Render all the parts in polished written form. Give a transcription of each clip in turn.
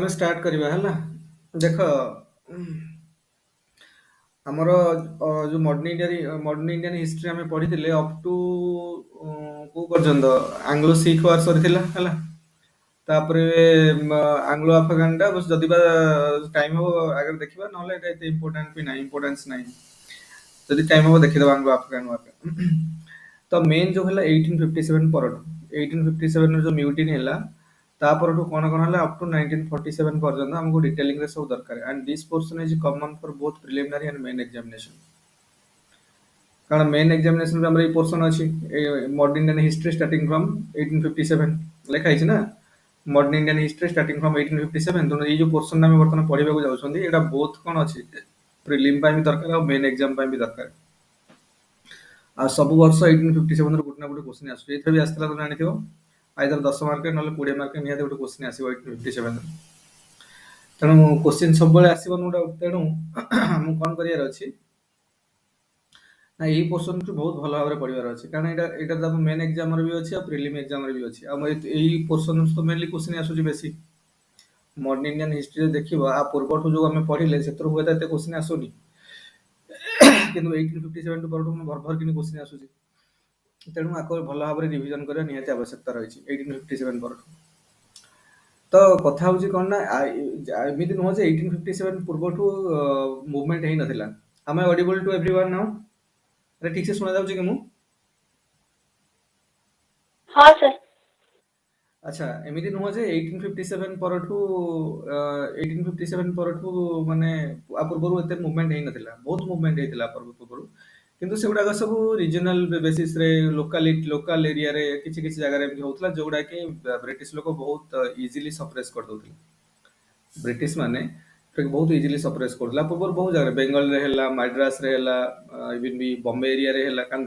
ଆମେ ଷ୍ଟାର୍ଟ କରିବା ହେଲା। ଦେଖ ଆମର ଯୋଉ ମଡର୍ନ ଇଣ୍ଡିଆନ ହିଷ୍ଟ୍ରି ଆମେ ପଢିଥିଲେ ଅପ୍ ଟୁ କୋଉ ପର୍ଯ୍ୟନ୍ତ ଆଙ୍ଗ୍ଲୋ ଶିଖ ୱାର ସରିଥିଲା ହେଲା। ତାପରେ ଆଙ୍ଗ୍ଲୋ ଆଫଗାନଟା ବସ୍ ଯଦି ବା ଟାଇମ ହବ ଆଗରେ ଦେଖିବା, ନହେଲେ ଏଟା ଏତେ ଇମ୍ପୋର୍ଟାନ୍ସ ନାହିଁ। ଯଦି ଟାଇମ ହବ ଦେଖିଦେବା ଆଙ୍ଗ୍ଲୋ ଆଫଗାନ ୱାର। ତ ମେନ୍ ଯୋଉ ହେଲା 1857 ପରଠୁ 1857 ଯୋଉ ମ୍ୟୁଟିନ୍ ହେଲା ତା ପରଠୁ କଣ କଣ ହେଲା ଅପ୍ ଟୁ 1947 ପର୍ଯ୍ୟନ୍ତ ଆମକୁ ଡିଟେଲିଂରେ ସବୁ ଦରକାର। And this portion is common for both preliminary and main examination. କାରଣ ମେନ୍ ଏକ୍ସାମିନେସନ ଆମର ଏଇ ପୋର୍ସନ ଅଛି, modern Indian history starting from 1857 ଲେଖା ହେଇଛି ନା, modern Indian history starting from 1857। ତେଣୁ ଏଇ ଯୋଉ ପୋର୍ସନ ଆମେ ବର୍ତ୍ତମାନ ପଢିବାକୁ ଯାଉଛନ୍ତି ଏଇଟା ବୋଥ କଣ ଅଛି, ପ୍ରିଲିମ୍ ପାଇଁ ବି ଦରକାର ଆଉ ମେନ୍ ଏକ୍ସାମ ପାଇଁ ବି ଦରକାର। ଆଉ ସବୁ ବର୍ଷ 1857 ରୁ ଗୋଟେ ନା ଗୋଟେ କ୍ୱେଶ୍ଚିନ୍ ଆସୁଛି। ଏଇଥର ବି ଆସିଥିଲା, ତମେ ଜାଣିଥିବ, ଆଇଦର 10 ମାର୍କ ନହେଲେ 20 ମାର୍କ ନିହାତି ଗୋଟେ କ୍ୱେଶ୍ଚିନ୍ ଆସିବ 1857 ରୁ। ତେଣୁ କ୍ୱେଶ୍ଚିନ୍ ସବୁବେଳେ ଆସିବ, नो डाउट। ତେଣୁ ଆମକୁ କଣ କରିବାର ଅଛି ନା ଏଇ ପୋର୍ସନକୁ ବହୁତ ଭଲ ଭାବରେ ପଢିବାର ଅଛି, କାରଣ ଏଇଟା ତ ମେନ୍ ଏକ୍ସାମରେ ବି ଅଛି ଆଉ ପ୍ରିଲିମ୍ ଏକ୍ସାମରେ ବି ଅଛି। ଆଉ ଏଇ ପୋର୍ସନ ତ ମେନଲି କ୍ୱେଶ୍ଚିନ୍ ଆସୁଛି ବେଶୀ। ମଡର୍ନ ଇଣ୍ଡିଆନ ହିଷ୍ଟ୍ରିରେ ଦେଖିବ ଆ ପୂର୍ବଠୁ ଯୋଉ ଆମେ ପଢିଲେ ସେଥିରୁ ହୁଏତ ଏତେ କ୍ୱେଶ୍ଚିନ୍ ଆସୁନି, କିନ୍ତୁ 1857 ପରଠୁ ଭର କିନି କ୍ୱେଶ୍ଚିନ୍ ଆସୁଛି। ତେଣୁ ଆକୁ ଭଲ ଭାବରେ ରିଭିଜନ କରିବା ନିହାତି ଆବଶ୍ୟକତା ରହିଛି 1857 ପରଠୁ। ତ କଥା ହଉଛି କଣ ନା, ଏମିତି ନୁହଁ ଯେ 1857 ପୂର୍ବଠୁ ମୁଭମେଣ୍ଟ ହେଇନଥିଲା। ଆମେ ଅଡିବଲ୍ ଟୁ ଏଭ୍ରିୱାନ୍ ନାଉ? ଆରେ ଠିକ ସେ ଶୁଣା ଯାଉଛି କି ମୁଁ? हाँ सर। ଆଚ୍ଛା, ଏମିତି ନୁହଁ ଯେ 1857 ପରଠୁ 1857 ପରଠୁ ମାନେ ଆ ପୂର୍ବରୁ ଏତେ ମୁଭମେଣ୍ଟ ହେଇନଥିଲା। ବହୁତ ମୁଭମେଣ୍ଟ ହେଇଥିଲା ପୂର୍ବରୁ, କିନ୍ତୁ ସେଗୁଡାକ ସବୁ ରିଜନାଲ ବେସିସରେ, ଲୋକାଲ ଏରିଆରେ କିଛି କିଛି ଜାଗାରେ ଏମିତି ହଉଥିଲା, ଯୋଉଗୁଡା କି ବ୍ରିଟିଶ ଲୋକ ବହୁତ ଇଜିଲି ସପ୍ରେସ୍ କରିଦଉଥିଲେ। ବ୍ରିଟିଶ ମାନେ ବହୁତ ଇଜିଲି ସପ୍ରେସ୍ କରୁଥିଲା ପୂର୍ବରୁ ବହୁତ ଜାଗାରେ, ବେଙ୍ଗଲରେ ହେଲା, ମାଡ୍ରାସରେ ହେଲା, ଇଭିନ୍ ବି ବମ୍ବେ ଏରିଆରେ ହେଲା। କାରଣ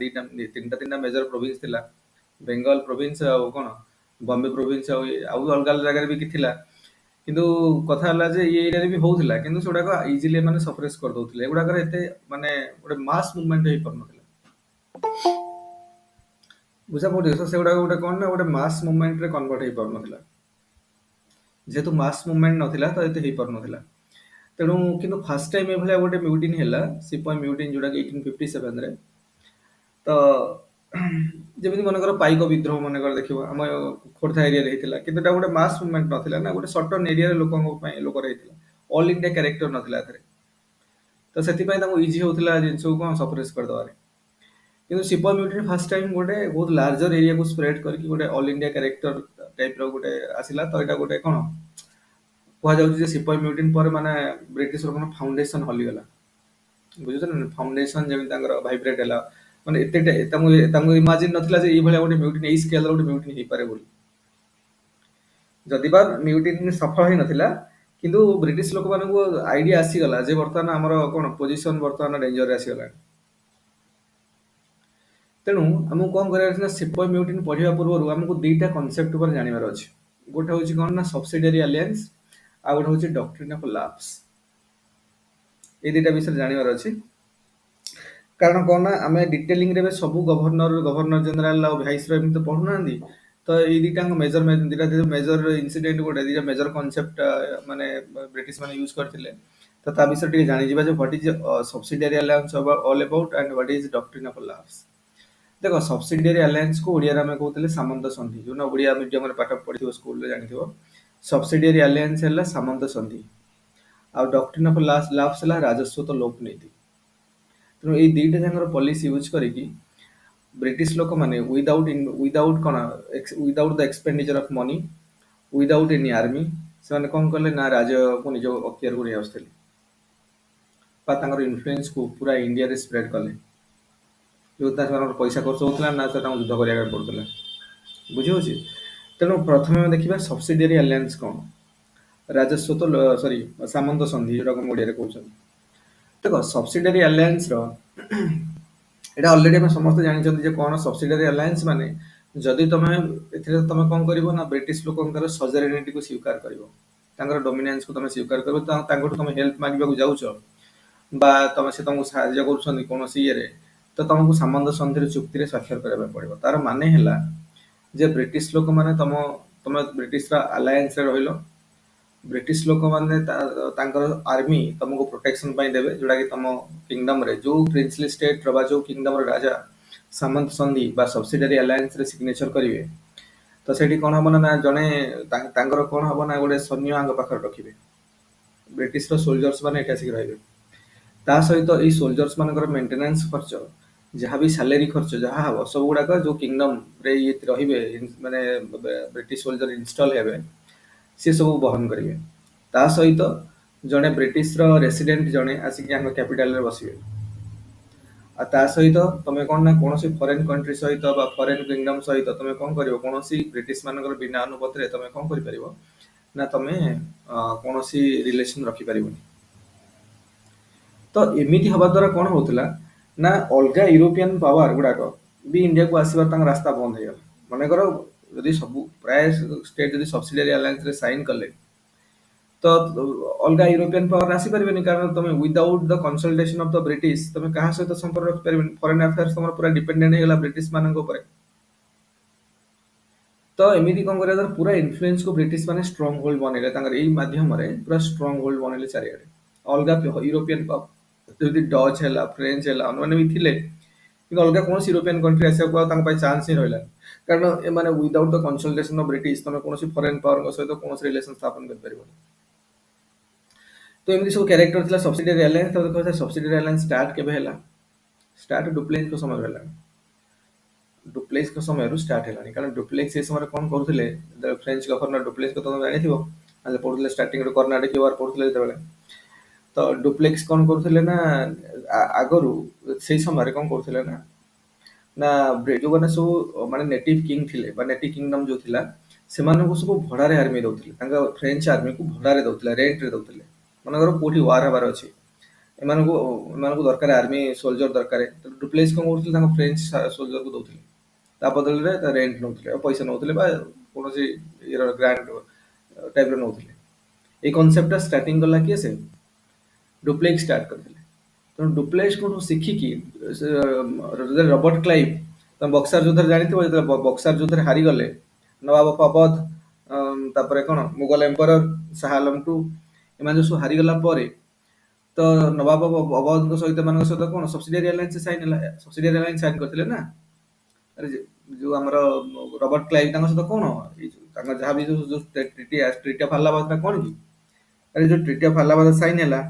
ତିନିଟା ମେଜର ପ୍ରୋଭିନ୍ସ ଥିଲା, ବେଙ୍ଗଲ ପ୍ରୋଭିନ୍ସ ଆଉ କଣ ବମ୍ବେ ପ୍ରୋଭିନ୍ସ, ଆଉ ଅଲଗା ଅଲଗା ଜାଗାରେ ବି କିଛି ଥିଲା। କିନ୍ତୁ କଥା ହେଲା ଯେ ଏଇ ଏରିଆରେ ବି ହଉଥିଲା, କିନ୍ତୁ ସେଗୁଡାକ ଇଜିଲି ମାନେ ସପ୍ରେସ୍ କରିଦଉଥିଲେ। ଏଗୁଡାକରେ ଏତେ ମାନେ ଗୋଟେ ମାସ୍ ମୁଭମେଣ୍ଟ ହେଇପାରୁନଥିଲା। ବୁଝା ପଡୁଛି ତ? ସେଗୁଡାକ ଗୋଟେ କଣ ନା, ଗୋଟେ ମାସ୍ ମୁଭମେଣ୍ଟରେ କନଭର୍ଟ ହେଇପାରୁନଥିଲା। ଯେହେତୁ ମାସ୍ ମୁଭମେଣ୍ଟ ନଥିଲା ତ ଏତେ ହେଇପାରୁନଥିଲା। ତେଣୁ କିନ୍ତୁ ଫାର୍ଷ୍ଟ ଟାଇମ୍ ଏଭଳିଆ ଗୋଟେ ମ୍ୟୁଟିନ୍ ହେଲା, ସିପାହୀ ମ୍ୟୁଟିନ୍, ଯୋଉଟା କି 1857 ରେ। ତ ଯେମିତି ମନେକର ପାଇକ ବିଦ୍ରୋହ ମନେକର ଦେଖିବ ଆମ ଖୋର୍ଦ୍ଧା ଏରିଆରେ ହେଇଥିଲା, କିନ୍ତୁ ଏଟା ଗୋଟେ ମାସ୍ ମୁଭମେଣ୍ଟ ନଥିଲା ନା, ଗୋଟେ ସର୍ଟନ ଏରିଆରେ ଲୋକଙ୍କ ପାଇଁ ଲୋକର ହେଇଥିଲା। ଅଲ ଇଣ୍ଡିଆ କ୍ୟାରେକ୍ଟର ନଥିଲା ଏଥିରେ। ତ ସେଥିପାଇଁ ତାଙ୍କୁ ଇଜି ହଉଥିଲା ଜିନିଷକୁ କଣ ସପ୍ରେସ୍ କରିଦେବାରେ। କିନ୍ତୁ ସିପାହୀ ମ୍ୟୁଟିନ୍ ଫାର୍ଷ୍ଟ ଟାଇମ୍ ଗୋଟେ ବହୁତ ଲାର୍ଜର ଏରିଆକୁ ସ୍ପ୍ରେଡ୍ କରିକି ଗୋଟେ ଅଲ ଇଣ୍ଡିଆ କ୍ୟାରେକ୍ଟର ଟାଇପର ଗୋଟେ ଆସିଲା। ତ ଏଇଟା ଗୋଟେ କଣ କୁହାଯାଉଛି ଯେ ସିପାହୀ ମ୍ୟୁଟିନ୍ ପରେ ମାନେ ବ୍ରିଟିଶର କଣ ଫାଉଣ୍ଡେସନ ହଲିଗଲା। ବୁଝୁଛ ନା? ଫାଉଣ୍ଡେସନ ଯେମିତି ତାଙ୍କର ଭାଇବ୍ରେଟ ହେଲା, ମାନେ ଏତେ ତାଙ୍କୁ ଇମାଜିନ୍ ନଥିଲା ଯେ ଏଇଭଳିଆ ଗୋଟେ ମ୍ୟୁଟିନ୍, ଏଇ ସ୍କେଲର ଗୋଟେ ମ୍ୟୁଟିନ୍ ହେଇପାରେ ବୋଲି। ଯଦିବା ମ୍ୟୁଟିନ୍ ସଫଳ ହେଇନଥିଲା, କିନ୍ତୁ ବ୍ରିଟିଶ ଲୋକମାନଙ୍କୁ ଆଇଡିଆ ଆସିଗଲା ଯେ ବର୍ତ୍ତମାନ ଆମର କଣ ପୋଜିସନ ବର୍ତ୍ତମାନ ଡେଞ୍ଜରରେ ଆସିଗଲାଣି। ତେଣୁ ଆମକୁ କଣ କରିବାର ଅଛି ନା, ସିପାହୀ ମ୍ୟୁଟିନ୍ ପଢିବା ପୂର୍ବରୁ ଆମକୁ ଦିଟା କନସେପ୍ଟ ଉପରେ ଜାଣିବାର ଅଛି। ଗୋଟେ ହଉଛି କଣ ନା ସବସିଡିଆରୀ ଆଲିଆନ୍ସ, ଆଉ ଗୋଟେ ହଉଛି ଡକ୍ଟ୍ରିନ୍ ଅଫ ଲାପ୍ସ। ଏଇ ଦିଟା ବିଷୟରେ ଜାଣିବାର ଅଛି। କାରଣ କଣ ନା, ଆମେ ଡିଟେଲିଂରେ ଏବେ ସବୁ ଗଭର୍ଣ୍ଣର ଜେନେରାଲ ଆଉ ଭାଇସରୟ ଏମିତି ତ ପଢୁନାହାନ୍ତି। ତ ଏଇ ଦିଟାଙ୍କ ଦିଟା ମେଜର ଇନସିଡେଣ୍ଟ, ଗୋଟେ ଦିଟା ମେଜର କନସେପ୍ଟ ମାନେ ବ୍ରିଟିଶ ମାନେ ୟୁଜ କରିଥିଲେ। ତ ତା ବିଷୟରେ ଟିକେ ଜାଣିଯିବା ଯେ what is subsidiary alliance all about and what is doctrine of lapse. ଦେଖ, ସବସିଡିଆରୀ ଆଲାଏନ୍ସକୁ ଓଡ଼ିଆରେ ଆମେ କହୁଥିଲେ ସାମନ୍ତ ସନ୍ଧି। ଯୋଉଟା ଓଡ଼ିଆ ମିଡିୟମରେ ପାଠ ପଢିଥିବ, ସ୍କୁଲରେ ଜାଣିଥିବ। ସବସିଡିଆରୀ ଆଲାଏନ୍ସ ହେଲା ସାମନ୍ତ ସନ୍ଧି, ଆଉ ଡକ୍ଟ୍ରିନ୍ ଅଫ ଲାପ୍ସ ହେଲା ରାଜସ୍ୱତ ଲୋପ ନୀତି। ତେଣୁ ଏଇ ଦିଟା ଯାକର ପଲିସି ୟୁଜ କରିକି ବ୍ରିଟିଶ ଲୋକମାନେ without the expenditure of money, without any army, ସେମାନେ କଣ କଲେ ନା ରାଜ୍ୟକୁ ନିଜ ଅକ୍ତିଆରକୁ ନେଇ ଆସୁଥିଲେ, ବା ତାଙ୍କର ଇନଫ୍ଲୁଏନ୍ସକୁ ପୁରା ଇଣ୍ଡିଆରେ ସ୍ପ୍ରେଡ୍ କଲେ। ଯୋଉଟା ସେମାନଙ୍କର ପଇସା ଖର୍ଚ୍ଚ ହଉଥିଲା ନା, ସେ ତାଙ୍କୁ ଯୁଦ୍ଧ କରିବା ପାଇଁ ପଡୁଥିଲା। ବୁଝି ହଉଛି? ତେଣୁ ପ୍ରଥମେ ଆମେ ଦେଖିବା ସବସିଡିଆରୀ ଆଲାଏନ୍ସ କଣ, ସାମନ୍ତ ସନ୍ଧି, ଯୋଉଟାକୁ ଆମେ ଓଡ଼ିଆରେ କହୁଛନ୍ତି। ଦେଖ, ସବସିଡିଆରୀ ଆଲାଏନ୍ସର ଏଇଟା ଅଲରେଡି ଆମେ ସମସ୍ତେ ଜାଣିଛନ୍ତି ଯେ କଣ ସବସିଡିଆରୀ ଆଲାଏନ୍ସ ମାନେ, ଯଦି ଏଥିରେ ତମେ କଣ କରିବ ନା, ବ୍ରିଟିଶ ଲୋକଙ୍କର ସଜରେନିଟିକୁ ସ୍ୱୀକାର କରିବ, ତାଙ୍କର ଡୋମିନାନ୍ସକୁ ତମେ ସ୍ୱୀକାର କରିବ। ତାଙ୍କଠୁ ତମେ ହେଲ୍ପ ମାଗିବାକୁ ଯାଉଛ, ବା ସେ ତମକୁ ସାହାଯ୍ୟ କରୁଛନ୍ତି କୌଣସି ଇଏରେ, ତ ତମକୁ ସାମନ୍ତ ସନ୍ଧିର ଚୁକ୍ତିରେ ସ୍ୱାକ୍ଷର କରିବା ପାଇଁ ପଡିବ। ତାର ମାନେ ହେଲା ଯେ ବ୍ରିଟିଶ ଲୋକମାନେ ତମେ ବ୍ରିଟିଶର ଆଲାଏନ୍ସରେ ରହିଲ, ବ୍ରିଟିଶ ଲୋକମାନେ ତାଙ୍କର ଆର୍ମି ତମକୁ ପ୍ରୋଟେକ୍ସନ ପାଇଁ ଦେବେ, ଯୋଉଟା କି ତମ କିଙ୍ଗଡମରେ ଯୋଉ ପ୍ରିନ୍ସଲି ଷ୍ଟେଟ୍ର ବା ଯୋଉ କିଙ୍ଗଡମର ରାଜା ସାମନ୍ତ ସନ୍ଧି ବା ସବସିଡାରୀ ଆଲାଏନ୍ସରେ ସିଗ୍ନେଚର କରିବେ, ତ ସେଠି କଣ ହବ ନା ଜଣେ ତାଙ୍କର କଣ ହବ ନା ଗୋଟେ ସୈନ୍ୟ ଆଙ୍କ ପାଖରେ ରଖିବେ। ବ୍ରିଟିଶର ସୋଲଜର୍ସ ମାନେ ଏଠି ଆସିକି ରହିବେ। ତା ସହିତ ଏଇ ସୋଲଜର୍ସ ମାନଙ୍କର ମେଣ୍ଟେନାନ୍ସ ଖର୍ଚ୍ଚ, ଯାହାବି ସାଲେରୀ ଖର୍ଚ୍ଚ ଯାହା ହବ ସବୁ ଗୁଡାକ ଯୋଉ କିଙ୍ଗଡମରେ ଇଏ ରହିବେ, ମାନେ ବ୍ରିଟିଶ ସୋଲଜର ଇନଷ୍ଟଲ ହେବେ, ସେ ସବୁ ବହନ କରିବେ। ତା ସହିତ ଜଣେ ବ୍ରିଟିଶର ରେସିଡେଣ୍ଟ ଜଣେ ଆସିକି ଆମ କ୍ୟାପିଟାଲରେ ବସିବେ। ଆଉ ତା ସହିତ ତମେ କଣ ନା କୌଣସି ଫରେନ୍ କଣ୍ଟ୍ରି ସହିତ ବା ଫରେନ୍ କିଙ୍ଗଡମ ସହିତ ତମେ କଣ କରିବ, କୌଣସି ବ୍ରିଟିଶ ମାନଙ୍କର ବିନା ଅନୁମତିରେ ତମେ କଣ କରିପାରିବ ନା ତମେ କୌଣସି ରିଲେସନ ରଖିପାରିବନି। ତ ଏମିତି ହବା ଦ୍ଵାରା କଣ ହଉଥିଲା ନା ଅଲଗା ୟୁରୋପିଆନ ପାୱାର ଗୁଡାକ ବି ଇଣ୍ଡିଆକୁ ଆସିବାର ତାଙ୍କ ରାସ୍ତା ବନ୍ଦ ହେଇଗଲା। ମନେକର ଯଦି ସବୁ ପ୍ରାୟ ଷ୍ଟେଟ ଯଦି ସବସିଡିଆରୀ ଆଲାଏନ୍ସରେ ସାଇନ କଲେ, ତ ଅଲଗା ୟୁରୋପିଆନ ପାୱାର ଆସିପାରିବେନି, କାରଣ ତମେ without the consultation of the British ତମେ କାହା ସହିତ ସମ୍ପର୍କ ରଖିପାରିବନି। ଫରେନ୍ ଆଫେୟାର୍ସ ତମର ପୁରା ଡିପେଣ୍ଡେଣ୍ଟ ହେଇଗଲା ବ୍ରିଟିଶ ମାନଙ୍କ ଉପରେ। ତ ଏମିତି କଣ କରିବା ଦ୍ୱାରା ପୁରା ଇନଫ୍ଲୁଏନ୍ସକୁ ବ୍ରିଟିଶ ମାନେ ଷ୍ଟ୍ରଙ୍ଗ ହୋଲ୍ଡ ବନେଇଲେ, ତାଙ୍କର ଏଇ ମାଧ୍ୟମରେ ପୁରା ଷ୍ଟ୍ରଙ୍ଗ ହୋଲ୍ଡ ବନେଇଲେ ଚାରିଆଡେ। ଅଲଗା ୟୁରୋପିଆନ ଯଦି ଡଚ୍ ହେଲା, ଫ୍ରେଞ୍ଚ ହେଲା, ଅନ୍ୟମାନେ ବି ଥିଲେ, କିନ୍ତୁ ଅଲଗା କୌଣସି ୟୁରୋପିଆନ କଣ୍ଟ୍ରି ଆସିବାକୁ ଆଉ ତାଙ୍କ ପାଇଁ ଚାନ୍ସ ହିଁ ରହିଲା। କାରଣ ଏମାନେ without the consultation of British ତମେ କୌଣସି ଫରେନ୍ ପାୱାରଙ୍କ ସହିତ କୌଣସି ରିଲେସନ ସ୍ଥାପନ କରିପାରିବନି। ତ ଏମିତି ସବୁ କ୍ୟାରେକ୍ଟର ଥିଲା ସବସିଡିଆରୀ ଆଲାଏନ୍ସ। ତାପରେ କଥା ସବସିଡିଆରୀ ଆଲାଏନ୍ସ ଷ୍ଟାର୍ଟ କେବେ ହେଲା? ଷ୍ଟାର୍ଟ ଡୁପ୍ଲେକ୍ସଙ୍କ ସମୟରୁ ହେଲା। ଡୁପ୍ଲେକ୍ସଙ୍କ ସମୟରୁ ଷ୍ଟାର୍ଟ ହେଲାଣି, କାରଣ ଡୁପ୍ଲେକ୍ସ ସେ ସମୟରେ କଣ କରୁଥିଲେ, ଫ୍ରେଞ୍ଚ ଗଭର୍ଣ୍ଣର ଡୁପ୍ଲେକ୍ସ ତମେ ଜାଣିଥିବ, ପଢୁଥିଲେ ଷ୍ଟାର୍ଟିଂରୁ କର୍ଣ୍ଣାଟିକ ୱାର ପଢୁଥିଲେ ଯେତେବେଳେ। ତ ଡୁପ୍ଲେକ୍ସ କଣ କରୁଥିଲେ ନା ଆଗରୁ ସେଇ ସମୟରେ କଣ କରୁଥିଲେ ନା ନା ଯୋଉମାନେ ସବୁ ମାନେ ନେଟିଭ କିଙ୍ଗ ଥିଲେ ବା ନେଟିଭ କିଙ୍ଗଡମ ଯୋଉ ଥିଲା, ସେମାନଙ୍କୁ ସବୁ ଭଡାରେ ଆର୍ମି ଦଉଥିଲେ। ତାଙ୍କ ଫ୍ରେଞ୍ଚ ଆର୍ମିକୁ ଭଡାରେ ଦଉଥିଲେ, ରେଣ୍ଟରେ ଦଉଥିଲେ। ମନେକର କୋଉଠି ୱାର ହେବାର ଅଛି, ଏମାନଙ୍କୁ ଏମାନଙ୍କୁ ଦରକାର ଆର୍ମି ସୋଲଜର ଦରକାର, ଡୁପ୍ଲେକ୍ସ କଣ କରୁଥିଲେ ତାଙ୍କ ଫ୍ରେଞ୍ଚ ସୋଲଜରକୁ ଦଉଥିଲେ। ତା ବଦଳରେ ରେଣ୍ଟ ନଉଥିଲେ, ପଇସା ନଉଥିଲେ ବା କୌଣସି ଇଏର ଗ୍ରାଣ୍ଟ ଟାଇପର ନଉଥିଲେ। ଏଇ କନସେପ୍ଟଟା ଷ୍ଟାର୍ଟିଂ କଲା କିଏ ସେ ଡୁପ୍ଲେକ୍ସ ଷ୍ଟାର୍ଟ କରିଥିଲେ। ତେଣୁ ଡୁପ୍ଲେକ୍ସଙ୍କଠୁ ଶିଖିକି ରବର୍ଟ କ୍ଲାଇଭ, ତମେ ବକ୍ସାର ଯୁଦ୍ଧରେ ଜାଣିଥିବ, ଯେତେବେଳେ ବକ୍ସାର ଯୁଦ୍ଧରେ ହାରିଗଲେ ନବାବ ଅବଧ, ତାପରେ କଣ ମୁଗଲ ଏମ୍ପରର ଶାହ ଆଲମ ଟୁ, ଏମାନେ ଯୋଉ ସବୁ ହାରିଗଲା ପରେ, ତ ନବାବ ଅବଧଙ୍କ ସହିତ ଏମାନଙ୍କ ସହିତ କଣ ସବସିଡିଆରୀ ଆଲାଏନ୍ସ ସାଇନ୍ ହେଲା। ସବସିଡିଆରୀ ଆଲାଏନ୍ସ ସାଇନ୍ କରିଥିଲେ ନା। ଆରେ ଯୋଉ ଆମର ରବର୍ଟ କ୍ଲାଇଭ ତାଙ୍କ ସହିତ କଣ ଏଇ ତାଙ୍କ ଯାହାବି ଯୋଉ ଟ୍ରିଟି ଅଫ ଆହ୍ଲାବାଦ ଟା କଣ କି? ଆରେ ଯୋଉ ଟ୍ରିଟି ଅଫ ଆହ୍ଲାବାଦ ସାଇନ୍ ହେଲା,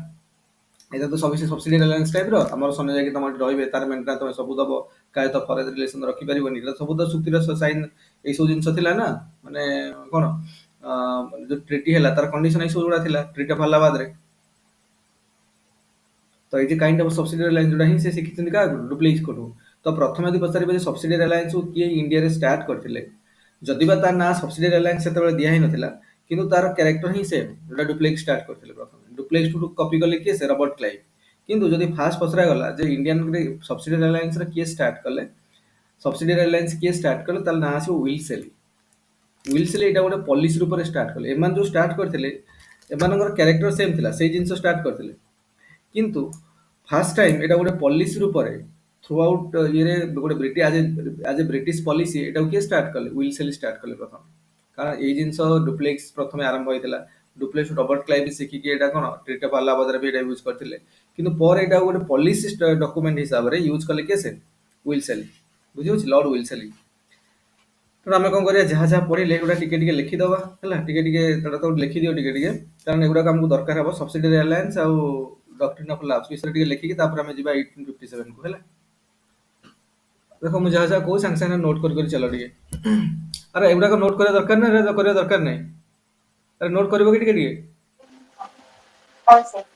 ଏଇଟା ତ ସବୁ ସବସିଡିଆରୀ ଆଲାଏନ୍ସ ଟାଇପର। ଆମର ସୈନ୍ୟ ଯାଇକି ତମ ଏଠି ରହିବେ, ତାର ମେଣ୍ଟେନାନ୍ସ ତମେ ସବୁ ଦବ, କାହା ସହିତ ଫରେନ୍ ରିଲେସନ ରଖିପାରିବନି, ଏଇଟା ସବୁ ତ ଚୁକ୍ତିର ସାଇନ୍ ଏଇ ସବୁ ଜିନିଷ ଥିଲା ନା। ମାନେ କଣ ଯୋଉ ଟ୍ରିଟି ହେଲା ତାର କଣ୍ଡିସନ ଏଇ ସବୁ ଗୁଡା ଥିଲା ଟ୍ରିଟି ଅଫ ଆହ୍ଲାବାଦରେ। ତ ଏଇ ଯେ କାଇଣ୍ଡ ଅଫ ସବସିଡିଆରୀ ଆଲାଏନ୍ସ ଯୋଉଟା ହିଁ ସେ ଶିଖିଛନ୍ତି କାହାଠୁ, ଡୁପ୍ଲେକ୍ସଙ୍କଠୁ। ତ ପ୍ରଥମେ ଯଦି ପଚାରିବେ ଯେ ସବସିଡିଆରୀ ଆଲାଏନ୍ସକୁ କିଏ ଇଣ୍ଡିଆରେ ଷ୍ଟାର୍ଟ କରିଥିଲେ, ଯଦିବା ତା ନାଁ ସବସିଡିଆରୀ ଆଲାଏନ୍ସ ସେତେବେଳେ ଦିଆ ହେଇନଥିଲା, କିନ୍ତୁ ତାର କ୍ୟାରେକ୍ଟର ହିଁ ସେମ୍, ଯୋଉଟା ଡୁପ୍ଲେକ୍ସ ଷ୍ଟାର୍ଟ କରିଥିଲେ ପ୍ରଥମେ। ଡୁପ୍ଲେକ୍ସଠୁ କପି କଲେ କିଏ, ସେ ରବର୍ଟ କ୍ଲାଇଭ। କିନ୍ତୁ ଯଦି ଫାଷ୍ଟ ପଚରାଗଲା ଯେ ଇଣ୍ଡିଆନରେ ସବସିଡିଆରୀ ଆଲାଏନ୍ସରେ କିଏ ଷ୍ଟାର୍ଟ କଲେ, ସବସିଡିଆରୀ ଆଲାଏନ୍ସ କିଏ ଷ୍ଟାର୍ଟ କଲେ, ତାହେଲେ ନାଁ ଆସିବ ୱିଲସେଲି। ୱିଲସେଲି ଏଇଟା ଗୋଟେ ପଲିସି ରୂପରେ ଷ୍ଟାର୍ଟ କଲେ। ଏମାନେ ଯୋଉ ଷ୍ଟାର୍ଟ କରିଥିଲେ, ଏମାନଙ୍କର କ୍ୟାରେକ୍ଟର ସେମ୍ ଥିଲା, ସେଇ ଜିନିଷ ଷ୍ଟାର୍ଟ କରିଥିଲେ। କିନ୍ତୁ ଫାଷ୍ଟ ଟାଇମ୍ ଏଇଟା ଗୋଟେ ପଲିସି ରୂପରେ ଥ୍ରୁ ଆଉଟ୍ ଇଏରେ ଗୋଟେ ଆଜ ଏ ବ୍ରିଟିଶ ପଲିସି ଏଟାକୁ କିଏ ଷ୍ଟାର୍ଟ କଲେ, ୱିଲସେଲି ଷ୍ଟାର୍ଟ କଲେ ପ୍ରଥମେ। କାରଣ ଏଇ ଜିନିଷ ଡୁପ୍ଲେକ୍ସ ପ୍ରଥମେ ଆରମ୍ଭ ହେଇଥିଲା। ଡୁପ୍ଲେକ୍ସ ରବର୍ଟ କ୍ଲାଇଭ ଶିଖିକି ଏଇଟା କଣ ଟ୍ରିଟି ଅଫ ଆହ୍ଲାବାଦରେ ବି ଏଇଟା ୟୁଜ କରିଥିଲେ। କିନ୍ତୁ ପରେ ଏଇଟା ଗୋଟେ ପଲିସି ଡକୁମେଣ୍ଟ ହିସାବରେ ୟୁଜ କଲେ କିଏ, ସେ ୱିଲସେଲି। ବୁଝିହଉଛି, ଲର୍ଡ ୱିଲସେଲି। ତେଣୁ ଆମେ କଣ କରିବା, ଯାହା ଯାହା ପଢିଲେ ଏଗୁଡ଼ା ଟିକେ ଟିକେ ଲେଖିଦବା ହେଲା, ଟିକେ ଟିକେ ତାକୁ ତ ଲେଖିଦିଅ ଟିକେ ଟିକେ, କାରଣ ଏଗୁଡାକ ଆମକୁ ଦରକାର ହବ। ସବସିଡିଆରୀ ଆଲାଏନ୍ସ ଆଉ ଡକ୍ଟ୍ରିନ୍ ଅଫ ଲାଭସ୍ ବିଷୟରେ ଟିକେ ଲେଖିକି ତାପରେ ଆମେ ଯିବା 1857 କୁ ହେଲା। ଦେଖ ମୁଁ ଯାହା ଯାହା କହୁ ସାଙ୍ଗେ ସାଙ୍ଗେ ନୋଟ୍ କରି କରି ଚାଲ ଟିକେ। ଆରେ ଏଗୁଡାକ ନୋଟ୍ କରିବା ଦରକାର ନା, ଏଗୁଡାକ କରିବା ଦରକାର ନାହିଁ? ଆରେ ନୋଟ୍ କରିବ କି ଟିକେ ଟିକେ? ହଁ ସାର୍।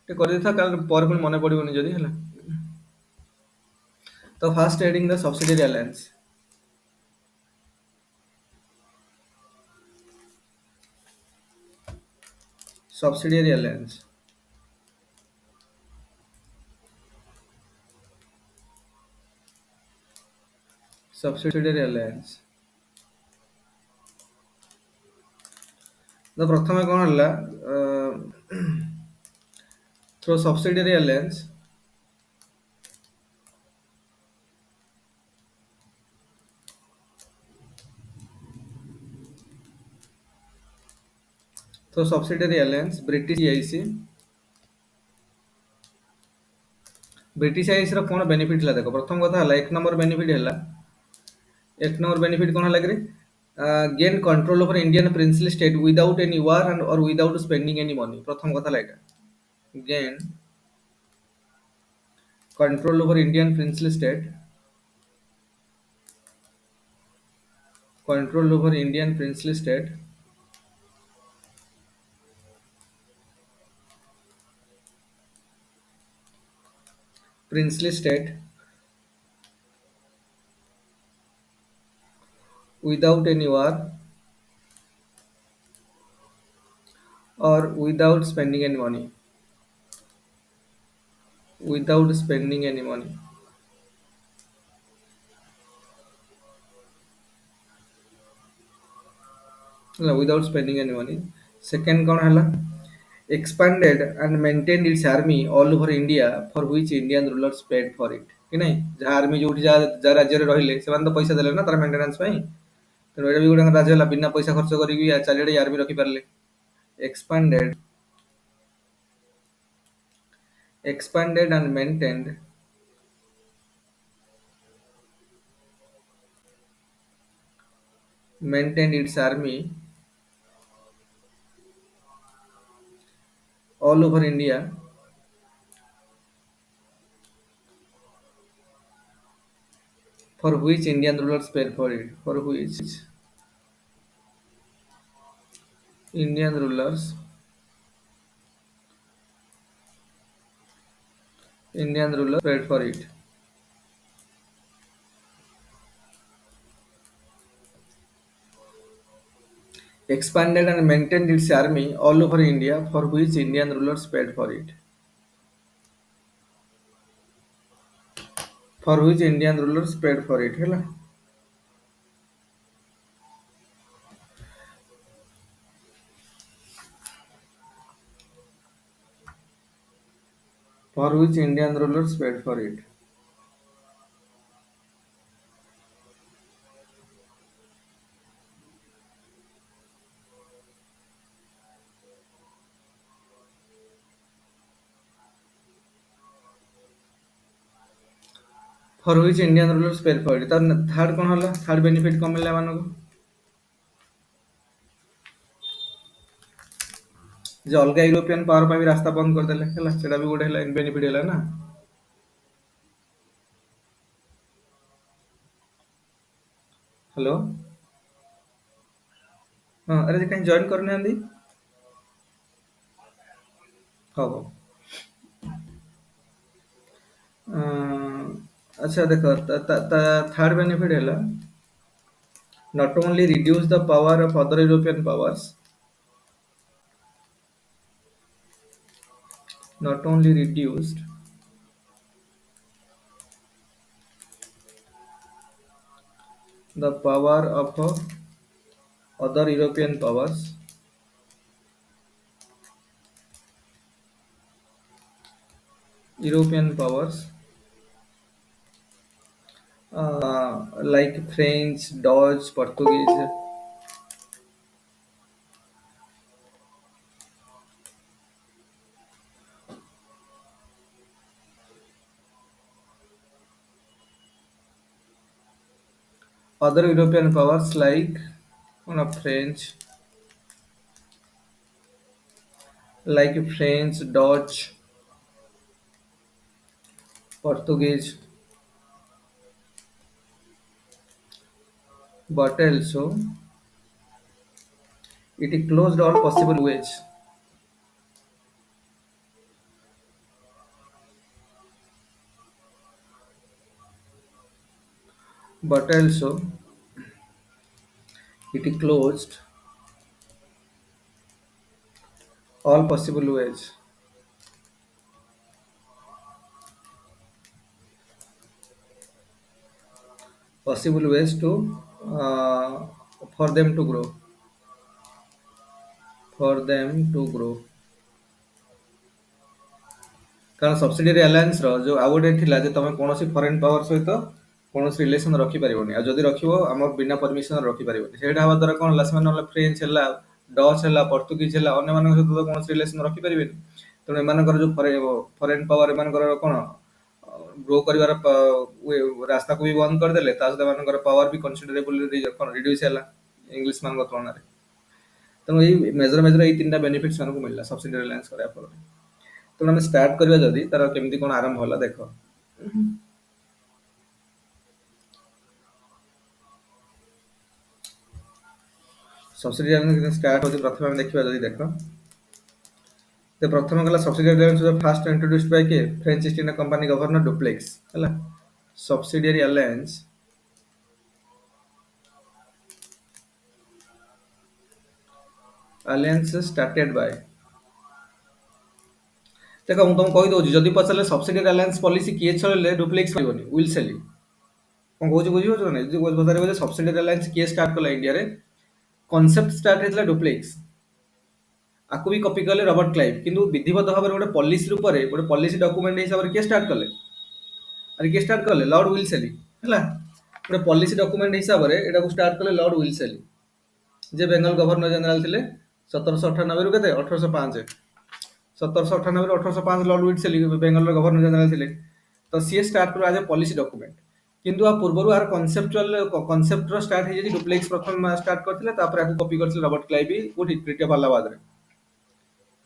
ଟିକେ କରିଦେଇଥା, କାରଣ ପରେ ପୁଣି ମନେ ପଡିବନି ଯଦି, ହେଲା। ତ first heading the subsidiary alliance. Subsidiary alliance. Subsidiary alliance. ତ ପ୍ରଥମେ କଣ ହେଲା, through subsidiary alliance तो subsidiary alliance British IC British IC ର କଣ ବେନିଫିଟ ହେଲା ଦେଖ ପ୍ରଥମ କଥା ହେଲା ଏକ ନମ୍ବର ବେନିଫିଟ ହେଲା ଏକ ନମ୍ବର ବେନିଫିଟ କଣ ହେଲା କି gain control over Indian princely state without any war and or without spending any money ପ୍ରଥମ କଥା ହେଲା ଏଇଟା gain control over Indian princely state, control over Indian princely state princely state without any war or without spending any money, without spending any money. Without spending any money. Second कौन हला expanded and maintained its army all over India for which Indian rulers paid for it कि नहीं जहाँ army जो जहाँ राज्य रे रहिले ସେମାନେ ତ ପଇସା ଦେଲେ ନା ତାର मेंटेनेंस ପାଇଁ ତେଣୁ ଏଇଟା ବି ଗୋଟେ राज्य ହେଲା बिना पैसा खर्च କରିକି ଚାରିଆଡେ आर्मी ରଖି ପାରିଲେ expanded expanded and maintained its army all over India for which Indian rulers paid for it for which Indian rulers paid for it. Expanded and maintained its army all over India for which Indian rulers paid for it. For which Indian rulers paid for it ହେଲା for which Indian rulers paid for it. For which Indian rulers paid for it. ତାର third କଣ ହେଲା third benefit କଣ ମିଳିଲା ମାନଙ୍କୁ ଯେ ଅଲଗା European power ପାଇଁ ବି ରାସ୍ତା ବନ୍ଦ କରିଦେଲେ ହେଲା ସେଟା ବି ଗୋଟେ ହେଲା ବେନିଫିଟ ହେଲା ନା ହ୍ୟାଲୋ ହଁ ଆରେ କାହିଁ ଜଏନ୍ କରିନାହାନ୍ତି ହଉ ହଉ ଆଚ୍ଛା ଦେଖ ଥାର୍ଡ ବେନିଫିଟ ହେଲା not only reduce the power of other European powers, not only reduced the power of other European powers like French, Dutch, Portuguese, other European powers like French, Dutch, Portuguese, but also it closed all possible ways. But also it closed all possible ways to uh, for them to grow କାରଣ subsidiary alliance ର ଯୋଉ ଆଉ ଗୋଟେ ଥିଲା ଯେ ତମେ କୌଣସି foreign power ସହିତ କୌଣସି ରିଲେସନ ରଖିପାରିବନି ଆଉ ଯଦି ରଖିବ ଆମ ବିନା ପରମିଶନ ରଖିପାରିବନି ସେଇଟା ହବା ଦ୍ୱାରା କଣ ହେଲା ସେମାନେ ଫ୍ରେଞ୍ଚ ହେଲା ଡଚ୍ ହେଲା, ପର୍ତ୍ତୁଗୀଜ ହେଲା, ଅନ୍ୟମାନଙ୍କ ସହିତ ତ କୌଣସି ରିଲେସନ ରଖିପାରିବେନି। ତେଣୁ ଏମାନଙ୍କର ଯୋଉ ଫରେନ୍ ପାୱାର ଏମାନଙ୍କର କଣ ଗ୍ରୋ କରିବାର ରାସ୍ତାକୁ ବି ବନ୍ଦ କରିଦେଲେ, ତା ସହିତ ଏମାନଙ୍କର ପାୱାର ବି କନସିଡରେବୁଲ କଣ ରିଡ୍ୟୁସ ହେଲା ଇଂଲିଶ ମାନଙ୍କ ତୁଳନାରେ। ତେଣୁ ଏଇ ମେଜର ଏଇ ତିନିଟା ବେନିଫିଟ୍ସ ଆମକୁ ମିଳିଲା ସବସିଡି ରିଲାଏନ୍ସ କରିବା ଫଳରେ। ତେଣୁ ଆମେ ଷ୍ଟାର୍ଟ କରିବା ଯଦି ତାର କେମିତି କଣ ଆରମ୍ଭ ହେଲା ଦେଖ। ସବସିଡି ରିଲାଏନ୍ସ ଷ୍ଟାର୍ଟ ହଉଛି ପ୍ରଥମେ ଆମେ ଦେଖିବା ଯଦି ଦେଖ। ତ ପ୍ରଥମ ଗଲା subsidiary alliance first introduced by କିଏ? French East India Company governor Dupleix ହେଲା। ସବସିଡିଆରୀ ଆଲାଏନ୍ସ started by ଦେଖ ମୁଁ ତମକୁ କହିଦଉଛି ଯଦି ପଚାରିଲେ ସବସିଡିଆରୀ ଆଲାଏନ୍ସ ପଲିସି କିଏ ଚଳେଇଲେ ଡୁପ୍ଲେକ୍ସ କହିବନି ୱିଲସେଲି। କଣ କହୁଛି ବୁଝିପାରୁଛ ନା? ଯଦି ପଚାରିବ ଯେ ସବସିଡିଆରୀ ଆଲାଏନ୍ସ କିଏ ଷ୍ଟାର୍ଟ କଲା ଇଣ୍ଡିଆରେ, କନସେପ୍ଟ ଷ୍ଟାର୍ଟ ହେଇଥିଲା ଡୁପ୍ଲେକ୍ସ। ଆକୁ ବି କପି କଲେ ରବର୍ଟ କ୍ଲାଇଭ୍, କିନ୍ତୁ ବିଧିବଦ୍ଧ ଭାବରେ ଗୋଟେ ପଲିସି ରୂପରେ ଗୋଟେ ପଲିସି ଡକୁମେଣ୍ଟ ହିସାବରେ କିଏ ଷ୍ଟାର୍ଟ କଲେ? ଆରେ କିଏ ଷ୍ଟାର୍ଟ କଲେ? ଲର୍ଡ ୱିଲସେଲି ହେଲା। ଗୋଟେ ପଲିସି ଡକୁମେଣ୍ଟ ହିସାବରେ ଏଟାକୁ ଷ୍ଟାର୍ଟ କଲେ ଲର୍ଡ ୱିଲସେଲି, ଯେ ବେଙ୍ଗଲ ଗଭର୍ଣ୍ଣର ଜେନେରାଲ ଥିଲେ 1798 ରୁ କେତେ 1805। 1798 ରୁ 1805 ଲର୍ଡ ୱିଲସେଲି ବେଙ୍ଗଲର ଗଭର୍ଣ୍ଣର ଜେନେରାଲ ଥିଲେ। ତ ସିଏ ଷ୍ଟାର୍ଟ କଲେ ଆଜ ଏ ପଲିସି ଡକୁମେଣ୍ଟ। କିନ୍ତୁ ଆ ପୂର୍ବରୁ ଆର କନସେପ୍ଟର ଷ୍ଟାର୍ଟ ହେଇଯାଇଛି ଡୁପ୍ଲେକ୍ସ ପ୍ରଥମ ଷ୍ଟାର୍ଟ କରିଥିଲେ, ତାପରେ ଆକୁ କପି କରିଥିଲେ ରବର୍ଟ କ୍ଲାଇଭ୍ କୋଉଠି ଟ୍ରିଟି ଅଫ୍ ଆଲାହାବାଦରେ।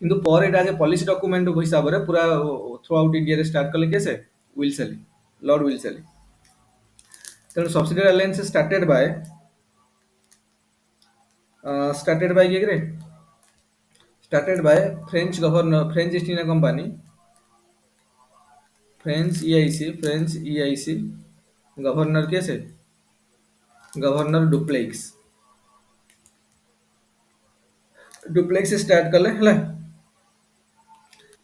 କିନ୍ତୁ ପରେ ଏଟା ଯେ ପଲିସି ଡକୁମେଣ୍ଟ ହିସାବରେ ପୁରା ଥ୍ରୁ ଆଉଟ୍ ଇଣ୍ଡିଆରେ ଷ୍ଟାର୍ଟ କଲେ କିଏ? ସେ ୱିଲସେଲି, ଲର୍ଡ ୱିଲସେଲି। ତେଣୁ ସବସିଡିଆରୀ ଆଲାଏନ୍ସ started by କିଏ ରେ? started by French governor, French East India Company, French EIC governor किए से? गवर्नर डुप्लेक्स स्टार्ट कले ହେଲା।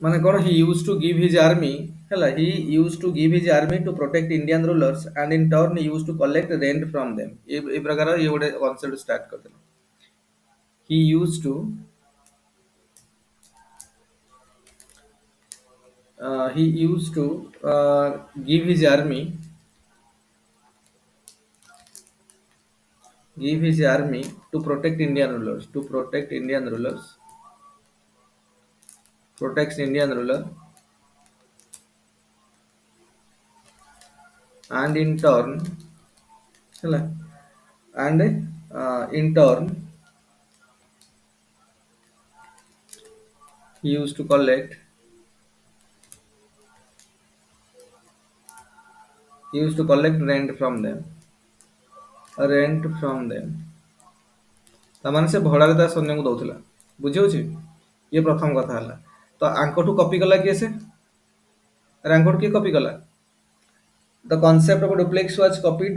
ମାନେ କଣ? he used to give his army ହେଲା, he used to give his army to protect Indian rulers and in turn he used to collect rent from them। ଏ ପ୍ରକାର ये ଗୋଟେ କନସେପ୍ଟ ଷ୍ଟାର୍ଟ କରିଥିଲେ। he used to give his army to protect Indian rulers, protects Indian ruler and in turn ହେଲା, and in turn he used to collect rent from them। ତାମାନେ ସେ ଭଡ଼ାରେ ତା ସୈନ୍ୟକୁ ଦଉଥିଲା। ବୁଝି ହଉଛି? ଇଏ ପ୍ରଥମ କଥା ହେଲା। ତ ଆଙ୍କଠୁ କପି କଲା କିଏ ସେ? ଆଙ୍କଠୁ କିଏ କପି କଲା? The concept of a duplex was copied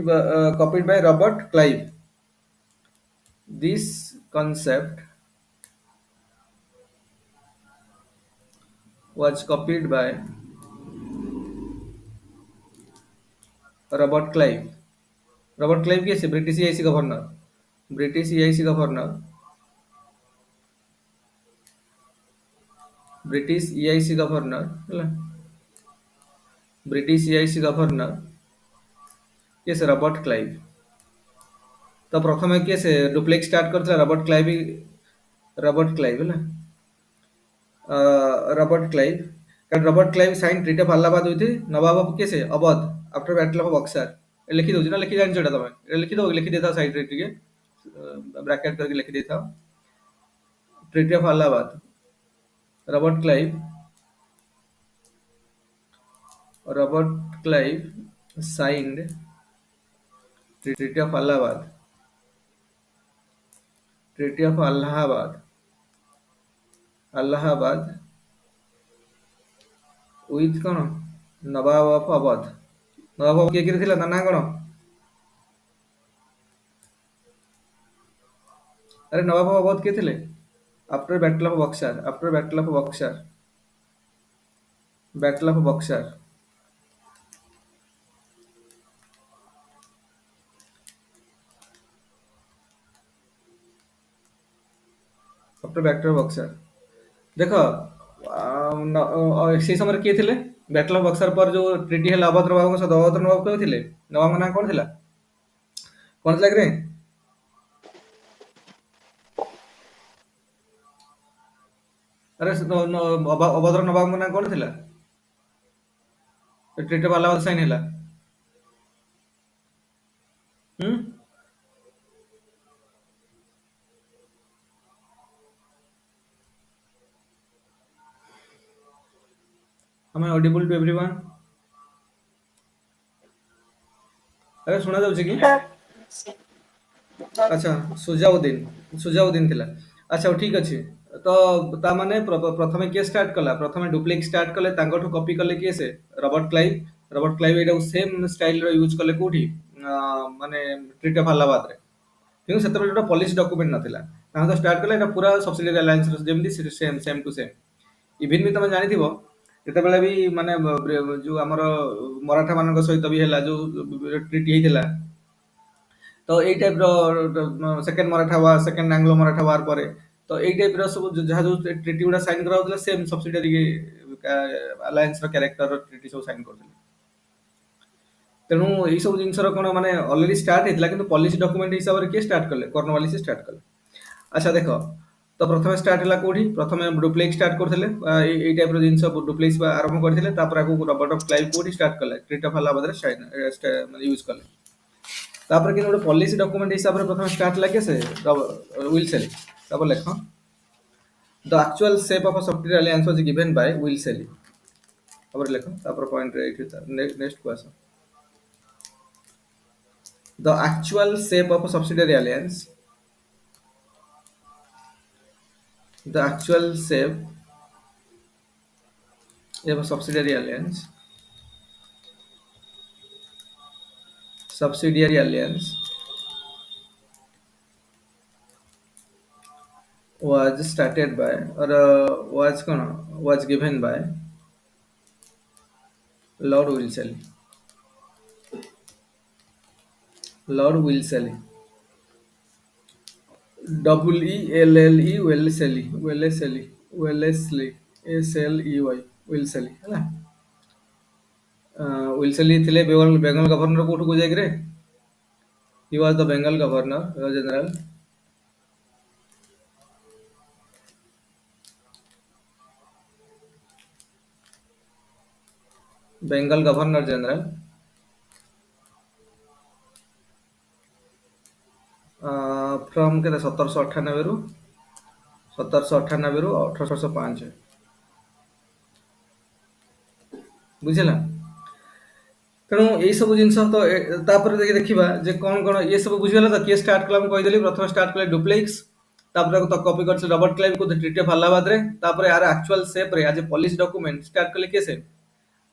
by Robert Clive। This concept was copied by Robert Clive। Robert Clive किए से? British EIC governor, British EIC governor, British EIC governor ହେଲା, ब्रिटिश ईआईसी गवर्नर किए से? Robert Clive. तो प्रथम किए से Dupleix start करथिला? रॉबर्ट क्लाइव ହେଲା। रॉबर्ट क्लाइव, कारण Robert Clive sign treaty of Allahabad with nawab of किए से? Awadh after battle of Buxar. लिखि दउछि ना, लिखि जानि छटा तमे लिखि दो, लिखि देता साइड रे टिके ब्रैकेट करके लिखि देता। Treaty of Allahabad, Robert Clive signed treaty of Allahabad, Allahabad with कौन? नवाब ऑफ अवध। नवाब ऑफ किए थिला ना कौन? अरे नवाब ऑफ अवध किए थिले? After battle of Buxar, battle of Buxar. After battle of Buxar देख से समय किए थे? बैटल ऑफ बक्सर पर जो ट्रिटी है अवध नवाब, अवध नवाब कहे थे? नवाब ना कौन था? कौन था कि ଆରେ ଅଭଦ୍ର ନବାବଙ୍କ ନାଁ କଣ ଥିଲା? ଟ୍ରିଟି ଅଫ୍ ଆଲାହାବାଦ ସାଇନ୍ ହେଲା। ହୁଁ। ଆମେ ଅଡିବୁଲ୍ ଟୁ ଏଭ୍ରିୱାନ୍। ଆରେ ଶୁଣା ଯାଉଛି କି? ଆଚ୍ଛା, ସୁଜାଉଦ୍ଦିନ ଥିଲା। ଆଚ୍ଛା, ହଉ ଠିକ୍ ଅଛି। ତ ତା ମାନେ ପ୍ରଥମେ କିଏ ଷ୍ଟାର୍ଟ କଲା? ପ୍ରଥମେ ଡୁପ୍ଲେକ୍ସ ଷ୍ଟାର୍ଟ କଲେ, ତାଙ୍କଠୁ କପି କଲେ କିଏ ସେ? Robert Clive. ରବର୍ଟ କ୍ଲାଇଭ୍ ଏଇଟାକୁ ସେମ୍ ଷ୍ଟାଇଲର ୟୁଜ୍ କଲେ କୋଉଠି? ମାନେ ଟ୍ରିଟି ଅଫ୍ ଆଲାହାବାଦରେ। କିନ୍ତୁ ସେତେବେଳେ ଗୋଟେ ପଲିସି ଡକୁମେଣ୍ଟ ନଥିଲା। ତାଙ୍କ ତ ଷ୍ଟାର୍ଟ କଲେ ଏଇଟା ପୁରା ସବସିଡିଆରି ଆଲାଏନ୍ସ ଯେମିତି ସେମ୍ ଟୁ ସେମ୍। ଇଭିନ୍ ବି ତମେ ଜାଣିଥିବ ଯେତେବେଳେ ବି ମାନେ ଯୋଉ ଆମର ମରାଠା ମାନଙ୍କ ସହିତ ବି ହେଲା ଯୋଉ ଟ୍ରିଟି ହେଇଥିଲା, ତ ଏଇ ଟାଇପ୍ ର second Maratha war, second Anglo Maratha war ପରେ ତ ଏଇ ଟାଇପ୍ ର ସବୁ ଯାହା ଯୋଉ ଟ୍ରିଟି ଗୁଡ଼ା ସାଇନ୍ କରାହଉଥିଲା ସେମ୍ ସବସିଡିଆରି ଆଲାଏନ୍ସ ର କ୍ୟାରେକ୍ଟର ଟ୍ରିଟି ସବୁ ସାଇନ୍ କରୁଥିଲେ। ତେଣୁ ଏଇ ସବୁ ଜିନିଷର କଣ ମାନେ ଅଲରେଡି ଷ୍ଟାର୍ଟ ହେଇଥିଲା କିନ୍ତୁ ପଲିସି ଡକୁମେଣ୍ଟ ହିସାବରେ କିଏ ଷ୍ଟାର୍ଟ କଲେ? କର୍ଣ୍ଣୱାଲିସ ଷ୍ଟାର୍ଟ କଲେ। ଆଚ୍ଛା ଦେଖ, ତ ପ୍ରଥମେ ଷ୍ଟାର୍ଟ ହେଲା କୋଉଠି? ପ୍ରଥମେ ଡୁପ୍ଲେକ୍ସ ଷ୍ଟାର୍ଟ କରୁଥିଲେ। ଏଇ ଟାଇପ୍ ର ଜିନିଷ ଡୁପ୍ଲେକ୍ସ ଆରମ୍ଭ କରିଥିଲେ। ତାପରେ ଆଗକୁ ରବର୍ଟ ଅଫ କ୍ଲାଇଭ୍ କୋଉଠି ଷ୍ଟାର୍ଟ କଲେ? ଟ୍ରିଟି ଅଫ୍ ଆଲାହାବାଦରେ ମାନେ ୟୁଜ୍ କଲେ। ତାପରେ କିନ୍ତୁ ଗୋଟେ ପଲିସି ଡକୁମେଣ୍ଟ ହିସାବରେ ପ୍ରଥମେ ଷ୍ଟାର୍ଟ ହେଲା କିଏ ସେ? ୱିଲସେଲି। ତାପରେ ଲେଖ the actual shape of software alliance was given by Wellesley. ତାପରେ ଲେଖ, ତାପରେ ପଏଣ୍ଟରେ ଏଇଠି ନେକ୍ସଟ କୁ ଆସ। The actual shape of a subsidiary alliance, the actual shape of a subsidiary alliance was started by or was given by Lord Wilsey. Lord Wilsey. WELLE Wellesley SLEY Wilsey ହେଲା। ୱିଲସେଲି ଥିଲେ Bengal governor କୋଉଠୁ ଯାଇକିରେ? He was the Bengal governor general. Bengal governor general from କେତେ 1798 ରୁ 1805 ବୁଝିଲା। ତେଣୁ ଏଇ ସବୁ ଜିନିଷ ତ ତାପରେ ଯାଇକି ଦେଖିବା ଯେ କଣ କଣ ଇଏ ସବୁ ବୁଝିଗଲା ତ କିଏ ଷ୍ଟାର୍ଟ କଲା ମୁଁ କହିଦେଲି ପ୍ରଥମେ ଷ୍ଟାର୍ଟ କଲେ ଡୁପ୍ଲେକ୍ସ, ତାପରେ ତାକୁ କପି କରିଥିଲେ ରବର୍ଟ କ୍ଲାଇଭ୍ କୁ ଟ୍ରିଟି ଅଫ୍ ଆଲାହାବାଦରେ, ତାପରେ ଆର ଆକ୍ଚୁଆଲ ସେପ୍ ରେ ଆଜ ଏ ପଲିସି ଡକୁମେଣ୍ଟ ଷ୍ଟାର୍ଟ କଲେ କିଏ ସେ?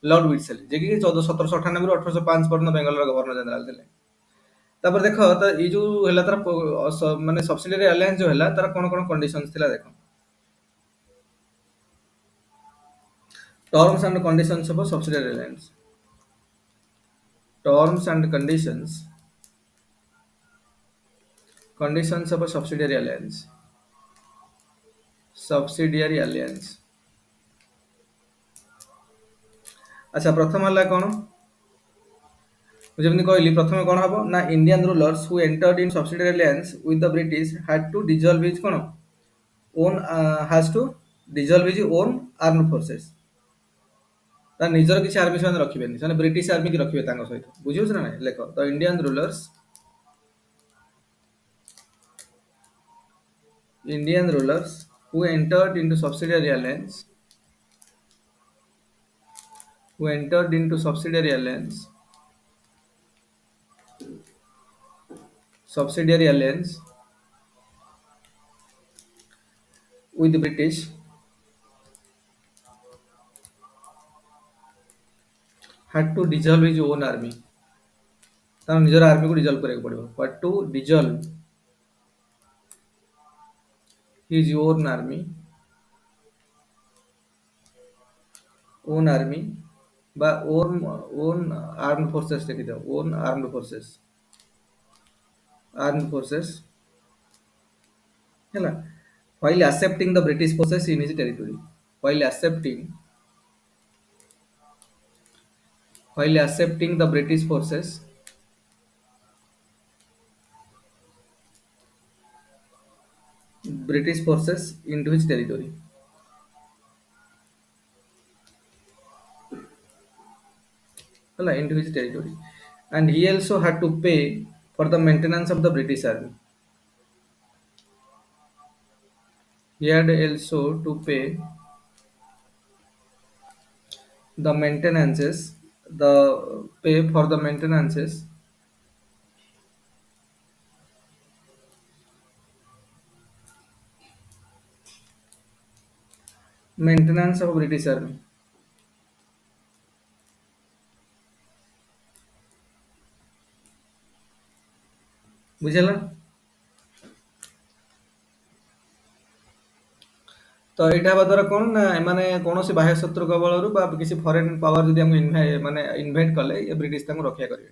ଲର୍ଡ ୱିଲସେଲି, ଯିଏ କି 1798 ରୁ 1805 ପର୍ଯ୍ୟନ୍ତ ବେଙ୍ଗଲର ଗଭର୍ଣ୍ଣର ଜେନେରାଲ ଥିଲେ। ତାପରେ ଦେଖ ତ ଏଇ ଯୋଉ ହେଲା ତାର ମାନେ ସବସିଡିଆରୀ ଆଲାଏନ୍ସ ଯୋଉ ହେଲା ତାର କଣ କଣ କଣ୍ଡିସନ୍ସ ଥିଲା ଦେଖ। Terms and conditions of subsidiary alliance. Terms and conditions of a subsidiary alliance. Subsidiary alliance. ଆଚ୍ଛା ପ୍ରଥମ ହେଲା କଣ? ମୁଁ ଯେମିତି କହିଲି ପ୍ରଥମେ କଣ ହବ ନା Indian rulers who entered in subsidiary alliance with the British had to dissolve his କଣ? Own has to dissolve his own armed forces. ତା ନିଜର କିଛି ଆର୍ମି ସେମାନେ ରଖିବେନି, ସେମାନେ ବ୍ରିଟିଶ ଆର୍ମି କି ରଖିବେ ତାଙ୍କ ସହିତ। ବୁଝିହଉଛି ନା ନାଇଁ? ଲେଖ ଦ Indian rulers who entered into subsidiary alliance with the British had to dissolve his own army। ତାଙ୍କ ନିଜର ଆର୍ମିକୁ ଡିଜଲ୍ଭ କରିବାକୁ ପଡିବ। What to dissolve his own army বা own armed forces ଲେଖିଦିଅ, own armed forces ହେଲା, while accepting the British forces in his territory, while accepting the British forces into his territory। into his territory, and he also had to pay for the maintenance of the British army. He had also to pay the maintenances, the pay for the maintenance of British army. ବୁଝିହେଲା? ତ ଏଇଟା ହେବା ଦ୍ୱାରା କ'ଣ ନା ଏମାନେ କୌଣସି ବାହ୍ୟ ଶତ୍ରୁ କବଳରୁ ବା କିଛି ଫରେନ୍ ପାୱାର ଯଦି ଆମକୁ ମାନେ ଇନଭାଇଟ୍ କଲେ ଏ ବ୍ରିଟିଶ ତାଙ୍କୁ ରକ୍ଷା କରିବେ,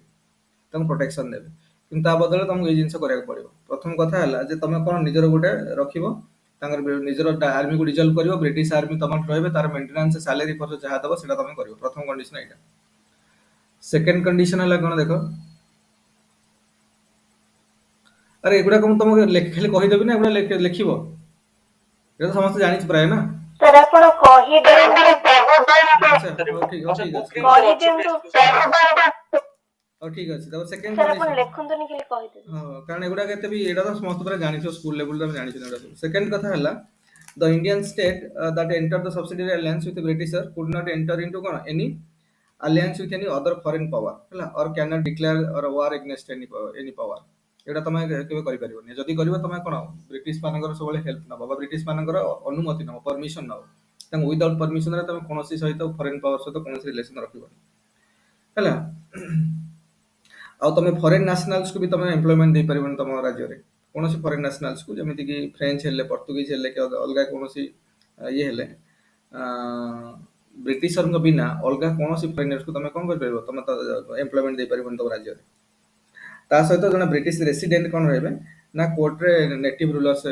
ତାଙ୍କୁ ପ୍ରୋଟେକ୍ସନ ଦେବେ। କିନ୍ତୁ ତା ବଦଳରେ ତମକୁ ଏଇ ଜିନିଷ କରିବାକୁ ପଡ଼ିବ। ପ୍ରଥମ କଥା ହେଲା ଯେ ତମେ କ'ଣ ନିଜର ଗୋଟେ ରଖିବ, ତାଙ୍କର ନିଜର ଆର୍ମିକୁ ଡିଜଲ୍ଭ କରିବ, ବ୍ରିଟିଶ ଆର୍ମି ତମଠୁ ରହିବେ, ତାର ମେଣ୍ଟେନାନ୍ସ ସାଲାରୀ ଖର୍ଚ୍ଚ ଯାହା ଦେବ ସେଇଟା ତମେ କରିବ। ପ୍ରଥମ କଣ୍ଡିସନ ଏଇଟା। ସେକେଣ୍ଡ କଣ୍ଡିସନ ହେଲା କ'ଣ ଦେଖ, ଆରେ ଏଗୁଡ଼ାକ ମୁଁ ତମକୁ ଖାଲି କହିଦେବି ନା ଏଗୁଡ଼ା ଲେଖିବ? এটা ତ ସମସ୍ତେ ଜାଣିଛୁ ପ୍ରାୟ ନା। ସାର୍ ଆପଣ କହିଦିଅନ୍ତୁ ଆଚ୍ଛା ହଉ ଠିକ ହଉ ଠିକ ଅଛି କହିଦିଅନ୍ତୁ ହଉ ଠିକ ଅଛି। ତାପରେ ସେକେଣ୍ଡ ସାର୍ ଆପଣ କଣ୍ଡିସନ, ଲେଖନ୍ତୁନି ଖାଲି କହିଦିଅନ୍ତୁ। ହଁ କାରଣ ଏଗୁଡାକ ଏତେ ବି ଏଇଟା ତ ସମସ୍ତେ ପୁରା ଜାଣିଥିବ, ସ୍କୁଲ ଲେବୁଲ ତମେ ଜାଣିଛ ଏଗୁଡ଼ା ସବୁ। ସେକେଣ୍ଡ କଥା ହେଲା the Indian state that entered the subsidiary alliance with the Britisher could not enter into କ'ଣ any alliance with any other foreign power ହେଲା or cannot declare or war against any power। ଏଇଟା ତମେ କେବେ କରିପାରିବନି। ଯଦି କରିବ ତମେ କ'ଣ ବ୍ରିଟିଶ ମାନଙ୍କର ସବୁବେଳେ ହେଲ୍ପ ନବ ବା ବ୍ରିଟିଶ ମାନଙ୍କର ଅନୁମତି ନବ, ପରମିଶନ ନବ। ତାଙ୍କୁ ୱିଦାଉଟ୍ ପରମିଶନରେ ତମେ କୌଣସି ସହିତ ଫରେନ୍ ପାୱାର ସହିତ କୌଣସି ରିଲେସନ ରଖିବନି ହେଲା। ଆଉ ତମେ ଫରେନ୍ ନ୍ୟାସନାଲ୍ସକୁ ବି ତମେ ଏମ୍ପ୍ଲୟମେଣ୍ଟ ଦେଇପାରିବନି ତମ ରାଜ୍ୟରେ। କୌଣସି ଫରେନ୍ ନ୍ୟାସନାଲ୍ସକୁ, ଯେମିତିକି ଫ୍ରେଞ୍ଚ ହେଲେ, ପର୍ତ୍ତୁଗିଜ ହେଲେ କି ଅଲଗା କୌଣସି ଇଏ ହେଲେ, ବ୍ରିଟିଶରଙ୍କ ବିନା ଅଲଗା କୌଣସି ଫରେନର୍ସକୁ ତମେ କ'ଣ କରିପାରିବ, ତମେ ତ ଏମ୍ପ୍ଲୟମେଣ୍ଟ ଦେଇପାରିବନି ତମ ରାଜ୍ୟରେ। ତା ସହିତ ଜଣେ ବ୍ରିଟିଶ ରେସିଡେଣ୍ଟ କ'ଣ ରହିବେ ନା କୋର୍ଟରେ ନେଟିଭ ରୁଲର୍ସ,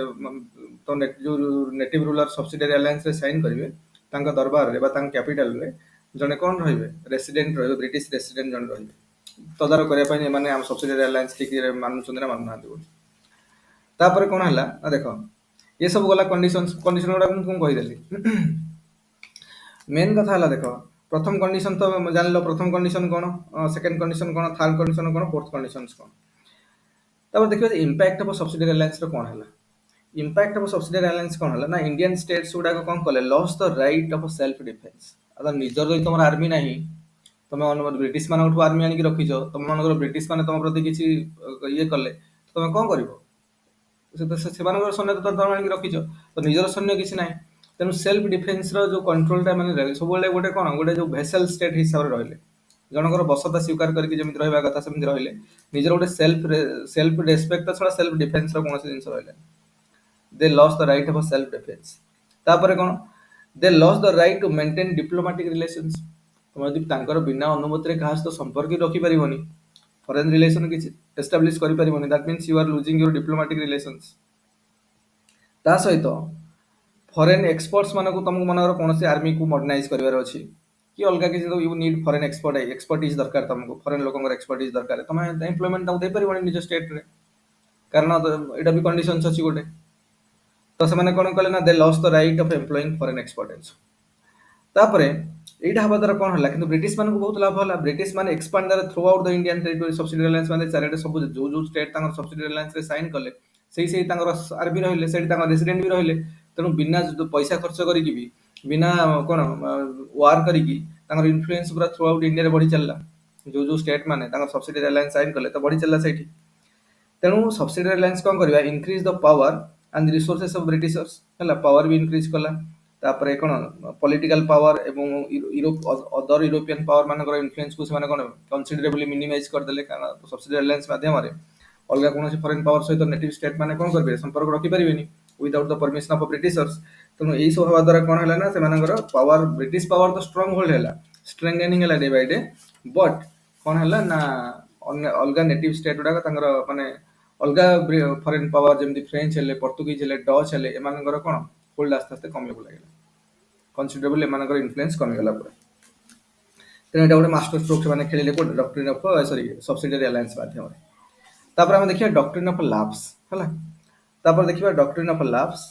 ତ ଯୋଉ ନେଟିଭ ରୁଲର ସବସିଡିଆରୀ ଆଲାଏନ୍ସରେ ସାଇନ୍ କରିବେ, ତାଙ୍କ ଦରବାରରେ ବା ତାଙ୍କ କ୍ୟାପିଟାଲରେ ଜଣେ କ'ଣ ରହିବେ, ରେସିଡେଣ୍ଟ ରହିବେ, ବ୍ରିଟିଶ ରେସିଡେଣ୍ଟ ଜଣେ ରହିବେ, ତଦାରଖ କରିବା ପାଇଁ ଏମାନେ ଆମ ସବସିଡିଆରୀ ଆଲାଏନ୍ସ ଠିକ୍ ମାନୁଛନ୍ତି ନା ମାନୁନାହାନ୍ତି ବୋଲି। ତାପରେ କ'ଣ ହେଲା ନା ଦେଖ, ଏସବୁ ଗଲା କଣ୍ଡିସନ ଗୁଡ଼ାକ ମୁଁ କ'ଣ କହିଦେଲି। ମେନ୍ କଥା ହେଲା ଦେଖ, ପ୍ରଥମ କଣ୍ଡିସନ ତ ଜାଣିଲ, ପ୍ରଥମ କଣ୍ଡିସନ କ'ଣ, ସେକେଣ୍ଡ କଣ୍ଡିସନ କ'ଣ, ଥାର୍ଡ କଣ୍ଡିସନ କ'ଣ, ଫୋର୍ଥ କଣ୍ଡିସନ କ'ଣ। ତାପରେ ଦେଖିବା ଇମ୍ପାକ୍ଟ ଅଫ୍ ସବସିଡିଆରୀ ଆଲାଏନ୍ସର କ'ଣ ହେଲା। ଇମ୍ପାକ୍ଟ ଅଫ୍ ସବସିଡିଆରୀ ଆଲାଏନ୍ସ କ'ଣ ହେଲା ନା ଇଣ୍ଡିଆନ୍ ଷ୍ଟେଟ୍ସ ଗୁଡ଼ାକ କ'ଣ କଲେ, loss the right of self defence. ଆଉ ନିଜର ଯଦି ତମର ଆର୍ମି ନାହିଁ, ତମେ ବ୍ରିଟିଶ ମାନଙ୍କଠୁ ଆର୍ମି ଆଣିକି ରଖିଛ, ତମମାନଙ୍କର ବ୍ରିଟିଶ ମାନେ ତମ ପ୍ରତି କିଛି ଇଏ କଲେ ତମେ କ'ଣ କରିବ? ସେମାନଙ୍କର ସୈନ୍ୟ ତ ତମେ ଆଣିକି ରଖିଛ, ତ ନିଜର ସୈନ୍ୟ କିଛି ନାହିଁ। ତେଣୁ ସେଲ୍ଫ ଡିଫେନ୍ସର ଯୋଉ କଣ୍ଟ୍ରୋଲଟା ମାନେ ସବୁବେଳେ ଗୋଟେ କ'ଣ, ଗୋଟେ ଯୋଉ ଭେସେଲ ଷ୍ଟେଟ୍ ହିସାବରେ ରହିଲେ, ଜଣଙ୍କର ବସତା ସ୍ୱୀକାର କରିକି ଯେମିତି ରହିବା କଥା ସେମିତି ରହିଲେ, ନିଜର ଗୋଟେ ସେଲ୍ଫ ରେସପେକ୍ଟ ଛଡ଼ା ସେଲ୍ଫ ଡିଫେନ୍ସର କୌଣସି ଜିନିଷ ରହିଲାନି। They lose the right of self defence. ତାପରେ କ'ଣ, they lose the right to maintain diplomatic relations. ତମେ ଯଦି ତାଙ୍କର ବିନା ଅନୁମତିରେ କାହା ସହିତ ସମ୍ପର୍କ ରଖିପାରିବନି, ଫରେନ୍ ରିଲେସନ କିଛି ଏଷ୍ଟାବ୍ଲିଶ କରିପାରିବନି, that means you are losing your diplomatic relations. ତା ସହିତ ଫରେନ୍ ଏକ୍ସପର୍ଟସ ମାନଙ୍କୁ ତମକୁ ମନେକର କୌଣସି ଆର୍ମିକୁ ମଡର୍ଣ୍ଣାଇଜ କରିବାର ଅଛି କି ଅଲଗା କିଛି, ୟୁ ନିଡ୍ ଫରେନ୍ ଏକ୍ସପର୍ଟିଜ ଦରକାର, ତମକୁ ଫରେନ୍ ଲୋକଙ୍କର ଏକ୍ସପର୍ଟିଜ ଦରକାର, ତମେ ଏମ୍ପ୍ଲୟମେଣ୍ଟ ତାଙ୍କୁ ଦେଇପାରିବନି ନିଜ ଷ୍ଟେଟରେ, କାରଣ ଏଇଟା ବି କଣ୍ଡିସନ୍ସ ଅଛି ଗୋଟେ। ତ ସେମାନେ କ'ଣ କଲେ ନା they lose the right of employing foreign expertise. ତାପରେ ଏଇଟା ହେବା ଦ୍ୱାରା କ'ଣ ହେଲା, କିନ୍ତୁ ବ୍ରିଟିଶ ମାନଙ୍କୁ ବହୁତ ଲାଭ ହେଲା। ବ୍ରିଟିଶ ମାନେ ଏକ୍ସପାଣ୍ଡ ଦେଲେ through out the Indian territory subsidiary alliance, ମାନେ ଚାରିଆଡ଼େ ସବୁ ଯୋଉ ଷ୍ଟେଟ୍ ତାଙ୍କର ସବସିଡିଆରୀ ଆଲାଏନ୍ସରେ ସାଇନ୍ କଲେ, ସେଇ ତାଙ୍କର ଆର୍ମି ରହିଲେ, ସେଇଠି ତାଙ୍କର ରେସିଡେଣ୍ଟ ବି ରହିଲେ। ତେଣୁ ବିନା ପଇସା ଖର୍ଚ୍ଚ କରିକି ବି, ବିନା କ'ଣ ୱାର କରିକି ତାଙ୍କର ଇନଫ୍ଲୁଏନ୍ସ ପୁରା ଥ୍ରୁ ଆଉଟ୍ ଇଣ୍ଡିଆରେ ବଢ଼ି ଚାଲିଲା। ଯୋଉ ଷ୍ଟେଟ୍ ମାନେ ତାଙ୍କର ସବସିଡିଆରୀ ଆଲାଏନ୍ସ ସାଇନ୍ କଲେ ତ ବଢ଼ି ଚାଲିଲା ସେଇଠି। ତେଣୁ ସବସିଡିଆରୀ ଆଲାଏନ୍ସ କ'ଣ କରିବା, increase the power and resources of Britishers ହେଲା, ପାୱାର ବି ଇନକ୍ରିଜ କଲା। ତାପରେ କ'ଣ, ପଲିଟିକାଲ ପାୱାର ଏବଂ ଅଦର ୟୁରୋପିଆନ ପାୱାର ମାନଙ୍କର ଇନଫ୍ଲୁଏନ୍ସକୁ ସେମାନେ କ'ଣ କନସିଡରେବଲି ମିନିମାଇଜ କରିଦେଲେ, କାରଣ ସବସିଡିଆରୀ ଆଲାଏନ୍ସ ମାଧ୍ୟମରେ ଅଲଗା କୌଣସି ଫରେନ୍ ପାୱାର ସହିତ ନେଟିଭ ଷ୍ଟେଟ୍ ମାନେ କ'ଣ କରିବେ, ସମ୍ପର୍କ ରଖିପାରିବେନି without the permission of Britishers. ତେଣୁ ଏଇସବୁ ହେବା ଦ୍ୱାରା କ'ଣ ହେଲା ନା ସେମାନଙ୍କର ପାୱାର, ବ୍ରିଟିଶ ପାୱାର ତ ଷ୍ଟ୍ରଙ୍ଗ ହୋଲ୍ଡ ହେଲା, ଷ୍ଟ୍ରେଙ୍ଗେନିଂ ହେଲା ଡେ ବାଇ ଡେ। ବଟ୍ କ'ଣ ହେଲା ନା ଅଲଗା ନେଟିଭ ଷ୍ଟେଟ୍ ଗୁଡ଼ାକ ତାଙ୍କର ମାନେ ଅଲଗା ଫରେନ୍ ପାୱାର ଯେମିତି ଫ୍ରେଞ୍ଚ ହେଲେ, ପର୍ତ୍ତୁଗିଜ ହେଲେ, ଡଚ୍ ହେଲେ, ଏମାନଙ୍କର କ'ଣ ହୋଲ୍ଡ ଆସ୍ତେ ଆସ୍ତେ କମିବାକୁ ଲାଗିଲା, କନସିଡରେବଲ ଏମାନଙ୍କର ଇନଫ୍ଲୁଏନ୍ସ କମିଗଲା ପୁରା। ତେଣୁ ଏଇଟା ଗୋଟେ ମାଷ୍ଟର ଷ୍ଟ୍ରୋକ୍ ସେମାନେ ଖେଳିଲେ କୋଉଠି, ଡକ୍ଟ୍ରିନ୍ ଅଫ୍ ସବସିଡିଆରୀ ଆଲାଏନ୍ସ ମାଧ୍ୟମରେ। ତାପରେ ଆମେ ଦେଖିବା ଡକ୍ଟ୍ରିନ୍ ଅଫ୍ ଲାପ୍ସ ହେଲା। ତାପରେ ଦେଖିବା doctrine of lapse.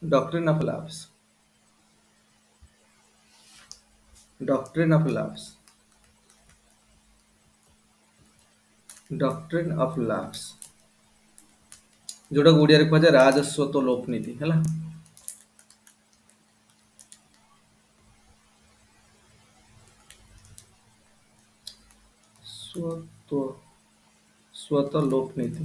Doctrine of lapse doctrine of lapse, doctrine of lapse जोटा ओडिया रे कुहा राजस्वत लोप नीति है। स्वत स्वत लोप नीति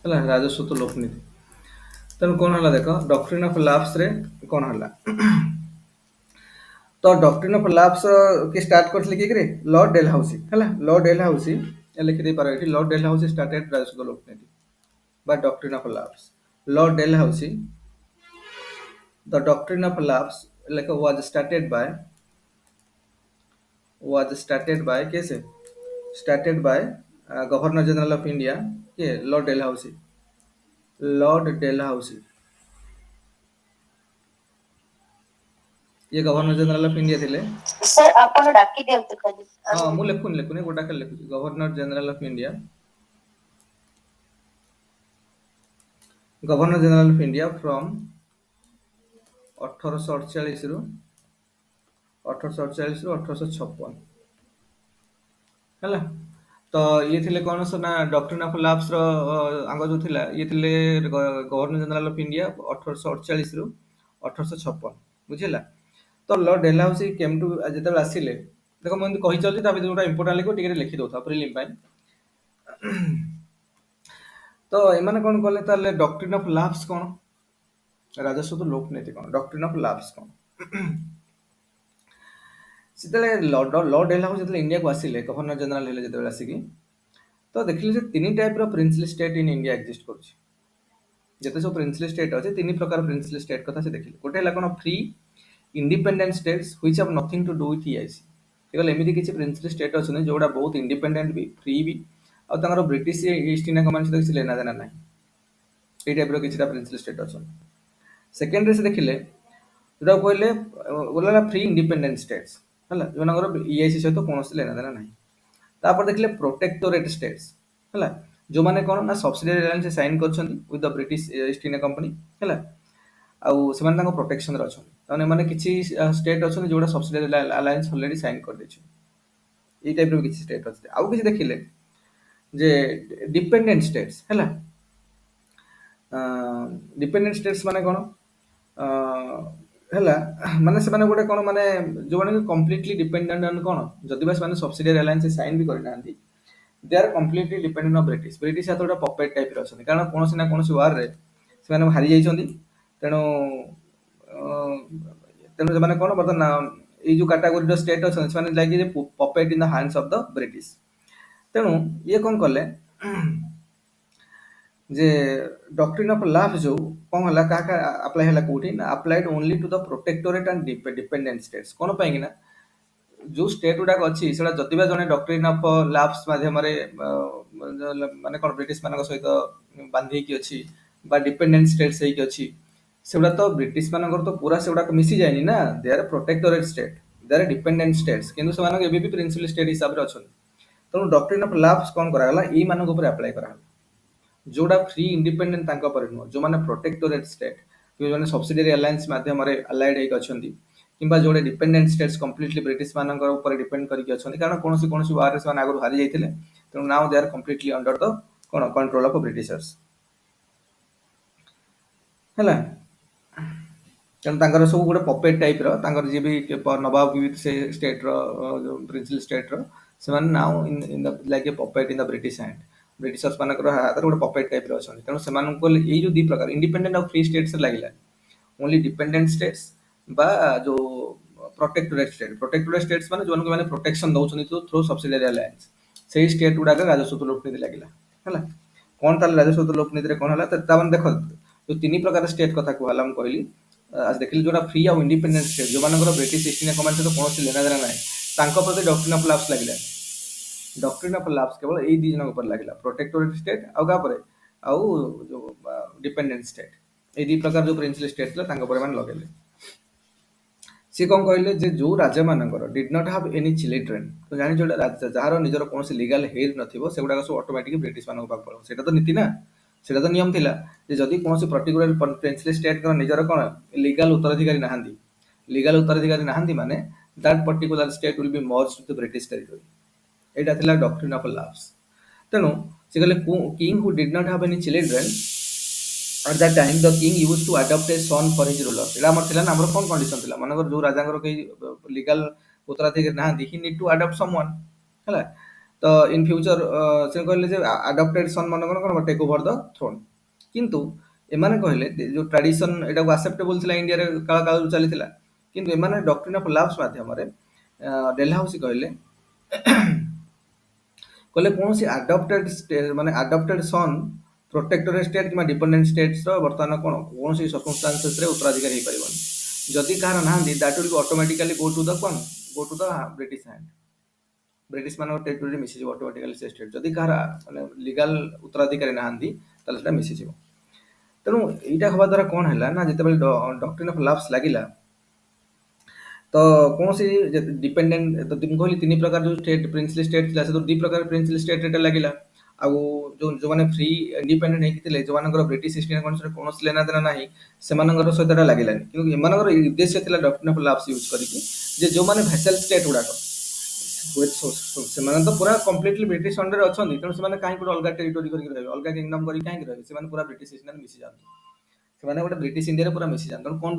है, राजस्वत लोप नीति। तेणु कौन है देख डॉक्ट्रिन ऑफ लैप्स रे कौन है तो डॉक्ट्रिन ऑफ लैप्स की स्टार्ट करथिले किए लॉर्ड डेलहाउसी है। लॉर्ड डेलहाउसी लिखि दे पारो एठी लॉर्ड डेलहाउसी स्टार्टेड राजस्वत लोप नीति by doctrine of lapse. Lord Dalhousie, the doctrine of lapse like was started by कैसे started by governor general of India के लॉर्ड डेलहाउसी। लॉर्ड डेलहाउसी ये governor general of India थे। Sir आपण डाकी दियंतु खाली हाँ मु लिखुन लिखुन गोटा खाली लिखुची governor general of India, governor general of India from 1848 रु 1848 रु 1856 है। तो ये थिले कौन सा ना डॉक्ट्रिन ऑफ लैप्स रो आंग जो थिला ये थिले गवर्नर जनरल ऑफ इंडिया 1848 रु 1856 बुझिला। तो लॉर्ड डेलहाउसी केम टू जेते आसिले देखो मैं कहि चलछि ता जोटा इंपोर्टेंट लिखो टिके लिखि दउथा प्रीलिम पाई। तो एमाने कोन कहले ताले डॉक्ट्रिन ऑफ लैप्स कोन राजस्व लोक नीति कोन डॉक्ट्रिन ऑफ लैप्स कोन सेतेले लॉर्ड डेलहाउसी जेते इंडिया को आसिले गवर्नर जनरल हेले जेते आसिकी तो देखिले जे तीन टाइप रो princely state in India exist करूछि। जेते सब प्रिंसली स्टेट अछि तीन प्रकार प्रिंसली स्टेट कथा से देखिले गोटे हला कोन free independent states which have nothing to do with EIC. केवल एमिति किछि प्रिंसली स्टेट अछि जोडा बहुत इंडिपेंडेंट भी फ्री भी आ तांगर ब्रिटिश ईस्ट इंडिया कंपनी से किछि लेना देना नाही। ए टाइप रो किछिटा प्रिंसली स्टेट अछि। सेकेंड रे से देखिले जोटा कहले बोला फ्री इंडिपेंडेंट स्टेट्स हला जोनगर ईआईसी सहित कोनोसी लेना देना नाही। तापर देखिले प्रोटेक्टोरेट स्टेट्स हला जो माने कोन ना सब्सिडियरी अलायंस साइन करछन्ती with the British East India Company हला आउ सेमान तांको प्रोटेक्शन रे अछन ताने माने किछि स्टेट अछन जोडा सब्सिडियरी अलायंस ऑलरेडी साइन कर देछ। ई टाइप रो किछि स्टेट अछि आउ किछि देखिले जे डिपेंडेंट स्टेट्स हला डिपेंडेंट स्टेट्स माने कोन हला माने से माने गोटे कोन माने जो माने कंप्लीटली डिपेंडेंट ऑन कोन जदि बा माने सब्सिडियरी अलायंस साइन भी करनांती they are completely dependent on British British हाथ गोटे पपेट टाइप रो अछन कारण कोनोसी ना कोनोसी वार रे से माने हारि जाइछन्ती तेणु तेणु से माने कोन बर्तन ए जो कैटेगरी रो स्टेट अछन से माने like J puppet in the hands of the British. तेणु ये कोन करले जे डॉक्ट्रिन ऑफ लैप्स जो कौन हला का अप्लाई हला कोठी ना applied only to the protectorate and dependent states कोन पाई ना जो स्टेट गुडा अच्छी सेटा जदि बा जने डॉक्ट्रिन ऑफ लैप्स माध्यम रे माने कोन ब्रिटिश मानक सहित बांधी की अछि बा डिपेंडेंट स्टेट्स हेकी अछि सेउडा तो ब्रिटिश मानकर तो पूरा सेउडा मिसी जायनी ना they are protectorate state they are dependent states किंतु से मानक एबी भी प्रिंसिपल स्टेट हिसाब रे अछन। तेणु डॉक्ट्रिन ऑफ लैप्स कोन करा हला ई मानक ऊपर अप्लाई करा हला जोड़ा फ्री इंडिपेंडेंट तांका पर नुह जो माने प्रोटेक्टोरेट स्टेट जो माने सब्सिडियरी अलायंस माध्यम रे अलाइड हेक अछंती किंबा जोड़े डिपेंडेंट स्टेट्स कंप्लीटली ब्रिटिश मानकर ऊपर डिपेंड करके अछंती कारण कोनोसी कोनोसी वार रे से आगु हारि जाइथिले तेणु now they are completely under the कोन कंट्रोल ऑफ ब्रिटिशर्स हला। तेणु तांकर सब गोटे पपेट टाइप रो तांकर जे भी नवाब भी से स्टेट रो प्रिंसिपल स्टेट रो से माने now in the like a puppet in the British hand Britishers मानकर हाथ गोटे पपेट टाइप रो अछंती। तेणु से मानन को ए जो दी प्रकार इंडिपेंडेंट और फ्री स्टेट्स लागिला ओनली डिपेंडेंट स्टेट्स बा जो प्रोटेक्टोरेट स्टेट्स माने जोन को माने प्रोटेक्शन दउछनी तो थ्रू सब्सिडियरी अलायंस सेही स्टेट गुडा का राजस्व लोप नीति लागिला हला। कोन ताल राजस्व लोप नीति रे कोन हला त माने देखो जो तीन प्रकार स्टेट कथा को हला हम कहली आज देखिले जोटा फ्री और इंडिपेंडेंट स्टेट जो मानकर ब्रिटिश ईस्ट इंडिया कंपनी से कोनोसी लेना देना नाही तांको प्रति डॉक्ट्रिन ऑफ लैप्स लागिला। डॉक्ट्रिन ऑफ लैप्स केवल एई दी जन ऊपर लागिला प्रोटेक्टोरेट स्टेट आउ का परे आउ जो डिपेंडेंट स्टेट ए दी प्रकार जो प्रिंसिपल स्टेट ला तांको पर मान लगेले। सी कौन कहले जे जो राजा मानकर did not have any children तो जानि जोटा राजा जहार निजर कोनोसी लीगल हेयर नथिबो सेगुडा सब ऑटोमेटिक ब्रिटिश मानक पाक पड़ो सेटा तो नीति ना ସେଟା ତ ନିୟମ ଥିଲା ଯେ ଯଦି କୌଣସି ପର୍ଟିକୁଲାର ପ୍ରିନ୍ସଲି ଷ୍ଟେଟ୍‌ଙ୍କର ନିଜର କ'ଣ ଲିଗାଲ୍ ଉତ୍ତରାଧିକାରୀ ନାହାନ୍ତି, ଲିଗାଲ୍ ଉତ୍ତରାଧିକାରୀ ନାହାନ୍ତି ମାନେ that particular state will be merged to British territory. ଏଇଟା ଥିଲା ଡକ୍ଟ୍ରିନ୍ ଅଫ୍ ଲାପ୍ସ। ତେଣୁ ସେ କହିଲେ king who did not have any children at that time the king used to adopt a son for his ruler। ଏଇଟା ଆମର ଥିଲା ନା, ଆମର କ'ଣ କଣ୍ଡିସନ ଥିଲା, ମନେକର ଯୋଉ ରାଜାଙ୍କର କେହି ଲିଗାଲ ଉତ୍ତରାଧିକାରୀ ନାହାନ୍ତି, ହି ନିଡ୍ ଟୁ ଆଡପ୍ଟ ସମୱାନ୍ ହେଲା। ତ ଇନ୍ ଫ୍ୟୁଚର ସେ କହିଲେ ଯେ ଆଡପ୍ଟେଡ୍ ସନ୍ ମାନଙ୍କର କ'ଣ ଟେକ୍ ଓଭର ଦ ଥ୍ରୋନ୍। କିନ୍ତୁ ଏମାନେ କହିଲେ ଯୋଉ ଟ୍ରାଡିସନ ଏଟାକୁ ଆକ୍ସେପ୍ଟେବଲ ଥିଲା, ଇଣ୍ଡିଆରେ କାଳ କାଳରୁ ଚାଲିଥିଲା। କିନ୍ତୁ ଏମାନେ ଡକ୍ଟ୍ରିନ୍ ଅଫ୍ ଲାପ୍ସ ମାଧ୍ୟମରେ ଡେଲହାଉସି କହିଲେ କହିଲେ କୌଣସି ଆଡପ୍ଟେଡ୍ ମାନେ ଆଡପ୍ଟେଡ୍ ସନ୍ ପ୍ରୋଟେକ୍ଟୋରେଟ୍ ଷ୍ଟେଟ୍ କିମ୍ବା ଡିପେଣ୍ଡେଣ୍ଟ ଷ୍ଟେଟ୍ସର ବର୍ତ୍ତମାନ କ'ଣ କୌଣସି ସର୍କମଷ୍ଟାନ୍ସେସରେ ଉତ୍ତରାଧିକାରୀ ହେଇପାରିବନି। ଯଦି କାହାର ନାହାନ୍ତି that will automatically go to the କ'ଣ go to the British hand. British ମାନଙ୍କ ଟେରିଟୋରୀରେ ମିଶିଯିବ ଅଟୋମେଟିକାଲି ସେ ଷ୍ଟେଟ୍। ଯଦି କାହାର ମାନେ ଲିଗାଲ ଉତ୍ତରାଧିକାରୀ ନାହାନ୍ତି ତାହେଲେ ସେଟା ମିଶିଯିବ। ତେଣୁ ଏଇଟା ହେବା ଦ୍ୱାରା କ'ଣ ହେଲା ନା, ଯେତେବେଳେ ଡକ୍ଟ୍ରିନ୍ ଅଫ୍ ଲାପ୍ସ ଲାଗିଲା ତ କୌଣସି ଡିପେଣ୍ଡେଣ୍ଟ ତ ମୁଁ କହିଲି ତିନି ପ୍ରକାର ଯୋଉ ଷ୍ଟେଟ୍ ପ୍ରିନ୍ସଲି ଷ୍ଟେଟ୍ ଥିଲା, ସେଥିରୁ ଦୁଇ ପ୍ରକାର ପ୍ରିନ୍ସଲି ଷ୍ଟେଟ୍ ଏଟା ଲାଗିଲା। ଆଉ ଯୋଉମାନେ ଫ୍ରି ଇଣ୍ଡିପେଣ୍ଡେଣ୍ଟ ହେଇକି ଥିଲେ, ଯୋଉମାନଙ୍କର ବ୍ରିଟିଶ ଇଷ୍ଟ ଇଣ୍ଡିଆ କମ୍ପାନୀ କୌଣସି ଲେନାଦେନା ନାହିଁ, ସେମାନଙ୍କର ସହିତ ଏଟା ଲାଗିଲାନି। କିନ୍ତୁ ଏମାନଙ୍କର ଉଦ୍ଦେଶ୍ୟ ଥିଲା ଡକ୍ଟ୍ରିନ୍ ଅଫ୍ ଲାପ୍ସ ୟୁଜ୍ କରିକି ଯେ ଯୋଉମାନେ ଭେସେଲ ଷ୍ଟେଟ୍ ଗୁଡାକ ସେମାନେ ତ ପୁରା କମ୍ପ୍ଲିଟଲି ବ୍ରିଟିଶ ଅଣ୍ଡରରେ ଅଛନ୍ତି, ତେଣୁ ସେମାନେ କାହିଁକି ଗୋଟେ ଅଲଗା ଟେରିଟୋରୀ କରିକି ରହିବେ, ଅଲଗା କିଙ୍ଗଡମ କରିକି କାହିଁକି ରହିବେ, ସେମାନେ ପୁରା ବ୍ରିଟିଶ ଇଷ୍ଟ ଇଣ୍ଡିଆରେ ମିଶି ଯାଆନ୍ତି। ସେମାନେ ଗୋଟେ ବ୍ରିଟିଶ ଇଣ୍ଡିଆରେ ପୁରା ମିଶି ଯାଆନ୍ତି। ତେଣୁ କଣ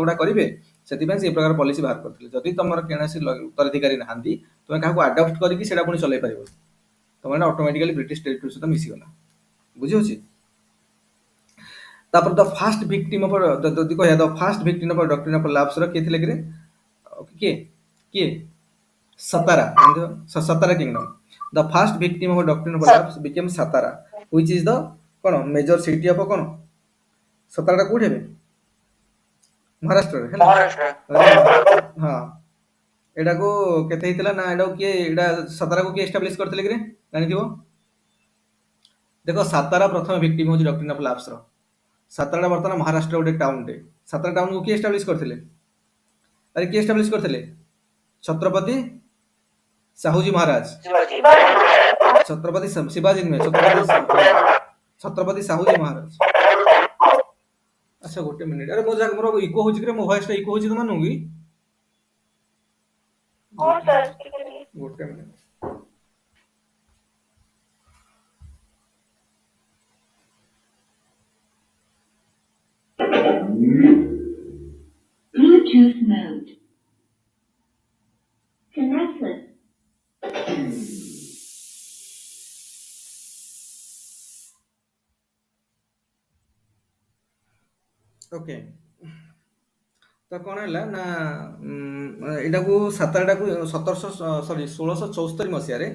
ଗୁଡା କରିବେ, ସେଥିପାଇଁ ସେ ପ୍ରକାର ପଲିସି ବାହାର କରିଥିଲେ। ଯଦି ତମର କୌଣସି ଉତ୍ତରାଧିକାରୀ ନାହାନ୍ତି, ତମେ କାହାକୁ ଆଡପ୍ଟ କରିକି ସେଟା ପୁଣି ଚଲେଇ ପାରିବ, ତମେ ଅଟୋମେଟିକାଲି ବ୍ରିଟିଶ ଟେରିଟୋରୀ ସହିତ ମିଶିଗଲା। ବୁଝିହଉଛି? ତାପରେ ଦ ଫାଷ୍ଟ ଭିକ୍ଟିମ୍ ଅଫ ଯଦି କହିବା the first victim of doctrine of ଲାପ୍ସର କିଏ ଥିଲେ କିରେ? କିଏ କିଏ Satara. Satara kingdom. The first victim of doctrine of lapse became Satara which is the କ'ଣ ମେଜର ସିଟି ଅଫ କ'ଣ? ସତାରାଟା କୋଉଠି ଏବେ? ମହାରାଷ୍ଟ୍ରରେ ହେଲା। ହଁ, ଏଟାକୁ କେତେ ହେଇଥିଲା ନା, ଏଟାକୁ କିଏ ଏଟା ସତାରାକୁ କିଏ ଏଷ୍ଟାବ୍ଲିଶ କରିଥିଲେ କିରେ ଜାଣିଥିବ? ଦେଖ, ସାତାରା ପ୍ରଥମ ଭିକ୍ଟିମ୍ ହଉଛି ଡକ୍ଟ୍ରିନ୍ ଅଫ ଲାପ୍ସର। ସାତାରାଟା ବର୍ତ୍ତମାନ ମହାରାଷ୍ଟ୍ର ଗୋଟେ ଟାଉନଟେ। ସାତାରା ଟାଉନକୁ କିଏ ଏଷ୍ଟାବ୍ଲିଶ କରିଥିଲେ? ଆରେ କିଏ ଏଷ୍ଟାବ୍ଲିଶ କରିଥିଲେ? ଛତ୍ରପତି ସାହୁଜୀ ମହାରାଜ। ଛତ୍ରପତି ଶିବାଜୀ ନୁହେଁ, ଛତ୍ରପତି ସାହୁଜୀ ମହାରାଜ। ଆଚ୍ଛା ଗୋଟେ ମିନିଟ୍, ଆରେ ମୋର ଇକୋ ହଉଛି କି? ମୋ ଭଏସଟା ଇକୋ ହଉଛି ତମମାନଙ୍କୁ କି? ଗୋଟେ minute. Bluetooth mode. Connected. Okay, ତ କ'ଣ ହେଲା ନା ଏଇଟାକୁ ସାତାରାଟାକୁ 1674 ମସିହାରେ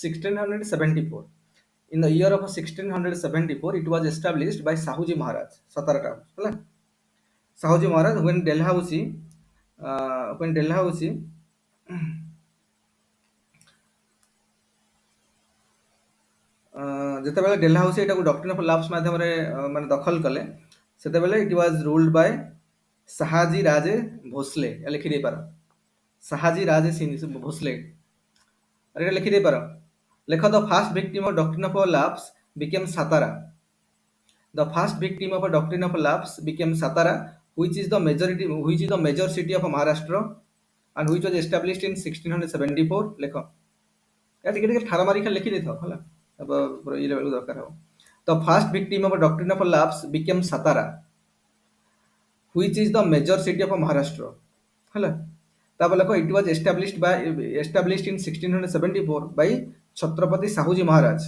1674 in the year of 1674 it was established by Sahuji Maharaj, Satara town ହେଲା। ସାହୁଜୀ ମହାରାଜ when Dalhousie ଯେତେବେଳେ ଡେଲହାଉସି ଏଟାକୁ ଡକ୍ଟ୍ରିନ୍ ଅଫ୍ ଲାପ୍ସ ମାଧ୍ୟମରେ ମାନେ ଦଖଲ କଲେ, ସେତେବେଳେ ଇଟ୍ ୱାଜ ରୁଲ୍ଡ ବାଇ ସାହାଜୀ ରାଜେ ଭୋସଲେ। ଲେଖି ଦେଇପାର, ସାହାଜୀ ରାଜେ ଭୋସଲେ। ଆରେ ଏଟା ଲେଖି ଦେଇପାର, ଲେଖ the first victim of doctrine of lapse became Satara. The first victim of doctrine of lapse became Satara which is the major city of Maharashtra and which was established in 1674। ଲେଖ, ଟିକେ ଟିକେ ଠାର ମାରି ଖାଲି ଲେଖି ଦେଇଥାଅ ହେଲା, ଇଏ ବେଳକୁ ଦରକାର ହବ। The first victim of doctrine of lapse became Satara which is the major city of Maharashtra ହେଲା। ତାପରେ ଲେଖ it was established in 1674 by Chhatrapati Sahuji ମହାରାଜ,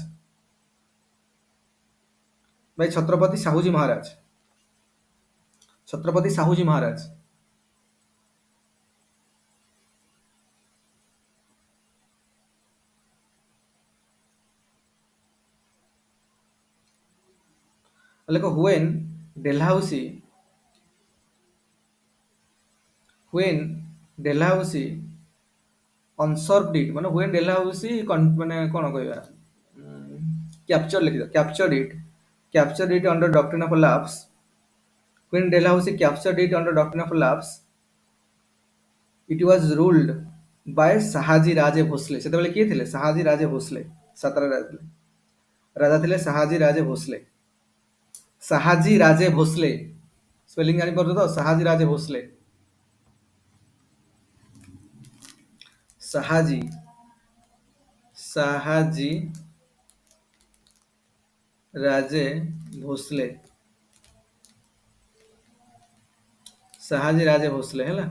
ଛତ୍ରପତି ସାହୁଜୀ ମହାରାଜ। ଛତ୍ରପତି ସାହୁଜୀ ମହାରାଜ। ଲେଖ when Dalhousie usurped it, ମାନେ when Dalhousie ମାନେ କ'ଣ କହିବା, captured it under doctrine of lapse। when Dalhousie captured it under doctrine of lapse it was ruled by Sahaji Raje Bhosle. ସେତେବେଳେ କିଏ ଥିଲେ? ସାହାଜୀ ରାଜେ ଭୋସଲେ। ସାତାରା ରାଜା ଥିଲେ ସାହାଜୀ ରାଜେ ଭୋସଲେ। ସାହାଜୀ ରାଜେ ଭୋସଲେ ସ୍ପେଲିଂ ଜାଣିପାରୁଛ ତ? ସାହାଜୀ ରାଜେ ଭୋସଲେ। ସାହାଜୀ ସାହାଜୀ ରାଜେ ଭୋସଲେ। ସାହାଜୀ ରାଜେ ଭୋସଲେ ହେଲା।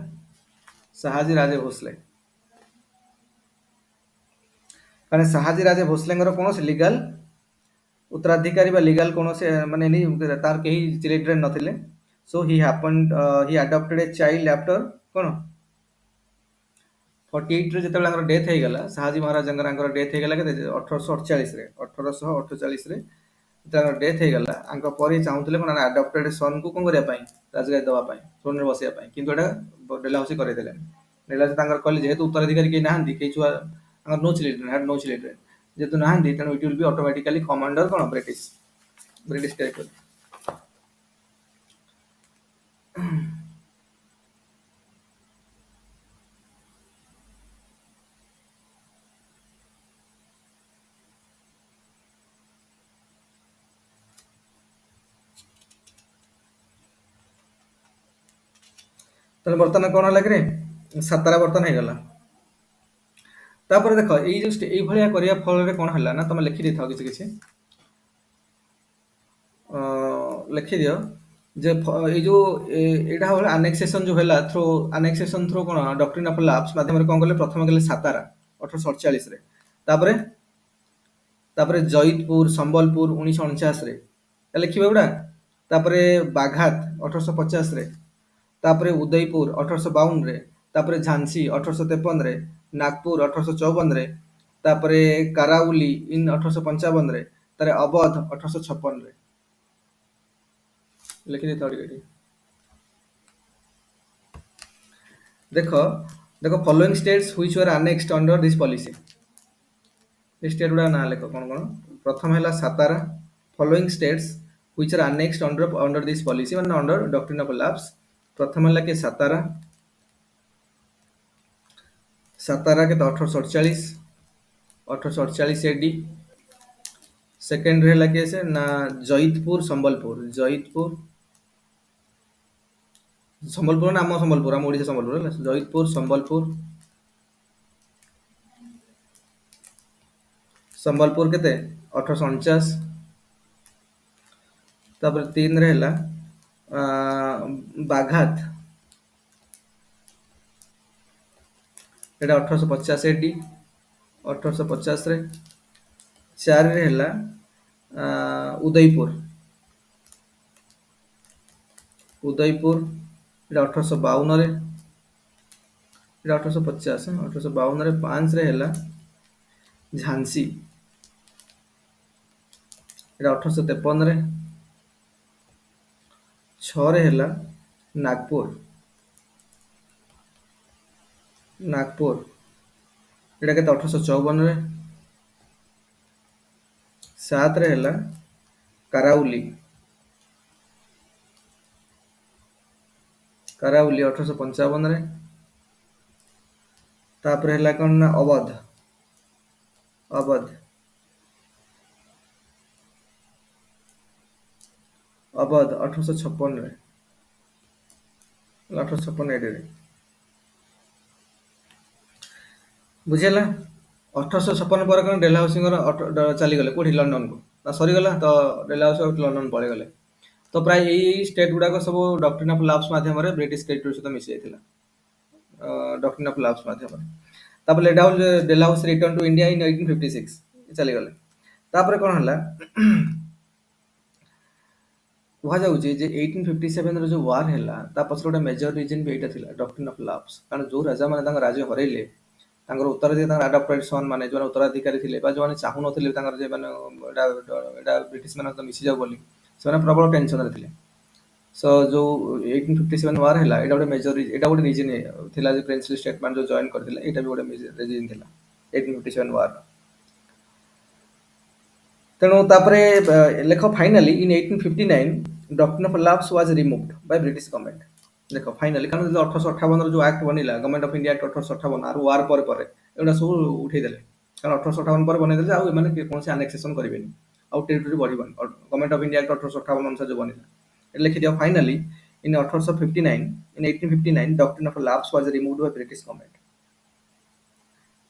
ସାହାଜୀ ରାଜେ ଭୋସଲେ। ମାନେ ସାହାଜୀ ରାଜେ ଭୋସଲେଙ୍କର କୌଣସି ଲିଗାଲ उत्तराधिकारी बा लीगल कौन से माने नहीं तार कहीं चिल्ड्रेन नथिले so he adopted a child after कौन 48 रे जेतेबेला डेथ हे गला शहाजी महाराज डेथ हे गला के 1848 रे 1848 रे जेतेबेला डेथ हे गला आंको परी चाहुतले कोन अडॉप्टेड सन को कोन करिया पई राजगाय दवा पई थ्रोन रे बसिया पई किंतु एटा डेलाउसी करे देले डेलाउसी तांकर कहले जेहेतु उत्तराधिकारी के नाहंती के छुआ no children had no children जेतु नाहंती तनो it will be automatically come under कोन ब्रिटिश टेरिटरी। तने बर्तन कोन लागरे सतारा बर्तन हे गला तापर देखो एई जो एई भलिया करिया फल रे कोन हला ना तमे लिखि देथाओ किछि किछि लिखि दियो जे ए जो एटा हो अनेक्सेशन जो हला through annexation through cone doctrine of lapse माध्यम रे कोन गले प्रथम गले सातारा 1848 रे तापरे तापरे जयपुर संबलपुर 1949 रे लिखिबे गुडा तापरे बाघात 1850 रे तापरे उदयपुर 1852 रे तापरे झांसी 1853 रे नागपुर 1854 रे तापरे कराउली इन 1855 रे तारे अवध 1856 रे लिखि दे थोड़ी गडी देखो देखो following states which were annexed under this policy state उडा ना लेखो कोन कोन प्रथम हैला Satara following states which are annexed under this policy माने अंडर डॉक्ट्रिन ऑफ लैप्स प्रथम हैला के सातारा सातारा के 1848 एडी सेकंड रहला के से ना जयपुर संबलपुर नाम संबलपुर हम ओडिसा संबलपुर ହେଲା जयपुर संबलपुर केते 1849 तापर 3 रहला बाघात एटा 1850 एडी 1850 रे 4 रहला उदयपुर एटा 1852 रे एटा 1850 1852 रे 5 रे हैला झांसी एटा 1853 रे 6 रे हैला नागपुर एटा केते 1854 रे 7 रे हैला कराउली 1855 रे तापर हैला कोन ना अवध 1856 रे 1856 एडी रे बुझेला 1856 पर कोन डेलहाउसी चली गले कोठी लंदन को ना सरी गला तो डेलहाउसी लंदन पळे गले तो प्राय यही स्टेट गुडा को सब डॉक्ट्रिन ऑफ लैप्स माध्यम रे ब्रिटिश टेरिटरी सहित मिस जायतिला डॉक्ट्रिन ऑफ लैप्स माध्यम रे तापर Dalhousie return to India in 1856 चली गले तापर कोन हला कुहा जाउची जे 1857 रो जो वार हैला ता पछर गोटे मेजर रीजन भी एटा थिला डॉक्ट्रिन ऑफ लैप्स कारण जो राजा माने तांग राज्य हरैले तांगर उत्तराधिकारी तांगर अडॉप्टेड सन माने जो उत्तराधिकारी थिले बा जो माने चाहु नथिले तांगर जे माने एटा ब्रिटिश माने तो मिसी जाउ बोली से माने प्रबल टेंशन रे थिले सो जो 1857 वार हैला एटा गोटे मेजर एटा गोटे रीजन थिला जे प्रिंसली स्टेटमेंट जो जॉइन करथिला एटा भी गोटे मेजर रीजन थिला 1857 वार तेणु तापरे लेखो finally in 1859 doctrine of lapse was removed by British government देखो फाइनली कारण 1858 जो एक्ट बनिला गवर्नमेंट ऑफ इंडिया एक्ट 1858 आर वार पर एटा सब उठै देले कारण 1858 पर बनै देले आ माने कोनसे एनेक्सेशन करिवेनी ଆଉ टेरिटोरी बढ़िबन गवर्नमेंट ऑफ इंडिया एक्ट 1858 अनुसार जो बनिला एटा लिखि दियो finally in 1859 in 1859 doctrine of lapse was removed by British government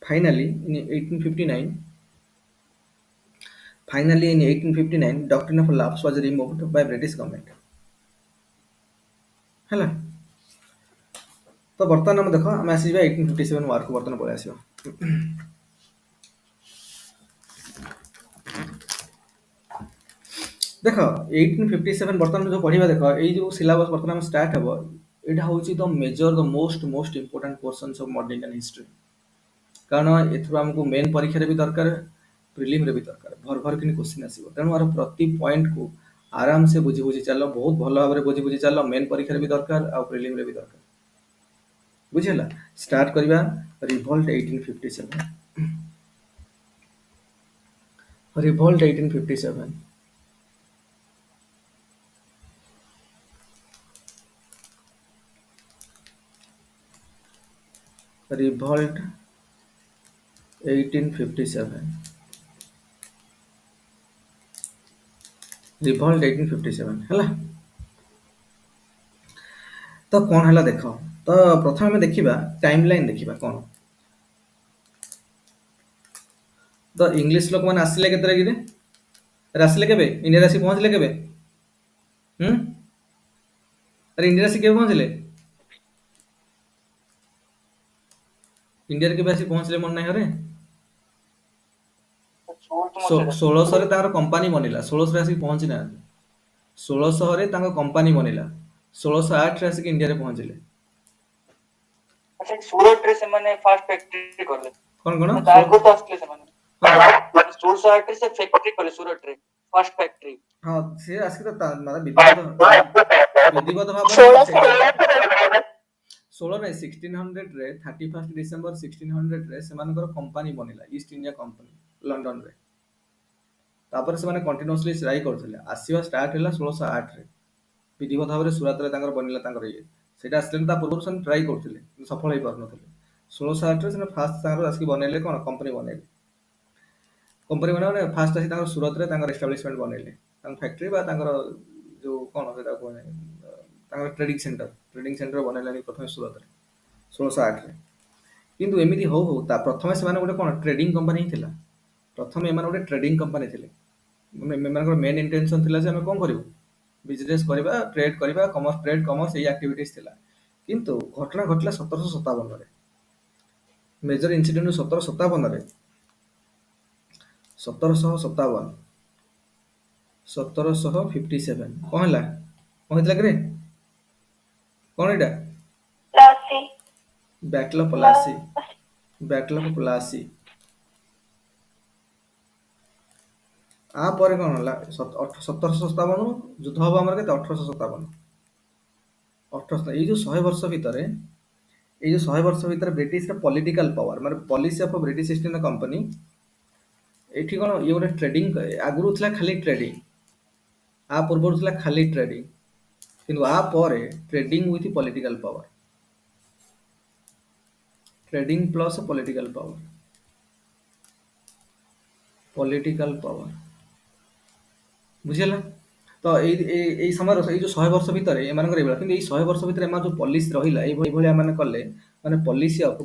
finally in 1859 finally in 1859 doctrine of lapse was removed by british government ହେଲା तो बर्तमान हम देखो हम आसीबा 1857 वार को बर्तमान पळे आसीबा देखो 1857 बर्तमान जो पढ़िबा देखो एई जो सिलेबस बर्तमान स्टार्ट हबो एटा होची the measure the most important portions of modern Indian history कारण एथरो हमको मेन परीक्षा रे भी दरकार प्रिलिम रे भी दरकार भर भर किन क्वेश्चन आसीबो तेनु आर प्रति पॉइंट को आराम से बुझी बुझी चलो बहुत भलो भाबरे बुझी बुझी चलो मेन परीक्षा रे भी दरकार आ प्रिलिम रे भी दरकार बुझिला स्टार्ट करबा रिवोल्ट 1857 रिवोल्ट 1857 रिवोल्ट 1857 रिवोल्ट 1857 हैला तो कौन हैला देखो तो प्रथम में देखिबा टाइमलाइन देखिबा कौन तो इंग्लिश लोक माने आसिले केतरा गिरे आसिले केबे इंडिया रासी पहुंचले केबे अरे इंडिया रासी केबे पहुंचले इंडिया रे केबे आसी पहुंचले मन नाही हरे 1600 रे तार कंपनी बनिला 1600 रे आसी पहुंची ना 1600 रे तांको कंपनी बनिला 1608 रे आसी इंडिया रे पहुंचले अच्छा सूरत रे से माने फास्ट फैक्ट्री करले कोन तारगो तो असले से माने 1608 से फैक्ट्री करले सूरत रे फास्ट फैक्ट्री हां से आसी तो माने विधिवत भाव 16 रे 1600 रे 31 डिसेंबर 1600 रे से मानकर कंपनी बनिला ईस्ट इंडिया कंपनी लंडन रे तापर से माने कंटीन्यूअसली स्ट्राइक करथिले आसीबा स्टार्ट हैला 1608 रे विधिवत भाव रे सूरत रे तांकर बनिला तांकर ये सेटा असले ता पूर्व सन ट्राई करथिले सफल होई परनथिले 1608 रे से फास्ट तांकर आसी बनेले कोन कंपनी बनेले फास्ट आसी तांकर सूरत रे तांकर एस्टैब्लिशमेंट बनेले तांकर फैक्ट्री बा तांकर जो कोन सेटा कोने तांकर ट्रेडिंग सेंटर बनेलानी प्रथम सूरत रे 1608 रे किंतु एमिति हो हो ता प्रथम से माने गोटे कोन ट्रेडिंग कंपनी ही थिला प्रथम एमान गोटे ट्रेडिंग कंपनी थिले मेन मेन इंटेंशन थिला जे हम कोन करिवो बिजनेस करबा ट्रेड करबा कमर्स ए एक्टिविटीज थिला किंतु घटना घटला 1757 रे मेजर इंसिडेंट 1757 रे 1757 1757 कोन हला कोन हितला करे कोन एटा प्लासी बैटल ऑफ प्लासी आ पर कोन हला 1757 युद्ध हबा हमर के 1857 18 ए जो 100 वर्ष भितरे ए जो 100 वर्ष भितरे ब्रिटिश रा पॉलिटिकल पावर माने policy of British East India company एठी कोन ये गोटे ट्रेडिंग आगुरु थला खाली ट्रेडिंग आ पूर्व थला खाली ट्रेडिंग किंतु आ पर trading with political power trading plus political power बुझिला तो ए समय ए जो 100 वर्ष भितर ए मानकर एबला किंतु ए 100 वर्ष भितर एमा जो पॉलिसी रहिला ए भलिया माने कले माने policy of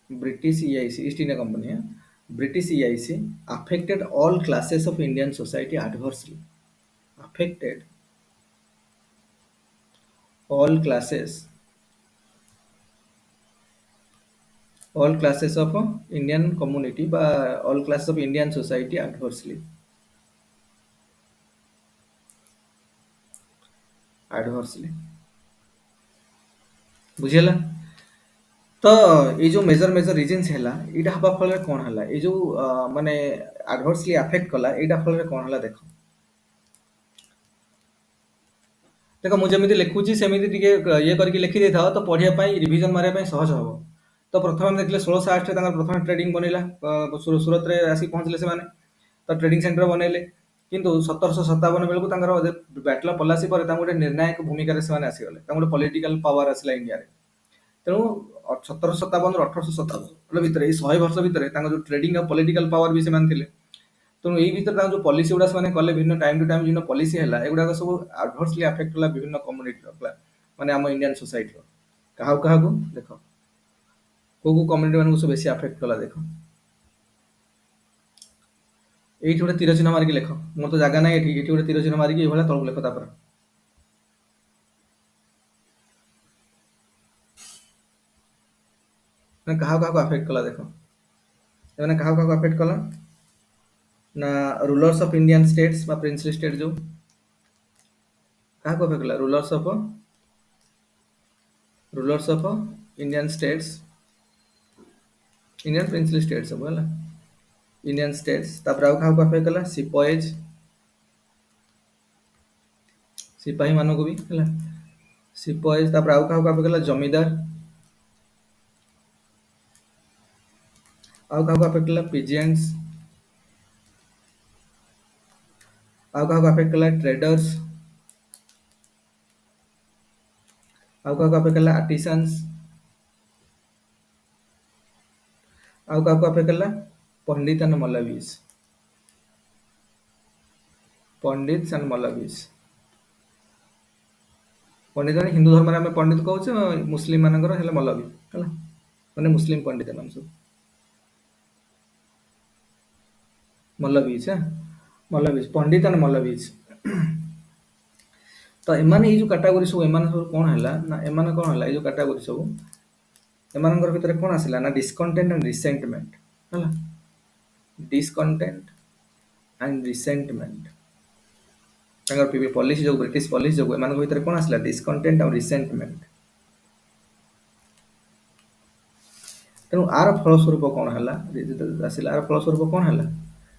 British EIC east India company British EIC affected all classes of Indian society adversely affected all classes of Indian community by all classes of Indian society adversely बुझिला तो ये जो मेजर रीजंस हैला एटा हबा फल रे कोन हैला ए जो माने एडवर्सली अफेक्ट कला एटा फल रे कोन हैला देखो मु जेमिति लिखुची सेमिति टिके ये करके लिखि देथा तो पढिया पई रिवीजन मारिया पई सहज हबो तो प्रथम हम देखले 1608 रे तांगर प्रथम ट्रेडिंग बनेला सूरत रे आसी पहुंचले से माने तो ट्रेडिंग सेंटर बनेले କିନ୍ତୁ 1757 ବେଳକୁ ତାଙ୍କର ବ୍ୟାଟଲ ଅଫ୍ ପଲାସି ପରେ ତାଙ୍କୁ ଗୋଟେ ନିର୍ଣ୍ଣାୟକ ଭୂମିକାରେ ସେମାନେ ଆସିଗଲେ, ତାଙ୍କୁ ଗୋଟେ ପଲିଟିକାଲ ପାୱାର ଆସିଲା ଇଣ୍ଡିଆରେ। ତେଣୁ 1757 ରୁ 1857 ଭିତରେ ଏଇ 100 ବର୍ଷ ଭିତରେ ତାଙ୍କ ଯୋଉ ଟ୍ରେଡିଂ ଆଉ ପଲିଟିକାଲ ପାୱାର ବି ସେମାନେ ଥିଲେ। ତେଣୁ ଏଇ ଭିତରେ ତାଙ୍କ ଯୋଉ ପଲିସି ଗୁଡା ସେମାନେ କଲେ, ବିଭିନ୍ନ ଟାଇମ ଟୁ ଟାଇମ ବିଭିନ୍ନ ପଲିସି ହେଲା, ଏଗୁଡାକ ସବୁ ଆଡଭର୍ସଲି ଆଫେକ୍ଟ କଲା ବିଭିନ୍ନ କମ୍ୟୁନିଟିର, ମାନେ ଆମ ଇଣ୍ଡିଆନ ସୋସାଇଟିର। କାହାକୁ କାହାକୁ ଦେଖ, କୋଉ କୋଉ କମ୍ୟୁନିଟି ମାନଙ୍କୁ ସବୁ ବେଶୀ ଆଫେକ୍ଟ କଲା ଦେଖ। ଏଇଠି ଗୋଟେ ତୀର ଚିହ୍ନ ମାରିକି ଲେଖ, ମୋର ତ ଜାଗା ନାହିଁ ଏଠି, ଏଠି ଗୋଟେ ତୀର ଚିହ୍ନ ମାରିକି ଏଇଭଳିଆ ତଳକୁ ଲେଖ। ତାପରେ କାହାକୁ କାହାକୁ ଆଫେକ୍ଟ କଲା ଦେଖ, ଏମାନେ କାହାକୁ କାହାକୁ ଆଫେକ୍ଟ କଲା ନା ରୁଲର୍ସ ଅଫ ଇଣ୍ଡିଆନ ଷ୍ଟେଟ୍ସ ବା ପ୍ରିନ୍ସଲି ଷ୍ଟେଟ୍, ଯୋଉ କାହାକୁ ଆଫେକ୍ଟ କଲା, rulers of Indian states, Indian princely state ସବୁ ହେଲା, ଇଣ୍ଡିଆନ ଷ୍ଟେଟ୍ସ। ତାପରେ ଆଉ କାହାକୁ ଆଫେକ୍ଟ କଲା, ସିପଏଜ, ସିପାହୀ ମାନଙ୍କୁ ବି ହେଲା, ସିପଏଜ। ତାପରେ ଆଉ କାହାକୁ ଆଫେକ୍ଟ କଲା, ଜମିଦାର। ଆଉ କାହାକୁ ଆଫେକ୍ଟ କଲା, ପିଜିଏଣ୍ଟସ। ଆଉ କାହାକୁ ଆଫେକ୍ଟ କଲା, ଟ୍ରେଡର୍ସ। ଆଉ କାହାକୁ ଆଫେକ୍ଟ କଲା, ଆର୍ଟିସାନ୍ସ। ଆଉ କାହାକୁ ଆଫେକ୍ଟ କଲା, ପଣ୍ଡିତ ଆଣ୍ଡ ମଲବିଜ, ପଣ୍ଡିତ ଆଣ୍ଡ ମଲବିଜ। ପଣ୍ଡିତ ମାନେ ହିନ୍ଦୁ ଧର୍ମରେ ଆମେ ପଣ୍ଡିତ କହୁଛେ, ମୁସଲିମ ମାନଙ୍କର ହେଲେ ମଲବି ହେଲା, ମାନେ ମୁସଲିମ ପଣ୍ଡିତ ମାନେ ସବୁ ମଲବିଜ। ମଲବିଜ, ପଣ୍ଡିତ ଆଣ୍ଡ ମଲବିଜ। ତ ଏମାନେ ଏଇ ଯୋଉ କାଟାଗୋରୀ ସବୁ, ଏମାନେ ସବୁ କଣ ହେଲା ନା, ଏମାନେ କଣ ହେଲା, ଏଇ ଯୋଉ କାଟାଗୋରୀ ସବୁ, ଏମାନଙ୍କର ଭିତରେ କଣ ଆସିଲା ନା ଡିସକଣ୍ଟେଣ୍ଟ ଆଣ୍ଡ ରିସେଣ୍ଟମେଣ୍ଟ ହେଲା, ଡିସକଣ୍ଟେଣ୍ଟ ଆଣ୍ଡ ରିସେଣ୍ଟମେଣ୍ଟ। ତାଙ୍କର ପଲିସି ଯୋଗୁଁ, ବ୍ରିଟିଶ ପଲିସି ଯୋଗୁଁ ଏମାନଙ୍କ ଭିତରେ କଣ ଆସିଲା, ଡିସକଣ୍ଟେଣ୍ଟ ଆଉ ରିସେଣ୍ଟମେଣ୍ଟ। ତେଣୁ ଆର ଫଳସ୍ୱରୂପ କଣ ହେଲା, ଆସିଲା ଆର ଫଳସ୍ୱରୂପ କଣ ହେଲା,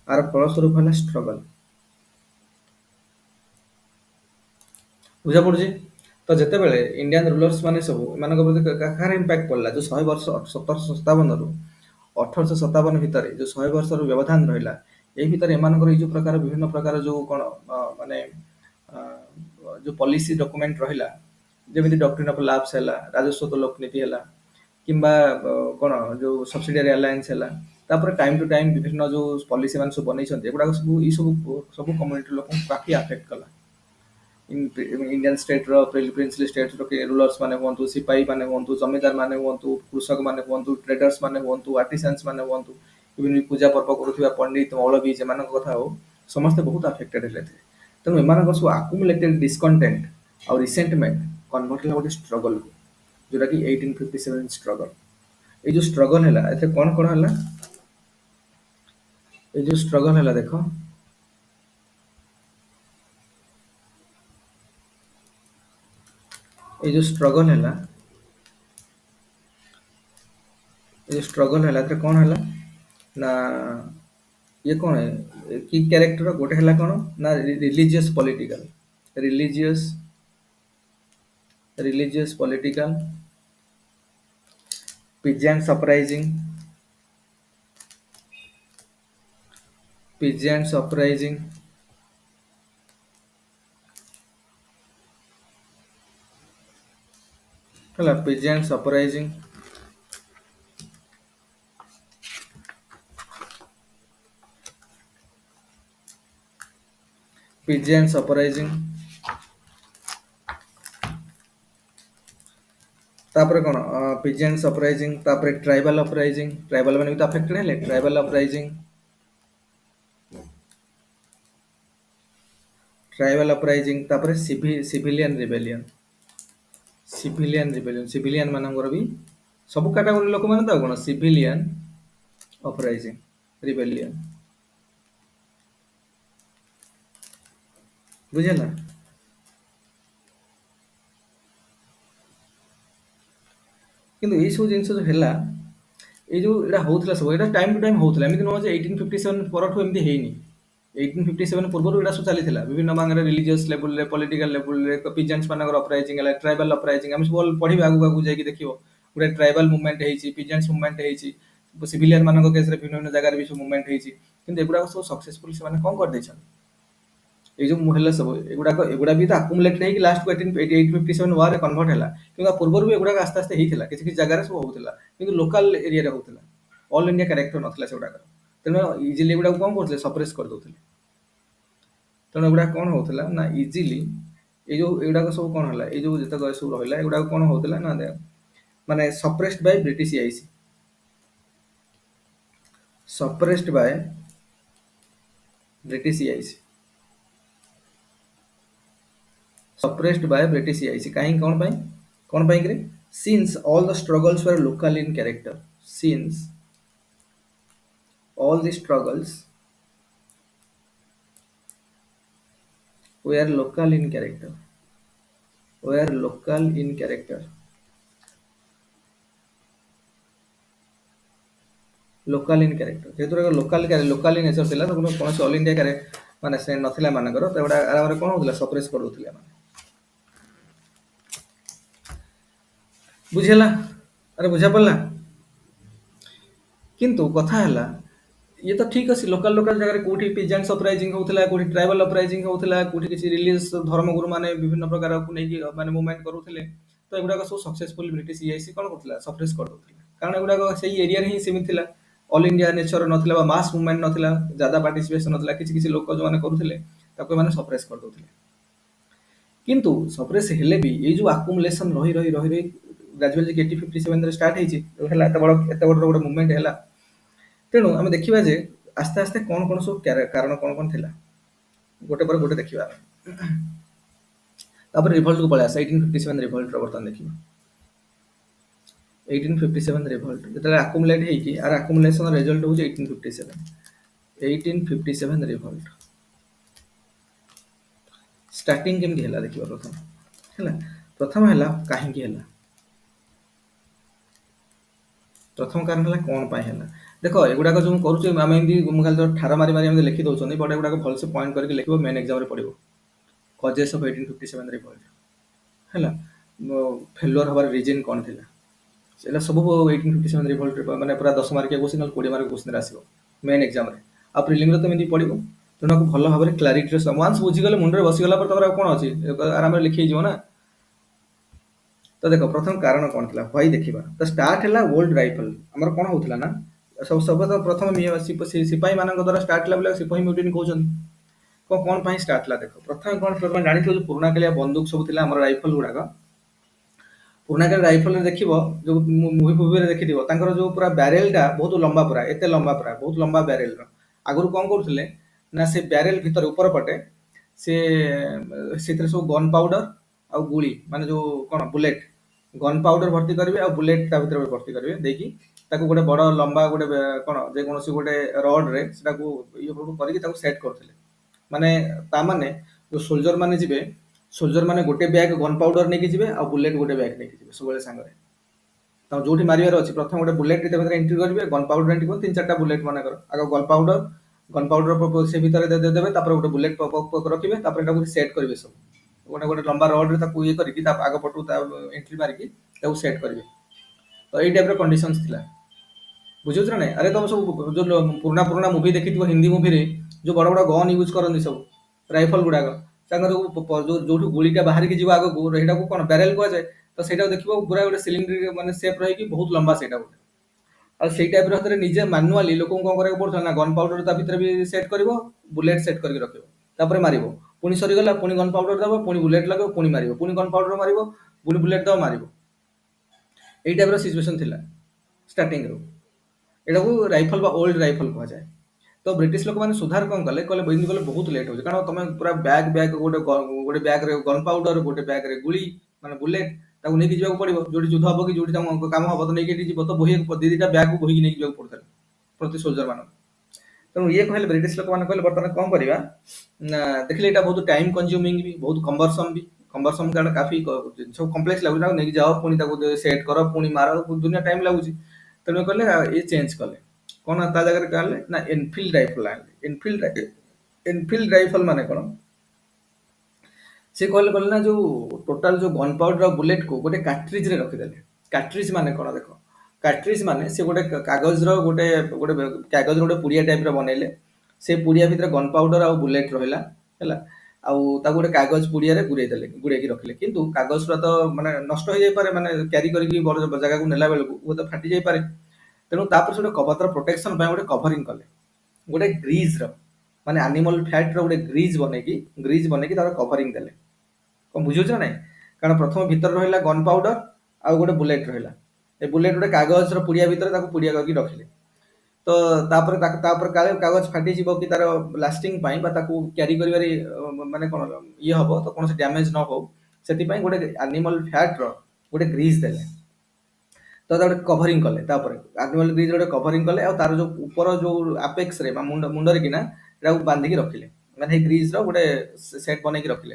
ଆର ଫଳସ୍ୱରୂପ ହେଲା ଷ୍ଟ୍ରଗଲ। ବୁଝା ପଡୁଛି? ତ ଯେତେବେଳେ ଇଣ୍ଡିଆନ ରୁଲର୍ସ ମାନେ ସବୁ, ଏମାନଙ୍କ ପ୍ରତି କାହାର ଇମ୍ପାକ୍ଟ ପଡିଲା, ଯୋଉ 100 ବର୍ଷ 1757 ରୁ 1857 ଭିତରେ ଯୋଉ 100 ବର୍ଷର ବ୍ୟବଧାନ ରହିଲା, ଏଇ ଭିତରେ ଏମାନଙ୍କର ଏଇ ଯୋଉ ପ୍ରକାର ବିଭିନ୍ନ ପ୍ରକାର ଯୋଉ କଣ ମାନେ ଯୋଉ ପଲିସି ଡକୁମେଣ୍ଟ ରହିଲା, ଯେମିତି ଡକ୍ଟ୍ରିନ ଅଫ ଲାପ୍ସ ହେଲା, ରାଜସ୍ୱ ଲୋକ ନୀତି ହେଲା, କିମ୍ବା କଣ ଯୋଉ ସବସିଡିଆରୀ ଆଲାଏନ୍ସ ହେଲା, ତାପରେ ଟାଇମ ଟୁ ଟାଇମ ବିଭିନ୍ନ ଯୋଉ ପଲିସି ମାନେ ସବୁ ବନେଇଛନ୍ତି, ଏଗୁଡାକ ସବୁ ଏଇ ସବୁ କମ୍ୟୁନିଟି ଲୋକଙ୍କୁ କାଫି ଆଫେକ୍ଟ କଲା। ଇଣ୍ଡିଆନ ଷ୍ଟେଟ୍ର ପ୍ରିନ୍ସଲି ଷ୍ଟେଟ୍ର ରୁଲର୍ସ ମାନେ ହୁଅନ୍ତୁ, ସିପାହୀ ମାନେ ହୁଅନ୍ତୁ, ଜମିଦାର ମାନେ ହୁଅନ୍ତୁ, କୃଷକ ମାନେ ହୁଅନ୍ତୁ, ଟ୍ରେଡର୍ସ ମାନେ ହୁଅନ୍ତୁ, ଆର୍ଟିସାନ୍ସ ମାନେ ହୁଅନ୍ତୁ, ବିଭିନ୍ନ ପୂଜା ପର୍ବ କରୁଥିବା ପଣ୍ଡିତ ମୌଳବୀ, ଏମାନଙ୍କ କଥା ହଉ, ସମସ୍ତେ ବହୁତ ଆଫେକ୍ଟେଡ ହେଲେ। ତେଣୁ ଏମାନଙ୍କର ସବୁ ଆକୁମୁଲେଟେଡ ଡିସକଣ୍ଟେଣ୍ଟ ଆଉ ରିସେଣ୍ଟମେଣ୍ଟ କନଭର୍ଟ ହେଲା ଗୋଟେ ଷ୍ଟ୍ରଗଲକୁ, ଯୋଉଟାକି 1857 ଷ୍ଟ୍ରଗଲ। ଏଇ ଯୋଉ ଷ୍ଟ୍ରଗଲ ହେଲା, ଏଥିରେ କଣ କଣ ହେଲା, ଏଇ ଯୋଉ ଷ୍ଟ୍ରଗଲ ହେଲା ଦେଖ, ଏଇ ଯୋଉ ଷ୍ଟ୍ରଗଲ ହେଲା, ଏଇ ଯୋଉ ଷ୍ଟ୍ରଗଲ ହେଲା, ଏଥିରେ କଣ ହେଲା ନା, ଇଏ କଣ କି କ୍ୟାରେକ୍ଟର, ଗୋଟେ ହେଲା କଣ ନା religious political, religious political, ପିଜିଆଣ୍ଟସ uprising, ପିଜିଆଣ୍ଟସ uprising, ହେଲା, ପିଜିଆଣ୍ଟସ ଅପରାଇଜିଂ। ପିଜିଆଣ୍ଟସ ଅପରାଇଜିଂ। ତାପରେ କଣ, ପିଜିଆଣ୍ଟସ ଅପରାଇଜିଂ, ତାପରେ ଟ୍ରାଇବାଲ ଅପରାଇଜିଂ, ଟ୍ରାଇବାଲ ମାନେ ବି ତ ଆଫେକ୍ଟେଡ ହେଲେ, ଟ୍ରାଇବାଲ ଅପରାଇଜିଂ, ଟ୍ରାଇବାଲ ଅପରାଇଜିଂ। ତାପରେ ସିଭିଲିଆନ ରିବେଲିୟନ, ସିଭିଲିଆନ ମାନଙ୍କର ବି ସବୁ କାଟାଗୋରୀ ଲୋକମାନେ ତ କଣ, ସିଭିଲିଆନ ଅପରାଇଜିଂ, ରିବେଲିୟନ, ବୁଝିଲା? କିନ୍ତୁ ଏଇ ସବୁ ଜିନିଷ ଯୋଉ ହେଲା, ଏଇ ଯୋଉ ଏଇଟା ହଉଥିଲା ସବୁ, ଏଇଟା ଟାଇମ ଟୁ ଟାଇମ ହଉଥିଲା, ଏମିତି ନୁହଁ ଯେ 1857 ପରଠୁ ଏମିତି ହେଇନି। 1857 ପୂର୍ବରୁ ଏଇଟା ସବୁ ଚାଲିଥିଲା, ବିଭିନ୍ନ ଭାଗରେ ରିଲିଜିୟସ ଲେବୁଲରେ, ପଲିଟିକାଲ ଲେବୁଲରେ, ପିଜେଣ୍ଟସ ମାନଙ୍କର ଅପରାଇଜିଂ ହେଲା, ଟ୍ରାଇବାଲ ଅପରାଇଜିଂ, ଆମେ ସବୁ ପଢିବା ଆଗକୁ ଆଗକୁ ଯାଇକି ଦେଖିବ, ଗୋଟେ ଟ୍ରାଇବାଲ ମୁଭମେଣ୍ଟ ହେଇଛି, ପିଜେଣ୍ଟସ ମୁଭମେଣ୍ଟ ହେଇଛି, ସିଭିଲିଆନ ମାନଙ୍କ କେସରେ ବିଭିନ୍ନ ଜାଗାରେ ବି ସବୁ ମୁଭମେଣ୍ଟ ହେଇଛି। କିନ୍ତୁ ଏଗୁଡାକ ସବୁ ସକ୍ସେସଫୁଲ ସେମାନେ କଣ କରିଦେଇଛନ୍ତି ये जो हेला सब एगुड़ा भी तो आकुमुलेट नहीं कि लास्ट को 1857 वार कन्वर्ट हैला किंतु पूर्व भी एगुड़ा आस्ते आस्ते हेइथिला किछि किछि जगह रे सब होउथिला किंतु लोकल एरिया रे होउथिला ऑल इंडिया कैरेक्टर नथिला सेगुड़ा तेणु इजिली एगुड़ा कोन करथिले सप्रेस कर दउथिले तेणु एगुड़ा कोन होउथिला ना इजिली ये जो एगुड़ा सब कोन हला ये जो जतक सब रहला एगुड़ा कोन होउथिला ना माने suppressed by British IC suppressed by British IC suppressed by British EIC कहीं कौन पाई करे since all the struggles were local in character since all the struggles were local in character were local in character local in character जेहेतु local in nature थिला तो कौन all India करे माने से नथिला मानकर तो एटा आराम रे कोन होतला सप्रेस कर दोथिला माने बुझेला अरे बुझा पड़ला किंतु कथा हला ये तो ठीक अछि लोकल जगह रे कोठी पिजेंट्स अपराइजिंग होउथला कोठी ट्राइबल अपराइजिंग होउथला कोठी किछि रिलीजियस धर्मगुरु माने विभिन्न प्रकार को नै कि माने मूवमेंट करूथले तो एगुडा को सब सक्सेसफुल ब्रिटिश ईआईसी कोन करथला सप्रेस कर दोथला कारण एगुडा को सेही एरिया रे ही सीमित थिला ऑल इंडिया नेचर नथिला बा मास मूवमेंट नथिला ज्यादा पार्टिसिपेशन नथिला किछि किछि लोक जो माने करूथले ताको माने सप्रेस कर दोथले किंतु सप्रेस हेले भी ये जो अकुमुलेशन रही ग्रेजुअली 1857 रे स्टार्ट हेछि हैला एते बड़ गोटे मूवमेंट हैला तेणु आम देखा जे आस्ते आस्ते कौन कौन सब कारण कौन कौन थिला गोटे पर गोटे देखा तापर रिभल्ट को पळे आसा 1857 रिभल्ट रो बर्तन देखिबा 1857 रिभल्ट जेतले अकुमुलेट हे कि आर अकुमुलेशन रिजल्ट हो 1857 रिभल्ट स्टार्टिंग केमती हैला देखिबा प्रथम हैला काहे कि हैला प्रथम कारण है कौन पाई है देख एगुड़ा जो करुचे आम एमती खाली तो ठार मारी मारी एमती लिखी दौरान बट एगुड़ा भलसे पॉइंट करके लिख मेन एग्जाम रे पड़ो कजेस ऑफ 1857 रिवॉल्ट है फेलुअर हबार रीजन कौन थी से सब 1857 रिवॉल्ट माने पूरा 10 मार्किया क्वेश्चन 20 मार्क क्वेश्चन आसो मेन एग्जाम रे आ प्रिलिम रे तो एमती पड़ो तेणु आपको भल भाव क्लारिटी वांस बुझीगले मुंडे बसीगला कौन अच्छी आराम लिखी ना तो देखो प्रथम कारण कौन था भाई देखा तो स्टार्ट है ओल्ड राइफल आमर कौन होता ना सब तो प्रथम सिपाही मान द्वारा स्टार्ट है सिपाही म्यूटिन कहते कौन पाई स्टार्ट है देख प्रथम कौन जानी जो पुराना कालिया बंदूक सब थी राइफल गुड़ाक पुराना कालिया राइफल देख जो मुवी फुवी देखी जो पूरा ब्यारेलटा बहुत लंबा पूरा एत लंबा पूरा बहुत लंबा ब्यारेल आगुरी कौन करुले ना से ब्यारेल भितर ऊपर पटे से सब गन पाउडर आ गुली माने जो कौन बुलेट गन पाउडर भर्ती करेंगे और बुलेट ता भीतर भर्ती करेंगे देखी ताको गोटे बड़ लंबा गोटे कौन जे कौन गोटे रड रे सेटा को ये करके ताको सेट करथिले माने ता माने जो सोल्जर माने जिबे सोल्जर माने गोटे बैग गन पाउडर नेकी जिबे आ बुलेट गोटे बैग नेकी जिबे सबले संगरे ता जोठी मारियार अछि प्रथम गोटे बुलेट ते भीतर एंट्री करिवे गन पाउडर एंट्री कर तीन चारटा बुलेट माने कर आगो गन पाउडर से भीतर दे देबे तापर गोटे बुलेट पक रखिबे तापर एटा को सेट करिवे सब गोटे गोटे लंबा रड रे ये करके आग पटू एंट्री मारिकी सेट करेंगे तो यही टाइप कंडीशंस थिला बुझुछ ना नहीं अरे तुम सब जो पुराना पुराना मुवी देखी हिंदी मुवी रे जो बड़ बड़ गन यूज करती सब राइफल गुड़ाक जो गुड़ीटा बाहर की जीव आगे को कौन बैरेल कहुए तो सहीटा देखो पूरा गोटे सिलिंडर माने सेप रही बहुत लंबा से गोटे और से टाइप हाथ में निजे मानुआली लोक कौन करा पड़ता ना गन पाउडर ता भीतर भी सेट कर बुलेट सेट करके रखियो तापर मारिबो पुणी सरीगला पुणी गन पाउडर दब पुणी बुलेट लगे पुणी मारिबो पुणी गन पाउडर मारिबो पुणी बुलेट दब मारिबो यही टाइप सिचुएशन थिला स्टार्टिंग रो एटा को राइफल बा ओल्ड राइफल कहा जाए तो ब्रिटिश लोक माने सुधार कौन कले कहले बहिनी कहले बहुत लेट हो कारण तुम पूरा बैग बैग गोटे बैग रे गन पाउडर गोटे बैग रे गुली माने बुलेट ताको नेकी जीवा पड़िबो जोटी युद्ध हबो कि जोटी काम हबो तो नेकी जीवो तो बोही दीटा बैग को बोही नेकी जीवा पड़ता प्रति सोल्जर मान तेणु ये कहले ब्रिटिश लोक माने कहले बर्तमान कौन करवा देखले एटा बहुत टाइम कंज्यूमिंग भी बहुत कंबरसम कारण काफी सब कम्प्लेक्स लागु नहीं जाओ पुणी ताको सेट करो पुणी मारो दुनिया टाइम लागुची तेणु कहले ये चेंज कले कौन ता जगह कहले ना एनफील्ड राइफल आनले एनफील्ड राइफल माने कौन से कहले ना जो टोटाल जो गन पाउडर और बुलेट को गोटे कार्ट्रिज रे रखिदेले कार्ट्रिज माने कौन देख कार्ट्रिज माने से गोटे कागज रो गोटे कागज गोटे पुड़िया टाइप रो बनैले से पुड़िया भीतर गन पाउडर और बुलेट रहिला हैला ताको गोटे कागज पुड़िया गुड़े रखिले किंतु कागज तो माने नष्ट हो जाई पारे माने क्यारी करके बड़ जगह को नेला बेलू वो तो फाटी जाई पारे तेणु तापर से कवर प्रोटेक्शन गोटे कवरिंग कले गोटे ग्रीज माने एनिमल फैट गोटे ग्रीज बनेकी तार कवरिंग देले कौन बुझुछ ना कारण प्रथम भीतर रहा गन पाउडर आउ गोटे बुलेट रहा ए बुलेट गोटे कागज पुड़िया भितर पुड़िया करके रखिले तो तापर काले कागज फाटी जीव कि तार लास्टिंग पाई बा ताकू क्यारी करिवारे माने कोन ये हबो तो कोन से डैमेज न हो सेति पाई गोटे एनिमल फैट रो गोटे ग्रीज देले तो गोटे कवरिंग कले तापर एनिमल ग्रीज गोटे कवरिंग कले आ तार जो ऊपर जो एपेक्स रे मुंड मुंडरे किना एटा बांधी की रखिले माने हे ग्रीज रो गोटे सेट बनै की रखिले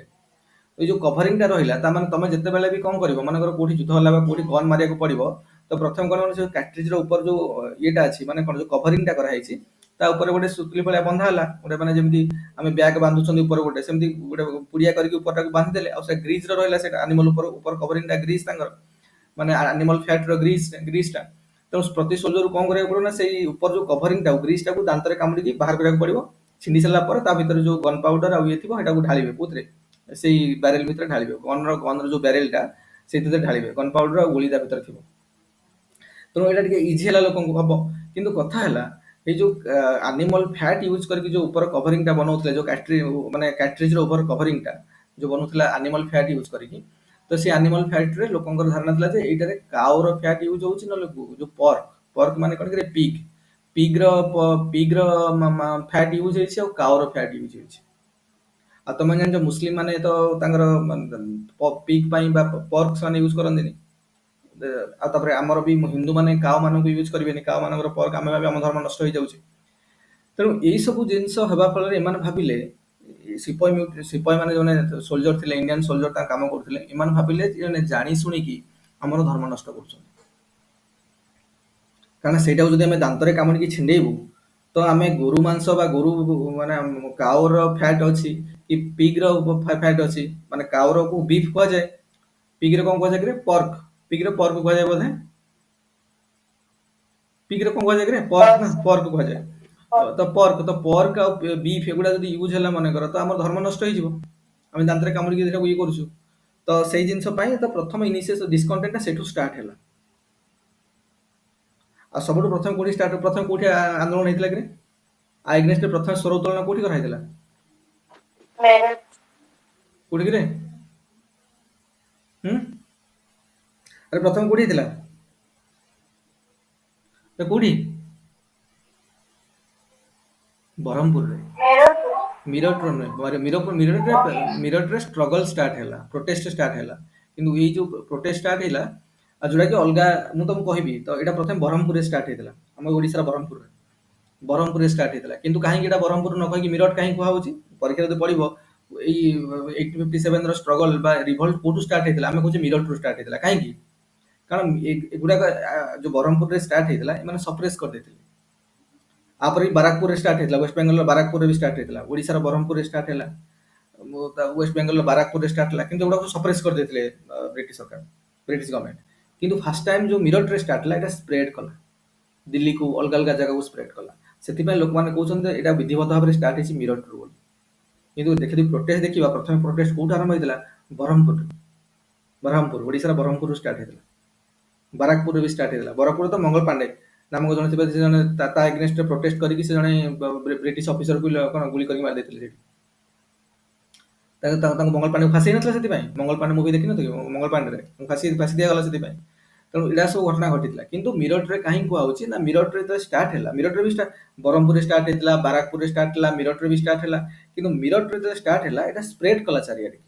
ये जो कवरिंग टा रहिला ता माने तमे जत्ते बेले भी कोन करिवो माने कोठी युद्ध होला बा कोठी गन मारिया को पड़िवो तो प्रथम कोन जो कार्ट्रिज रो ऊपर जो येटा अछि माने कोन जो कवरिंग टा करा हैछि ता ऊपर गोटे सुतली भलिया बंधा होला गोटे माने जेमति आमे बैग बांधु छन ऊपर गोटे सेमति गोटे पुड़िया करके ऊपर टा बांध देले और से ग्रीज रो रहिला से एनिमल ऊपर ऊपर कवरिंग टा ग्रीज तांगर माने एनिमल फैट रो ग्रीज टा तो प्रति सोल्जर कोन करिया पड़ो ना सेई ऊपर जो कवरिंग टा ग्रीज टा को दांतरे कामुडी की बाहर करिया पड़िवो छिंडी सला पर ता भीतर जो गन पाउडर आ ये थिबो हेटा को ढालिबे पुतरे सेई बैरेल भीतर ढालिबे गन रो जो बैरेल टा सेति ढालिबे गन पाउडर आ गोली ता भीतर थिबो तेणु एटा टिके इजी होला लोकन को हबो किंतु कथा हला ए जो एनिमल फैट यूज करके जो ऊपर कवरिंग टा बनौथले जो कार्ट्रिज रो ऊपर कवरिंग टा जो बनौथला एनिमल फैट यूज करके तो से एनिमल फैट रे लोकन धारणा थला जे एटा रे काउ रो फैट यूज होउची न जो पर्क माने कोन करे पिग रो फैट यूज होइछि और काउ रो फैट यूज होइछि आ तमे जान जो मुस्लिम माने तो तांगर पिग पाई बा पर्क माने यूज करन्दिनी आ तापर हमर भी हिंदू माने काउ माने को यूज करबेनी काउ मानकर पर्क आमे भाबे हम धर्म नष्ट होई जाउछि तेणु यही सब जिनस हवा फल एमान भाबिले सिपाही माने जने सोल्जर थिले इंडियन सोल्जर ता काम करथिले एमान भाबिले जने जानी सुनी की हमर धर्म नष्ट करछन कारण सेटा जदि हमें दांतरे कामण की छिंडेबू तो आमे गोरु मांस बा गोरु माने काउ रो फैट अछि कि पिग रो फैट अछि माने काउ रो को बीफ को जाय पिग रो कोन को जाय करे पर्क को जाय बोधे पिग रो कोन को जाय करे पर्क को जाय तो पर्क आ बीफ एगुडा जदि यूज होला माने कर तो हमर धर्म नष्ट होई जिवो आमे दांतरे कामड़ी के ये करछु तो सेही जिंस पई तो प्रथम इनिशियस डिस्कंटेंट सेटू स्टार्ट होला आ सबटु प्रथम कोठी आंदोलन हेतिला कि आ एग्नेस्ट प्रथम स्वर उत्तोलन कोठी करा हेतिला मेरठ कोठी रे अरे प्रथम कोठी हेतिला तो कोठी बरहमपुर रे मिरट रे स्ट्रगल स्टार्ट हैला प्रोटेस्ट स्टार्ट हैला किंतु ये जो प्रोटेस्ट स्टार्ट हैला आ जोड़ा कि अलगा मु तुमको कहबी तो एटा प्रथम बरहमपुर रे स्टार्ट हैला हम ओडिसा बरहमपुर रे स्टार्ट हैला किंतु काहे एटा बरहमपुर न कहि कि मिरट काहे कुहा होची परीक्षा रे पड़िबो एई 1857 रो स्ट्रगल बा रिवोल्ट कोटू स्टार्ट हैला हम कहू मिरट रो स्टार्ट हैला काहे कि कारण एगुडा जो बरहमपुर रे स्टार्ट हैला माने सप्रेस कर देथिले आपरे बाराकपुर रे स्टार्ट हैतला वेस्ट बंगाल रो बाराकपुर रे भी स्टार्ट हैतला ओडिसा रो बरहमपुर रे स्टार्ट हैला वेस्ट बंगाल रो बाराकपुर रे स्टार्ट हैला किंतु एगुडा को सप्रेस कर देथिले ब्रिटिश सरकार ब्रिटिश गवर्नमेंट किंतु फर्स्ट टाइम जो मिरट रे स्टार्ट हैला एटा स्प्रेड कला दिल्ली को अलग अलग जगह को स्प्रेड कला सेति पय लोक माने कहउछन एटा विधिवत भाबरे स्टार्ट हेछि मिरट रो बोली किंतु देखि प्रोटेस्ट देखिबा प्रथम प्रोटेस्ट कोठ आरंभ हैतला बरहमपुर ओडिसा रो बरहमपुर रो स्टार्ट हैतला बाराकपुर रे भी स्टार्ट हैतला बरहमपुर तो मंगल पांडे नामक जने थिबे जने ता एग्नेस्ट प्रोटेस्ट करिकि से जने ब्रिटिश ऑफिसर को कोन गुली करके मार देथिले सेठी ताको मंगल पांडे फांसी नथला सेति पय मंगल पांडे मूवी देखि नथि मंगल पांडे रे फांसी दिया गला सेति पय तेणु इडा सब घटना घटितला किंतु मिरट रे काहे को आउची ना मिरट रे तो स्टार्ट हैला मिरट रे भी स्टार्ट बरहमपुर रे स्टार्ट हैतला बाराकपुर रे स्टार्ट हैला मिरट रे भी स्टार्ट हैला किंतु मिरट रे तो स्टार्ट हैला एटा स्प्रेड कला चारियाडे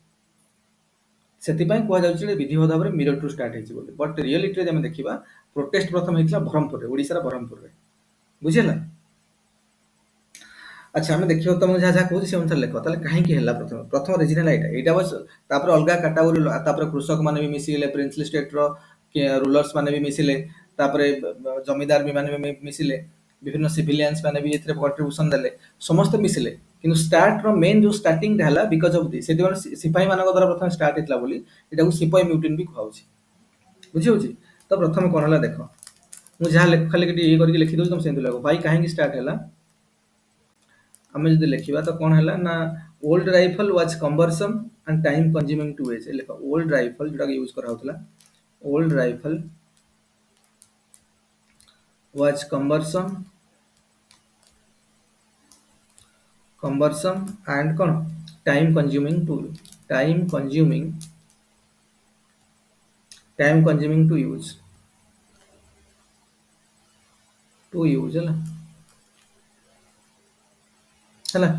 सेति पय को जाउची विधिवत भाबरे मिरट रो स्टार्ट हेछि बोली बट रियलिटी रे हम देखिबा प्रोटेस्ट प्रथम हेतला बरहमपुर रे ओडिसा रा बरहमपुर रे बुझिला अच्छा हमें देखियो तुम जा कहू से अनुसार लेख ताले काहे की हैला प्रथम रीजनल एटा बस तापर अलगा कैटेगरी तापर कृषक माने भी मिसिले प्रिंसली स्टेट रो रूलर्स माने भी मिसिले तापर जमीदार भी माने भी मिसिले विभिन्न सिविलियंस माने भी एथरे कंट्रीब्यूशन देले समस्त मिसिले किंतु स्टार्ट रो मेन जो स्टार्टिंग हैला बिकॉज़ ऑफ दिस सेति सिपाही मानक द्वारा प्रथम स्टार्ट हेतला बोली एटा को सिपाही म्यूटिन भी कहउची बुझी होची तो प्रथम कोन हला देखो मु जहा खाली के ये करके लिखि दउ तुम सेंतु लागो भाई काहे की स्टार्ट हैला हमें जदि लिखिबा तो कोन हैला ना old rifle was cumbersome and time consuming to use लेख ओल्ड राइफल जोटा यूज करा होतला old rifle was cumbersome and कौन time consuming to time consuming time consuming to use है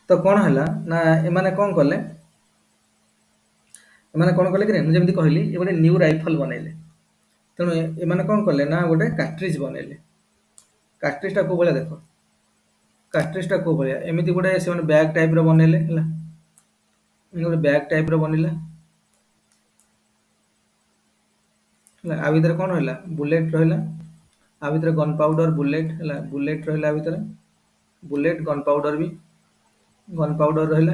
तो कौन है ना एमाने कौन कले एमाने कौन कले कि जमी कहली ये गोटे न्यू राइफल बनैले तेणु एमाने कौन कले ना गोटे कार्ट्रिज बनैले कार्ट्रिजटा को भाया देख कार्ट्रिजटा को भाया एमती गोटे से बैग टाइप रो बनैले है गोटे बैग टाइप रो बनैले आ भितर कौन रहा बुलेट रहा आ भितर गन पाउडर बुलेट है बुलेट रहा भितर बुलेट गन पाउडर रहा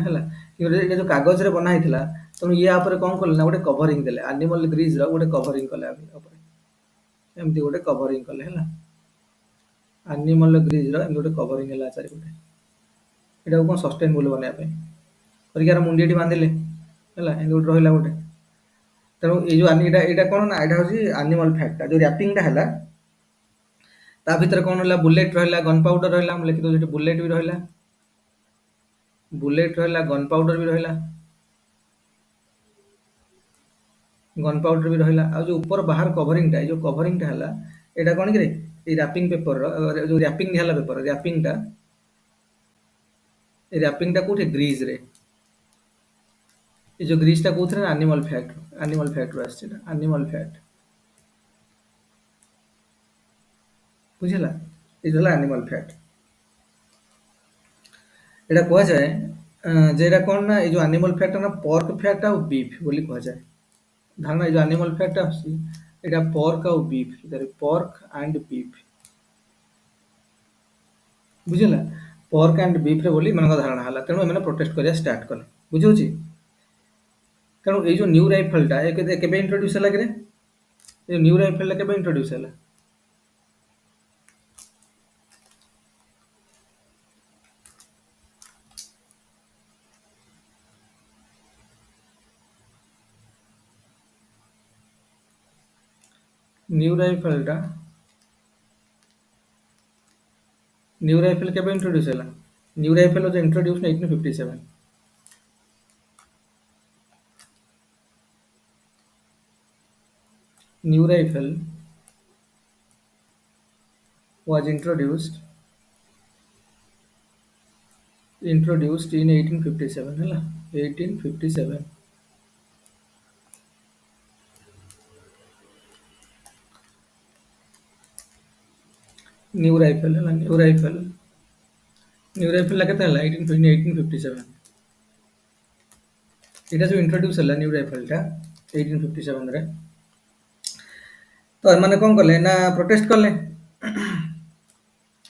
है जो कागज रे बना होता तेणु ये आप कौन कले ना गोटे कवरिंग देले एनिमल ग्रीज रो गोटे कवरिंग कले एमती गोटे कवरिंग कले है एनिमल ग्रीज रो एमती गोटे कवरिंग है चारिपटे यहाँ कौन सस्टेनेबल बनवाई करके मुंडी बांधिले है एमती गोटे रहा गोटे तेणु ये जो यहाँ कौन ना यहाँ हूँ एनिमल फैक्टा जो रैपिंगटा है ता भितर कौन रहा बुलेट रहा गन पाउडर रहा लिखिद बुलेट भी रहा बुलेट रहा गन पाउडर भी रहा गन पाउडर भी रहा आ जो ऊपर बाहर कवरिंगटा जो कवरिंगटा है यहाँ कौन कि रैपिंग पेपर जो रैपिंग है पेपर रैपिंगटा कौटे ग्रीज रे ये जो ग्रीजटा कौन एनिमल फैट रो एनिमल फैट बुझला ये एनिमल फैट এটা কোয়া যায় যে এটা কোন না এই যে অ্যানিমাল ফ্যাটটা না পর্ক ফ্যাট আর বিফ বলি কোয়া যায় ধারণা এই যে অ্যানিমাল ফ্যাটটা আছে এটা পর্ক আর বিফ এটার পর্ক এন্ড বিফ বুঝিলা পর্ক এন্ড বিফ রে বলি মানক ধারণা হলা তেণু এমানে প্রোটেস্ট করিয়া স্টার্ট কলে বুঝিউছি তেণু এই যে নিউ রাইফলটা কেবে ইন্ট্রোডিউস হলা কি রে এই নিউ রাইফলটা কেবে ইন্ট্রোডিউস হলা নিউ राइफल केबे इंट्रोड्यूस हला new rifle was introduced in 1857 new rifle was introduced in 1857 है 1857 न्यू राइफल है न्यू राइफल लगता है 1857 এটা जो इंट्रोड्यूस हला न्यू राइफलटा 1857 रे तो एमाने कोन करले ना प्रोटेस्ट करले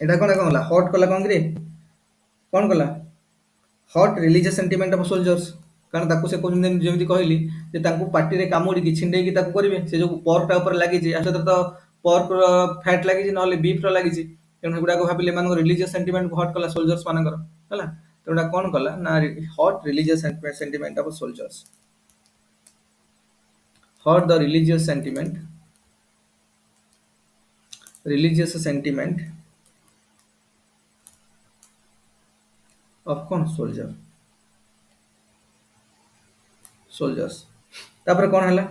एटा कोन होला हॉट कला कोन रे कोन कला hot religious sentiment of soldiers कारण ताकू से कोन जेमिति कहली जे ताकू पार्टी रे कामुडी कि छिंडे कि ताकू करिवे से जो पर्कटा ऊपर लागि जे आसे तो पर्क फैट लागि जे नले बीफ रो लागि जे तेणु गुडा को भाबिले मान रिलीजियस सेंटिमेंट को हॉट कला सोल्जर्स मानकर हला तेणुडा कोन कला ना hot religious sentiment of soldiers hot the religious sentiment of कौन सोल्जर्स तापर कौन हला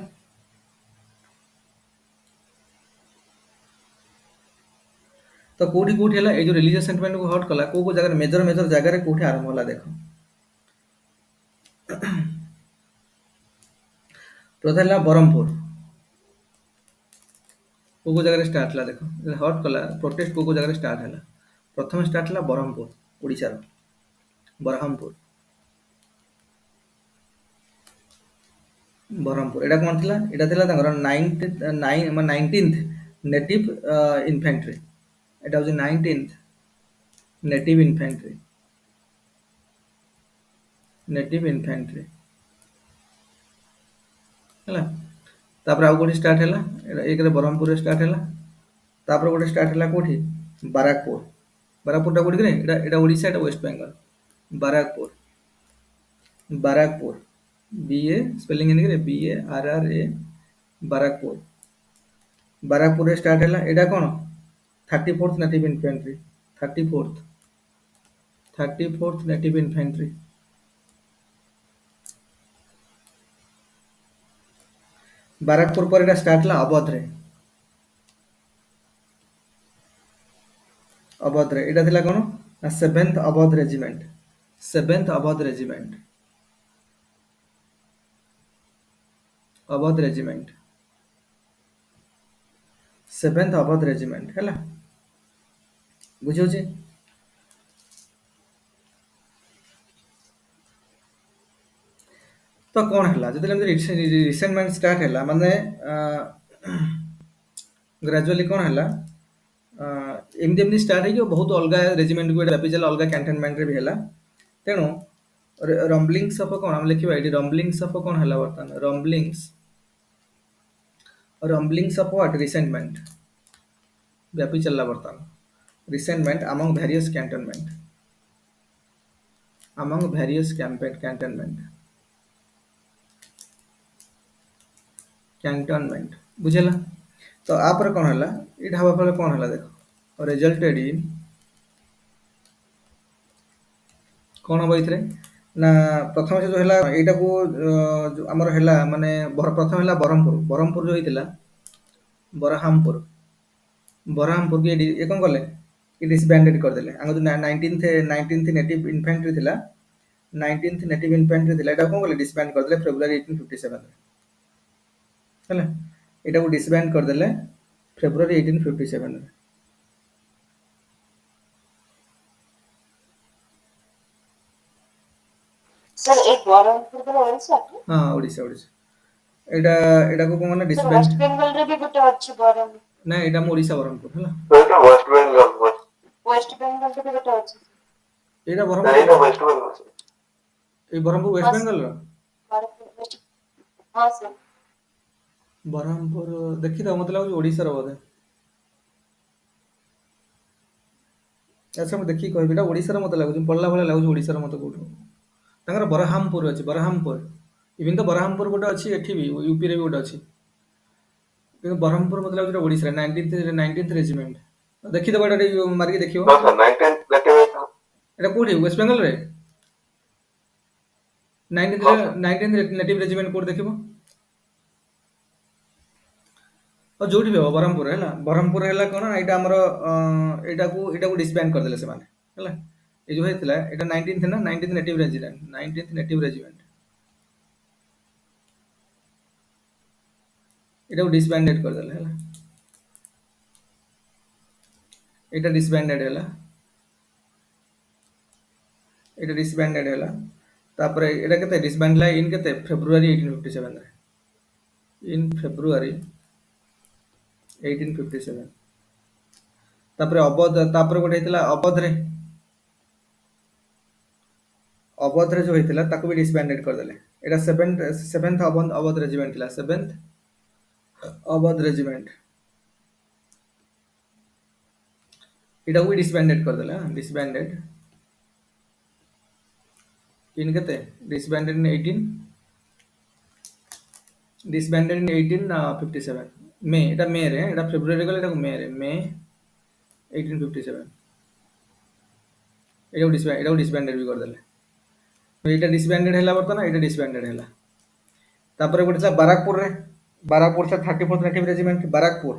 तो कोठी कोठी हला ए जो रिलीजियस सेंटिमेंट को हॉट कला को जगह मेजर जगह कोठी आरंभ होला देखो प्रथम बरहमपुर को जगह स्टार्ट हला देखो हॉट कला प्रोटेस्ट को जगह स्टार्ट हला प्रथम स्टार्ट हला बरहमपुर ओडिसा रो बरहमपुर एटा कोन थिला एटा थिला तांगर 19th नेटिव इन्फेंट्री एटा हो 19th नेटिव इन्फेंट्री हला तापर आउ कोठी स्टार्ट हला एक रे बरहमपुर रे स्टार्ट हला तापर गोटे स्टार्ट हला कोठी बाराकपुर टा कोठी रे एटा ओडिसा एटा West Bengal Barrackpore Barrackpore, BA spelling इनके BARRA बाराकपुर। बाराकपुर रे स्टार्ट हैला एटा कोन 34th native infantry 34th 34th native infantry. Barrackpore पर एटा स्टार्ट हैला अवध रे एटा थिला कोन ना 7th Awadh regiment 7th Awadh regiment Awadh regiment 7th Awadh regiment हैला बुझौ छी। तो कौन है जो रिसेंटमेंट स्टार्ट है माने ग्रेजुअली कौन है एमती एमती स्टार्ट है बहुत अलग रेजिमेंट को व्यापी चला अलग कैंटनमेंट रे भी है तेणु रम्बलिंग्स ऑफ कौन हम लिखिबा एटी रम्बलिंग्स ऑफ कौन है वर्तमान रम्बलिंग्स ऑफ व्हाट रिसेंटमेंट व्यापी चलला वर्तमान रिसेंटमेंट अमंग वेरियस कैंटनमेंट बुझेला। तो आप कौन है ये हवा फल कौन है देख रिजल्टेड इन कौन हम ये ना प्रथम से जो है यहाँ को जो आमर है माने प्रथम है ब्रह्मपुर जो होता बरहामपुर बरहामपुर की ये कौन कले ये डिसबैंडेड करदेले जो 19th नेटिव इन्फेंट्री थिला 19th नेटिव इन्फेंट्री थिला एटा कौन कले डिसबैंड करदेले फेब्रुआरी 1857 हैला एटा को डिसबैंड करदेले फेब्रुआरी 1857 सर एक बरहमपुर को ओडिशा की हां ओडिशा एटा एटा को कोन सर डिसबैंड वेस्ट बेंगल रे भी गोटे अछि बरहमपुर ना एटा ओडिशा ब्रह्मपुर हैला एटा वेस्ट बेंगल वेस्ट बेंगल रे भी गोटे अछि एटा एटा वेस्ट बेंगल ए ब्रह्मपुर वेस्ट बेंगल रो बरहमपुर वेस्ट हां सर ब्रह्मपुर देखि त मतलब ओडिशा रो बोधे अच्छा मैं देखि कहबी ओडिशा रो मत लागु पल्ला भले लागु ओडिशा रो मत कोठो तांगर बरहामपुर अछि बरहामपुर इवन तो बरहामपुर गोटे अछि एठी भी यूपी रे भी गोटे अछि किंतु बरहामपुर मत लागु ओडिशा रे 19th रेजिमेंट देखि दबा एटा मार के देखियो हां सर 19th रेजिमेंट एटा कोठी वेस्ट बेंगल रे 19th नेटिव रेजिमेंट कोड देखिबो और जोड़ी भी हो ब्रह्मपुर है कौन एटा हमर एटा को डिसबैंड कर देले से माने हैला ए जो हेतला एटा 19th ना 19th नेटिव रेजिमेंट एटा को डिसबैंडेड कर देले हैला एटा डिसबैंडेड हैला तापर एटा केते डिसबैंड ला इन केते फेब्रुआरी 1857 रे इन फेब्रुआरी 1857 तापर अवध तापर गोटे हेतला अवध रे जो हेतला ताको भी डिसबैंडेड कर देले एटा 7th अवध रेजिमेंट थिला 7th अवध रेजिमेंट एटा को डिसबैंडेड कर देला डिसबैंडेड इन केते डिसबैंडेड इन 1857 मे एटा मे रे एटा फेब्रुआरी गले एटा को मे 1857 एटा डिसबैंडेड भी कर देले एटा डिसबैंडेड हैला बर्तन एटा डिसबैंडेड हैला तापर गोटे था बाराकपुर से 34th नेटिव रेजिमेंट बाराकपुर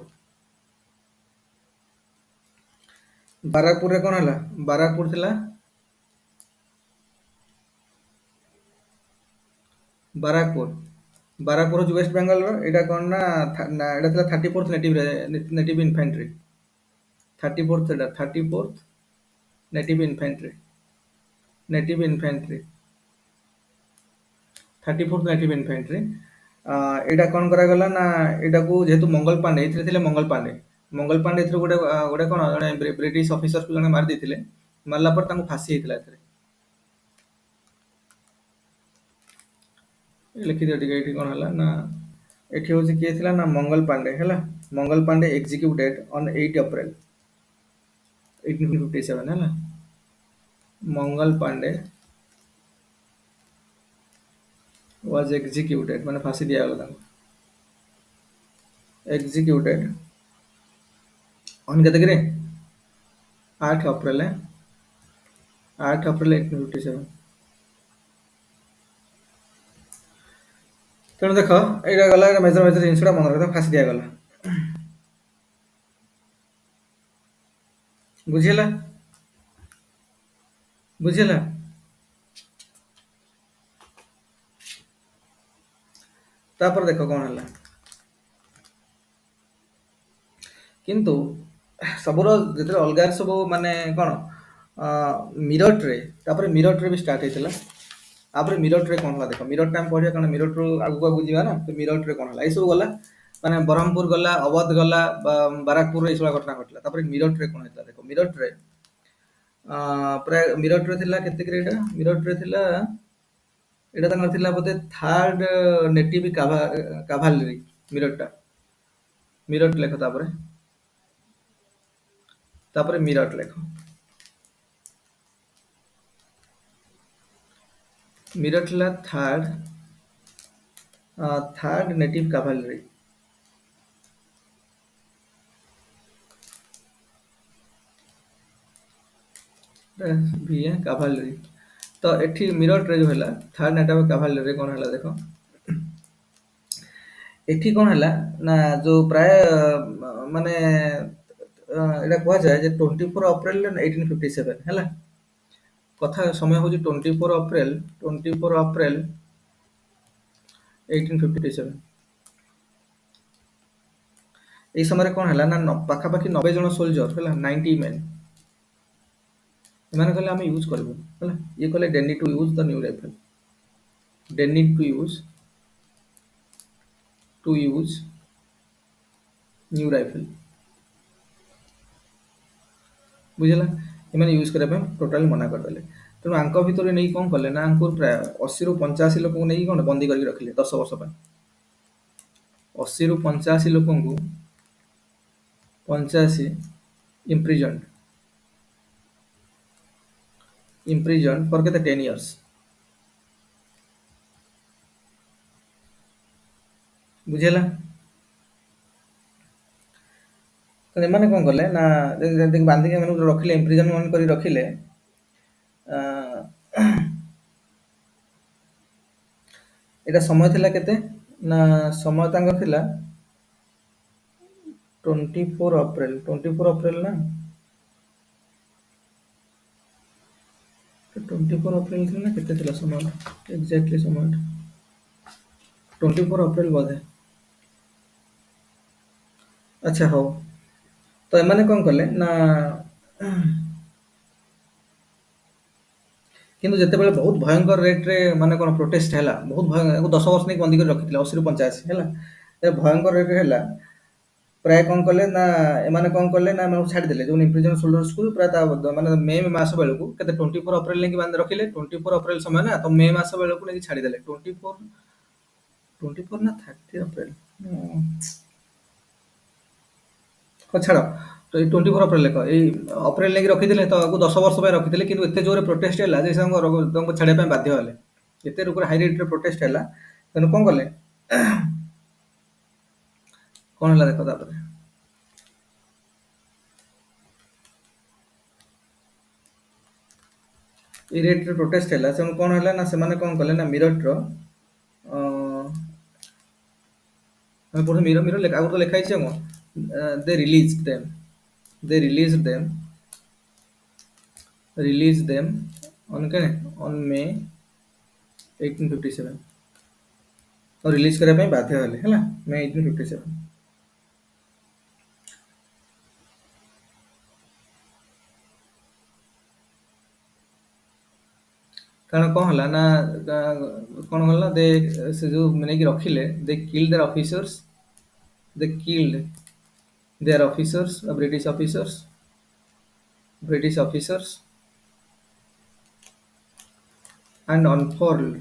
रे कोन हैला बाराकपुर थिला बाराकपुर जो वेस्ट बेंगल रो एटा कोन ना एटा थिला 34th native infantry 34th native infantry 34th native infantry एटा कोन करा गला ना एटा को जेतु मंगल पांडे इथरे थिले मंगल पांडे इथरे गोटे कोन जने ब्रिटिश ऑफिसर को जने मार दिथिले मारला पर तांको फांसी हेतला इथरे लिखि दियो टिके एठी कोन हला ना एठी होची के थिला ना मंगल पांडे एग्जीक्यूटेड ऑन 8 अप्रैल 1857 हला मंगल पांडे वाज एग्जीक्यूटेड माने फांसी दिया गला एग्जीक्यूटेड ऑन केते 8 अप्रैल 8 अप्रैल 1857 तेणु देख यहाँ गला मेजर मेजर जिनसा मन रखा फांसी दिया गला बुझीला बुझीला तापर देख कौन है किंतु सबुर जो अलग सब माने कौन मिरट रे तापर मिरट रे भी स्टार्ट होता तापर मिरट रे कौन है देख मिरट टाइम पढ़िया कौन मिरट रू आगू आगू जावा ना तो मिरट रे कौन है ये सब गला माने ब्रह्मपुर गला अवध गला बाराकपुर ये सब घटना घटला तापर मिरट रे कौन होता देख मिरट रे प्राय मिरट रे थिला केते ग्रेड मिरट रे थिला एटा तंगर थिला बोधे थर्ड नेटिव काभालरी मिरट लेख तापर मिरट लेख मिरट ला थर्ड नेटिव काभालरी भी है काभालरी तो एठी मिरट रे जो हैला थर्ड नेटिव काभालरी कौन हैला देखो एठी कौन हैला ना जो प्राय माने एटा कहा जाए जे 24 अप्रैल 1857 हैला कथा समय हो 24 अप्रैल 1857 এই সময় কোন হলা না পাখাপাখি 90 জন সোলজর হলা 90 মেন এমানে কলে আমি ইউজ করব হলা ये কলে they need to use the new rifle they need to use new rifle बुझला एमाने यूज करे पे टोटल मना कर देले तेणु आंक भितर नहीं कौन कले ना आंकुर प्राय 80 रु 85 लोक को नहीं कौन बंदी करके रखिले 10 वर्ष पर 80 रु 85 लोक को 85 imprisoned for केते 10 years बुझेला तो एमाने कौन कले ना जंतु बांधी के मानु रखिले इम्प्रिजनमेंट करी रखिले एटा समय थिला केते ना समय तांगर थिला 24 अप्रैल ना 24 अप्रैल थिला ना केते थिला समय एग्जैक्टली समय 24 अप्रैल बोधे अच्छा हो तो एमाने कौन कले ना किंतु जेते बेले बहुत भयंकर रेट रे माने कोन प्रोटेस्ट हैला बहुत भयंकर 10 वर्ष नहीं बंदी कर रखिथिले 80 रु 85 हैला ए भयंकर रेट हैला प्राय कौन कले ना एमाने कौन कले ना मैं छाड़ी देले जो इम्प्रिजन सोल्जर्स को प्राय ता माने मे मास बेलकू केते 24 अप्रैल नहीं बांध रखिले 24 अप्रैल समय ना तो मे मास बेलकू नहीं छाड़ी देले 24 ना 30 अप्रैल हो छाड़ तो 24 अप्रैल लेख ये अप्रैल लेके रखिथिले तो आगु 10 वर्ष पे रखिथिले किंतु एते जोरे प्रोटेस्ट हैला जे संग छाड़िया पे बाध्य होले एते रुकर हाई रेट रे प्रोटेस्ट हैला तने कोन करले कोन हैला देखो तापर ए रेट रे प्रोटेस्ट हैला से कोन हैला ना से माने कोन करले ना मिरट रो हम पढ मिरर लेखा आगु तो लेखा हिचे को they released them they released them on के on May 1857 और रिलीज करबा ପାଇଁ ବାଧ୍ୟ ହେଲେ ହେଲା May 1857 कारण कौन हला ना कौन हला दे से जो मैंने की रखिले they killed their officers they killed their officers British officers and unfurled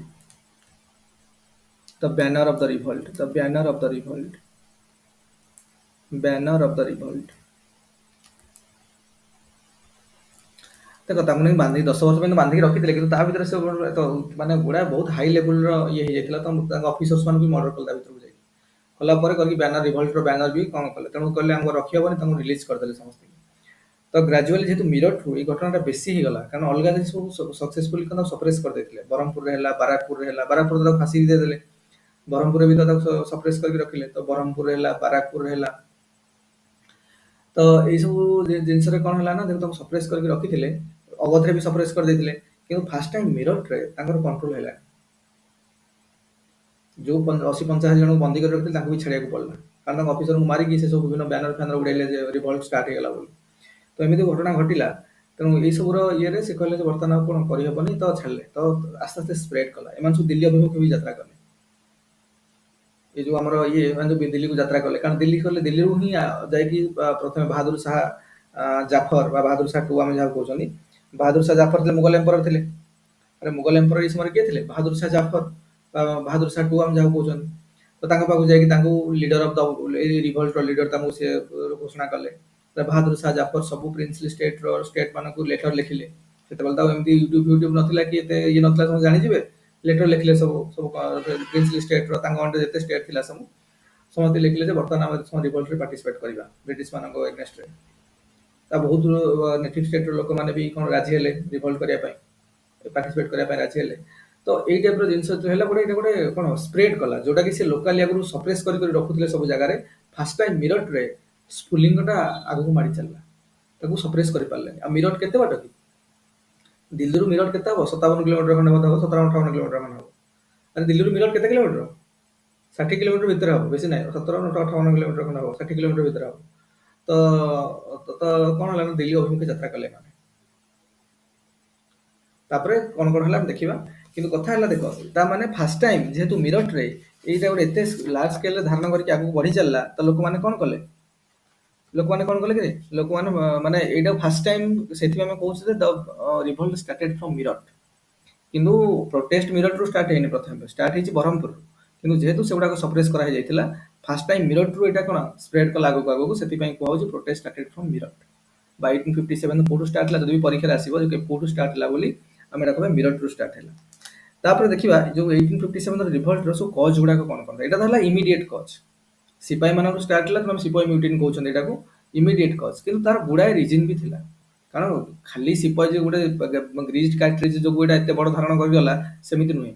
the banner of the revolt ଦେଖ ତାଙ୍କୁ ନେଇ ବାନ୍ଧି 10 ବର୍ଷ ପାଇଁ ବାନ୍ଧିକି ରଖିଥିଲେ କିନ୍ତୁ ତା ଭିତରେ ସେ ତ ମାନେ ଗୁଡା ବହୁତ ହାଇ ଲେଭେଲର ଇଏ ହେଇଯାଇଥିଲା ତ ତାଙ୍କ ଅଫିସର୍ସ ମାନଙ୍କୁ ବି ମର୍ଡର କଲେ ତା ଭିତରକୁ ଯାଇକି କଲା ପରେ କରିକି ବ୍ୟାନର ରିଭଲ୍ଟର ବ୍ୟାନର ବି କଣ କଲେ ତେଣୁ କହିଲେ ଆମକୁ ରଖିହବନି ତାଙ୍କୁ ରିଲିଜ କରିଦେଲେ ସମସ୍ତେ ତ ଗ୍ରାଜୁଆଲି ଯେହେତୁ ମିରଠୁ ଏଇ ଘଟଣାଟା ବେଶୀ ହେଇଗଲା କାରଣ ଅଲଗା ଦେଶ ସବୁ ସକ୍ସେସଫୁଲି ତାକୁ ସପ୍ରେସ୍ କରିଦେଇଥିଲେ ବ୍ରହ୍ମପୁରରେ ହେଲା ବାରାକପୁରରେ ହେଲା ବାରାକପୁରରେ ତାକୁ ଫାଶୀ ଦେଇଦେଲେ ବ୍ରହ୍ମପୁରରେ ବି ତ ତାକୁ ସପ୍ରେସ୍ କରିକି ରଖିଲେ ତ ବ୍ରହ୍ମପୁରରେ ହେଲା ବାରାକପୁରରେ ହେଲା ତ ଏଇ ସବୁ ଜିନିଷରେ କଣ ହେଲା ନା ଯେହେତୁ ତାକୁ ସପ୍ରେସ୍ କରିକି ରଖିଥିଲେ ଅବଧରେ ବି ସପ୍ରେସ୍ କରିଦେଇଥିଲେ କିନ୍ତୁ ଫାର୍ଷ୍ଟ ଟାଇମ୍ ମିରଟରେ ତାଙ୍କର କଣ୍ଟ୍ରୋଲ ହେଲା ଯୋଉ 80-85 ଜଣଙ୍କୁ ବନ୍ଦୀ କରି ରଖିଥିଲେ ତାଙ୍କୁ ବି ଛାଡ଼ିବାକୁ ପଡ଼ିଲା କାରଣ ତାଙ୍କ ଅଫିସରଙ୍କୁ ମାରିକି ସେ ସବୁ ବିଭିନ୍ନ ବ୍ୟାନର ଫ୍ୟାନର ଉଡ଼େଇଲେ ଯେ ରିଭଲ୍ଟ ଷ୍ଟାର୍ଟ ହେଇଗଲା ବୋଲି ତ ଏମିତି ଘଟଣା ଘଟିଲା ତେଣୁ ଏଇସବୁର ଇଏରେ ସେ କହିଲେ ଯେ ବର୍ତ୍ତମାନ ଆଉ କଣ କରିହେବନି ତ ଛାଡ଼ିଲେ ତ ଆସ୍ତେ ଆସ୍ତେ ସ୍ପ୍ରେଡ୍ କଲା ଏମାନେ ସବୁ ଦିଲ୍ଲୀ ଅଭିମୁଖେ ବି ଯାତ୍ରା କଲେ ଏ ଯୋଉ ଆମର ଇଏ ମାନେ ଯୋଉ ଦିଲ୍ଲୀକୁ ଯାତ୍ରା କଲେ କାରଣ ଦିଲ୍ଲୀ କଲେ ଦିଲ୍ଲୀରୁ ହିଁ ଯାଇକି ପ୍ରଥମେ ବାହାଦୁର ଶାହ ଜାଫର ବା ବାହାଦୁର ଶାହ ଟୁ ଆମେ ଯାହାକୁ କହୁଛନ୍ତି ବାହାଦୁର ଶାହ ଜାଫର ଥିଲେ ମୁଗଲ ଏମ୍ପରର ଥିଲେ ଆରେ ମୁଗଲ ଏମ୍ପରର ଏଇ ସମୟରେ କିଏ ଥିଲେ ବାହାଦୁର ଶାହ ଜାଫର ବା ବାହାଦୁର ଶାହ ଟୁ ଆମେ ଯାହାକୁ କହୁଛନ୍ତି ତ ତାଙ୍କ ପାଖକୁ ଯାଇକି ତାଙ୍କୁ ଲିଡର ଅଫ ଦ ଏଇ ରିଭଲ୍ଟର ଲିଡର ତାଙ୍କୁ ସେ ଘୋଷଣା କଲେ ବାହାଦୁର ଶାହ ଜାଫର ସବୁ ପ୍ରିନ୍ସଲି ଷ୍ଟେଟ ମାନଙ୍କୁ ଲେଟର ଲେଖିଲେ ସେତେବେଳେ ତ ଏମିତି ୟୁଟ୍ୟୁବ ନଥିଲା କି ଏତେ ଇଏ ନଥିଲା ସମସ୍ତେ ଜାଣିଯିବେ ଲେଟର ଲେଖିଲେ ସବୁ ସବୁ ପ୍ରିନ୍ସଲି ଷ୍ଟେଟର ତାଙ୍କ ଅଣ୍ଡରରେ ଯେତେ ଷ୍ଟେଟ ଥିଲା ସବୁ ସମସ୍ତେ ଲେଖିଲେ ଯେ ବର୍ତ୍ତମାନ ଆମେ ରିଭଲ୍ଟରେ ପାର୍ଟିସିପେଟ୍ କରିବା ବ୍ରିଟିଶ ମାନଙ୍କ ଏଗେନଷ୍ଟରେ ତା ବହୁତ ନେଟିଭ ଷ୍ଟେଟର ଲୋକମାନେ ବି କଣ ରାଜି ହେଲେ ରିଭଲ୍ଟ କରିବା ପାଇଁ ପାର୍ଟିସିପେଟ୍ କରିବା ପାଇଁ ରାଜି ହେଲେ ତ ଏଇ ଟାଇପର ଜିନିଷ ହେଲା ଗୋଟେ ଏଇଟା ଗୋଟେ କଣ ସ୍ପ୍ରେଡ୍ କଲା ଯୋଉଟା କି ସେ ଲୋକାଲି ଆଗରୁ ସପ୍ରେସ୍ କରି ରଖୁଥିଲେ ସବୁ ଜାଗାରେ ଫାର୍ଷ୍ଟ ଟାଇମ୍ ମିରଟରେ ସ୍ଫୁଲିଙ୍ଗଟା ଆଗକୁ ମାଡ଼ି ଚାଲିଲା ତାକୁ ସପ୍ରେସ୍ କରିପାରିଲେନି ଆଉ ମିରଟ କେତେ ବାଟ କି ଦିଲ୍ଲୀରୁ ମିରଟ କେତେ ହବ 57 କିଲୋମିଟର ଖଣ୍ଡେ ବୋଧେ ହବ 57-58 କିଲୋମିଟର ଖଣ୍ଡେ ହବ ଆରେ ଦିଲ୍ଲୀରୁ ମିରଟ କେତେ କିଲୋମିଟର 60 କିଲୋମିଟର ଭିତରେ ହବ ବେଶୀ ନାହିଁ 57-58 କିଲୋମିଟର ଖଣ୍ଡେ ହବ 60 କିଲୋମିଟର ଭିତରେ ହବ ତ କଣ ହେଲା ନା ଦିଲ୍ଲୀ ଅଭିମୁଖେ ଯାତ୍ରା କଲେ ମାନେ ତାପରେ କଣ କଣ ହେଲା ଆମେ ଦେଖିବା କିନ୍ତୁ କଥା ହେଲା ଦେଖ ତା ମାନେ ଫାର୍ଷ୍ଟ ଟାଇମ୍ ଯେହେତୁ ମିରଟରେ ଏଇଟା ଗୋଟେ ଏତେ ଲାର୍ଜ ସ୍କେଲରେ ଧାରଣ କରିକି ଆଗକୁ ବଢି ଚାଲିଲା ତ ଲୋକମାନେ କଣ କଲେ କି ଲୋକମାନେ ମାନେ ଏଇଟା ଫାର୍ଷ୍ଟ ଟାଇମ୍ ସେଥିପାଇଁ ଆମେ କହୁଛୁ ଯେ ଦ ରିଭଲ୍ଟ ଷ୍ଟାର୍ଟେଡ୍ ଫ୍ରମ୍ ମିରଟ କିନ୍ତୁ ପ୍ରୋଟେଷ୍ଟ ମିରଟରୁ ଷ୍ଟାର୍ଟ ହେଇନି ପ୍ରଥମେ ଷ୍ଟାର୍ଟ ହେଇଛି ବ୍ରହ୍ମପୁର କିନ୍ତୁ ଯେହେତୁ ସେଗୁଡାକ ସପ୍ରେସ୍ କରାଯାଇଥିଲା ଫାର୍ଷ୍ଟ ଟାଇମ୍ ମିରଟରୁ ଏଇଟା କଣ ସ୍ପ୍ରେଡ୍ କଲା ଆଗକୁ ସେଥିପାଇଁ କୁହାଯାଉଛି ପ୍ରୋଟେଷ୍ଟ ଷ୍ଟାର୍ଟେଡ୍ ଫ୍ରମ୍ ମିରଟ ବା 1857 କୋଉଠୁ ଷ୍ଟାର୍ଟ ହେଲା ଯଦି ବି ପରୀକ୍ଷାରେ ଆସିବ ଯେ କୋଉଠୁ ଷ୍ଟାର୍ଟ ହେଲା ବୋଲି ଆମେ ଏଟା କହିବା ମିରଟରୁ ଷ୍ଟାର୍ଟ ହେଲା ତାପରେ ଦେଖିବା ଯୋଉ 1857 ରିଭଲ୍ଟର ସବୁ କଜ୍ ଗୁଡାକ କଣ କଣ ଏଇଟା ତ ହେଲା ଇମିଡିଏଟ୍ କଜ୍ ସିପାହୀ ମାନଙ୍କରୁ ଷ୍ଟାର୍ଟ ହେଲା ତେଣୁ ସିପାହୀ ମ୍ୟୁଟିନ୍ କହୁଛନ୍ତି ଏଟାକୁ ଇମିଡିଏଟ୍ କଜ୍ କିନ୍ତୁ ତାର ଗୁଡାଏ ରିଜିନ୍ ବି ଥିଲା କାରଣ ଖାଲି ସିପାହୀ ଯେ ଗୋଟେ ଗ୍ରୀଜ କାର୍ଟ୍ରିଜ ଯୋଗୁ ଏଟା ଏତେ ବଡ ଧାରଣ କରିଗଲା ସେମିତି ନୁହେଁ